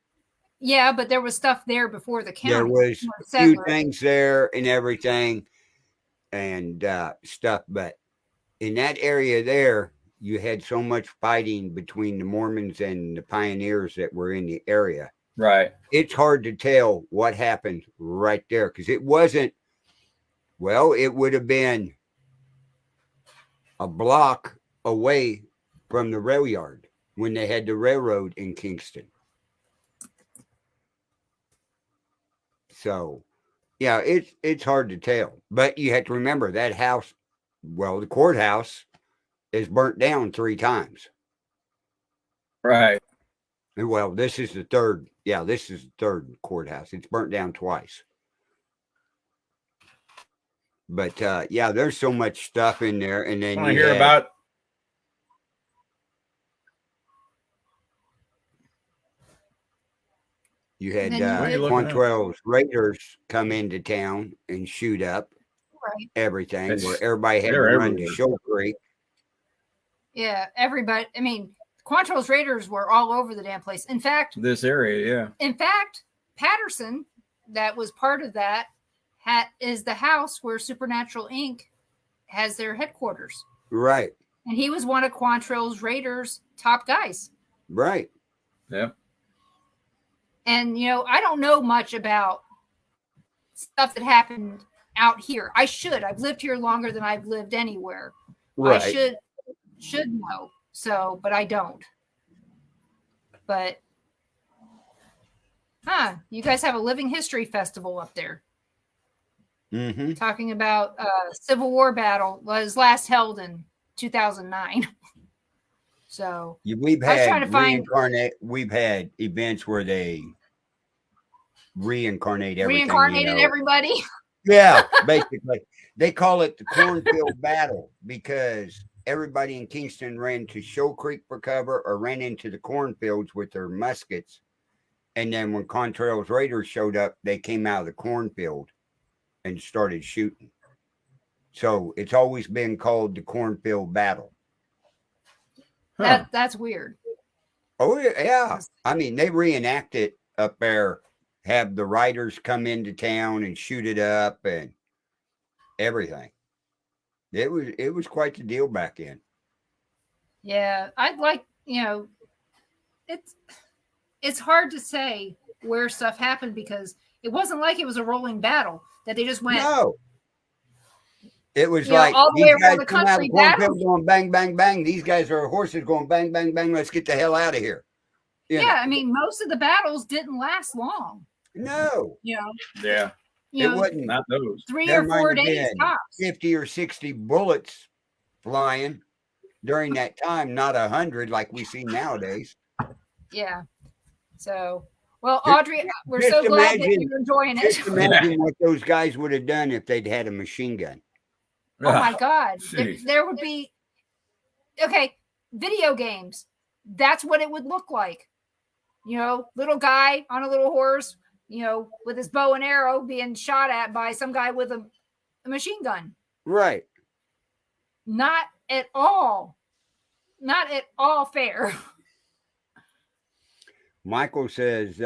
Yeah, but there was stuff there before the county. There was a few things there and everything and stuff, but in that area there, you had so much fighting between the Mormons and the pioneers that were in the area. Right. It's hard to tell what happened right there because it wasn't, well, it would have been a block away from the rail yard when they had the railroad in Kingston. So, yeah, it's hard to tell. But you have to remember that house, well, the courthouse is burnt down 3 times. Right. Well, this is the third. Yeah, this is the third courthouse. It's burnt down twice. But yeah, there's so much stuff in there. And then Want to hear about? You had Quantrell's Raiders come into town and shoot up everything where everybody had to run to Shoal Creek. Yeah, everybody. I mean, Quantrell's Raiders were all over the damn place. In fact, this area, yeah. In fact, Patterson, that was part of that, is the house where Supernatural Inc. has their headquarters. Right. And he was one of Quantrell's Raiders' top guys. Right. Yeah. And, I don't know much about stuff that happened out here. I should. I've lived here longer than I've lived anywhere. Right. I should know. So, but I don't. But, you guys have a living history festival up there. Mm-hmm. Talking about Civil War battle was last held in 2009. So we've had events where they reincarnate everything. Reincarnated everybody. Yeah, basically. They call it the cornfield battle because everybody in Kingston ran to Shoal Creek for cover or ran into the cornfields with their muskets. And then when Quantrell's Raiders showed up, they came out of the cornfield and started shooting. So it's always been called the cornfield battle. That's weird. Oh, yeah. I mean, they reenact it up there, have the riders come into town and shoot it up and everything. It was quite the deal back then. Yeah, I'd like, it's hard to say where stuff happened because it wasn't like it was a rolling battle that they just went. No. It was like all the these way guys around the come out of country the cornfield going bang, bang, bang. These guys are horses going bang, bang, bang. Let's get the hell out of here. Yeah, I mean, most of the battles didn't last long. No. Yeah. It wasn't. Not those. 3 or 4 days tops. 50 or 60 bullets flying during that time, not 100 like we see nowadays. Yeah. So, well, Audrey, we're so glad that you're enjoying it. Just imagine what those guys would have done if they'd had a machine gun. Oh my God. There would be, video games. That's what it would look like. Little guy on a little horse, with his bow and arrow being shot at by some guy with a machine gun. Right. Not at all not at all fair. Michael says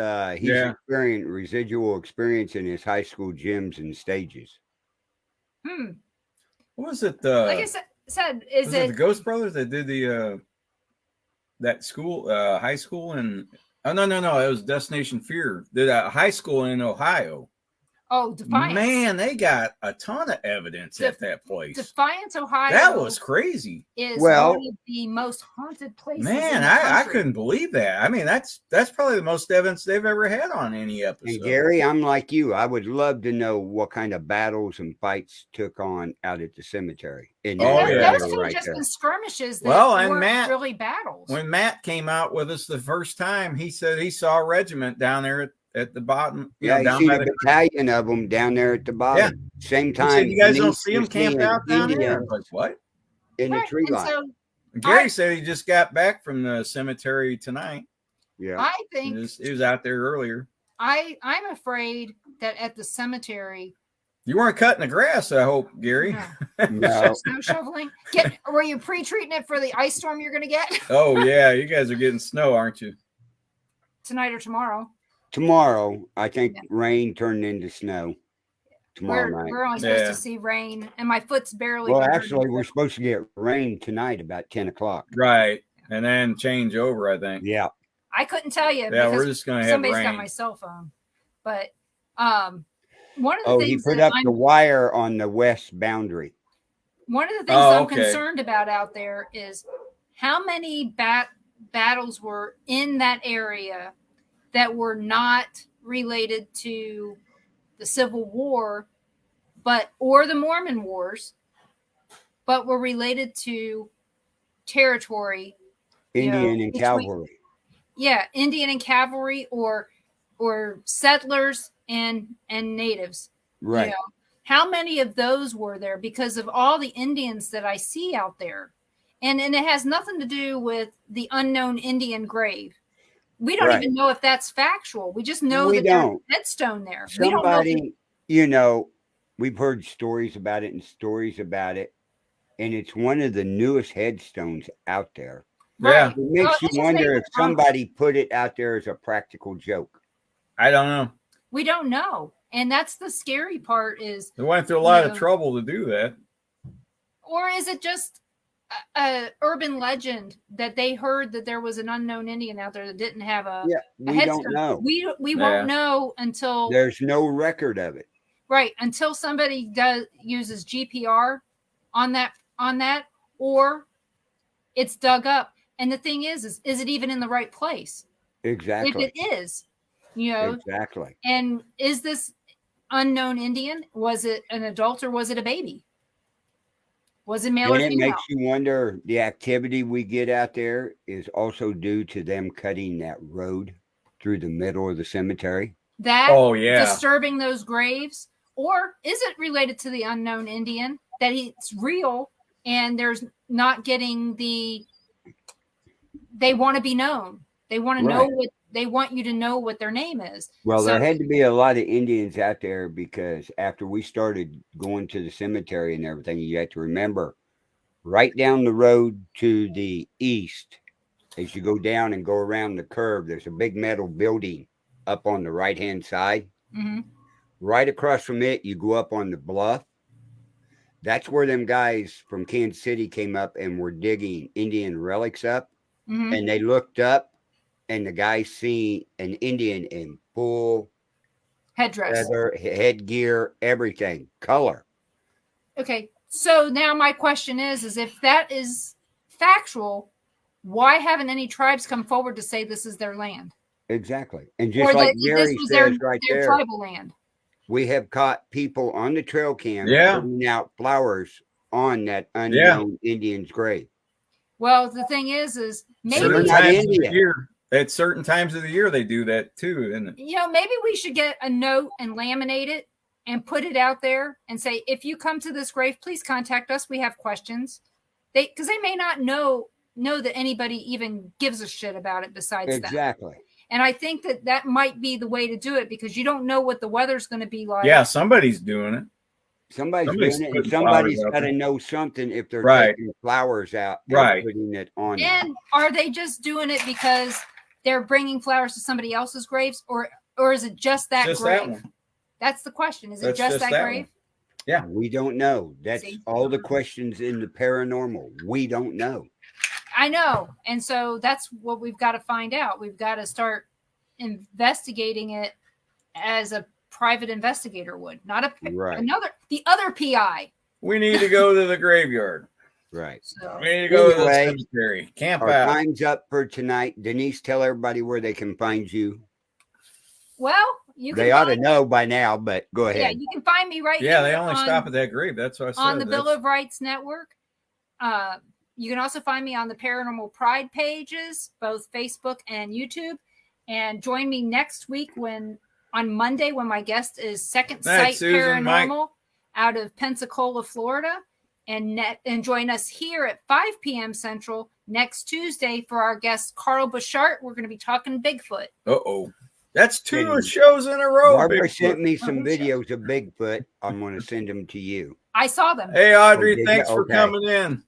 he's experienced residual experience in his high school gyms and stages. What was it? Like I said, is it the Ghost Brothers that did the that school, high school in? Oh no, it was Destination Fear. Did a high school in Ohio. Oh, Defiance. Man, they got a ton of evidence at that place. Defiance, Ohio. That was crazy. Is one of the most haunted places. Man, I couldn't believe that. I mean, that's probably the most evidence they've ever had on any episode. And Gary, I'm like you. I would love to know what kind of battles and fights took on out at the cemetery. Those could have just been skirmishes that weren't Matt, really battles. When Matt came out with us the first time, he said he saw a regiment down there at the bottom. Yeah, down you by see a battalion of them down there at the bottom. Yeah. Same He time. said, you guys don't see them camped out down there? Like, what? In the tree line. So Gary said he just got back from the cemetery tonight. Yeah. I think he was out there earlier. I'm afraid that at the cemetery. You weren't cutting the grass, I hope, Gary. No. Snow shoveling. Were you pre-treating it for the ice storm you're going to get? Oh, yeah. You guys are getting snow, aren't you? Tonight or tomorrow. Tomorrow, I think rain turned into snow. Tomorrow night. We're only supposed to see rain, and my foot's barely. Well, actually, we're supposed to get rain tonight about 10 o'clock. Right. And then change over, I think. Yeah. I couldn't tell you. Yeah, we're just going to have somebody's rain. got my cell phone. But one of the things he put up the wire on the west boundary. One of the things I'm concerned about out there is how many battles were in that area that were not related to the Civil War, or the Mormon Wars, but were related to territory, Indian and cavalry. Yeah, Indian and cavalry, or settlers and natives. Right. How many of those were there? Because of all the Indians that I see out there, and it has nothing to do with the unknown Indian grave. We don't even know if that's factual. We just know that there's a headstone there. Somebody, we've heard stories about it, and it's one of the newest headstones out there. Yeah. It makes you wonder if somebody put it out there as a practical joke. I don't know. We don't know. And that's the scary part is they went through a lot of trouble to do that. Or is it just a urban legend that they heard that there was an unknown Indian out there that didn't have a we don't know. We won't know until there's no record of it. Right, until somebody uses GPR on that, or it's dug up. And the thing is it even in the right place? Exactly. If it is, exactly. And is this unknown Indian? Was it an adult or was it a baby? Was it male or female? It makes you wonder. The activity we get out there is also due to them cutting that road through the middle of the cemetery. That disturbing those graves, or is it related to the unknown Indian that it's real and there's not getting they want to be known. They want to know they want you to know what their name is. Well, there had to be a lot of Indians out there because after we started going to the cemetery and everything, you have to remember right down the road to the east, as you go down and go around the curve, there's a big metal building up on the right-hand side. Mm-hmm. Right across from it, you go up on the bluff. That's where them guys from Kansas City came up and were digging Indian relics up. Mm-hmm. And they looked up, and the guy seen an Indian in full headdress, headgear, everything, color. Okay, so now my question is if that is factual, why haven't any tribes come forward to say this is their land? Exactly, and just like Gary says right there, tribal land. We have caught people on the trail cam putting out flowers on that unknown Indian's grave. Well, the thing is maybe at certain times of the year they do that too, isn't it? Maybe we should get a note and laminate it and put it out there and say, if you come to this grave, please contact us. We have questions. Because they may not know that anybody even gives a shit about it besides them. Exactly. And I think that might be the way to do it because you don't know what the weather's going to be like. Yeah, somebody's doing it. Somebody's Somebody's doing it, and putting flowers somebody's out got to there. know something if they're Right. taking flowers out and Right. putting it on. And are they just doing it because they're bringing flowers to somebody else's graves, or is it just that Just grave? that one. That's the question. Is it That's just just that that grave? one. Yeah. We don't know. That's See? all the questions in the paranormal. We don't know. I know. And so that's what we've got to find out. We've got to start investigating it as a private investigator would, not Right. the other PI. We need to go to the graveyard. Right. So We need to go Anyway, to the cemetery. Camp Our out. time's up for tonight. Denise, tell everybody where they can find you. well, you can They ought to find, know by now, but go yeah, ahead. you can find me right Yeah, here they only on, stop at that grave. That's what I said. on the Bill That's- of Rights Network. You can also find me on the Paranormal Pride pages, both Facebook and YouTube. And join me next week on Monday when my guest is Second Sight Night, Susan, Paranormal out of Pensacola, Florida. And join us here at 5 p.m. Central next Tuesday for our guest Carl Bouchard. We're going to be talking Bigfoot. Uh-oh. That's two And shows in a row. Barbara Bigfoot. sent me some videos of Bigfoot. I'm going to send them to you. I saw them. Hey, Audrey, Oh, did thanks ya? for Okay. coming in.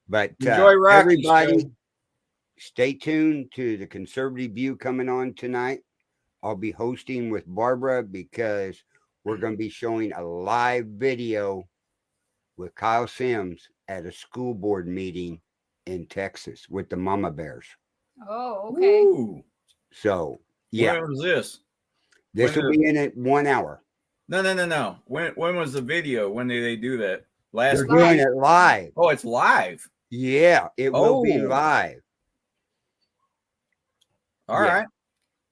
But Enjoy Rocky's everybody, show. stay tuned to the Conservative View coming on tonight. I'll be hosting with Barbara because we're going to be showing a live video with Kyle Sims at a school board meeting in Texas with the mama bears. Oh, okay. Ooh. So, yeah, When was this? this when will be in it 1 hour. No. When was the video? When did they do that? Last They're week? doing it live. Oh, it's live. Yeah, it will be Oh. live. All Yeah. right.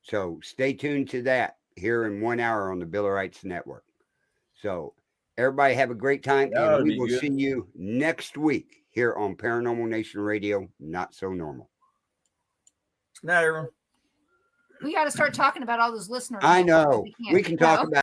So stay tuned to that here in 1 hour on the Bill of Rights Network. So everybody have a great time, That'll and we be will good. see you next week here on Paranormal Nation Radio, Not So Normal. Night, everyone. We got to start talking about all those listeners. I know. We can't We can talk go. about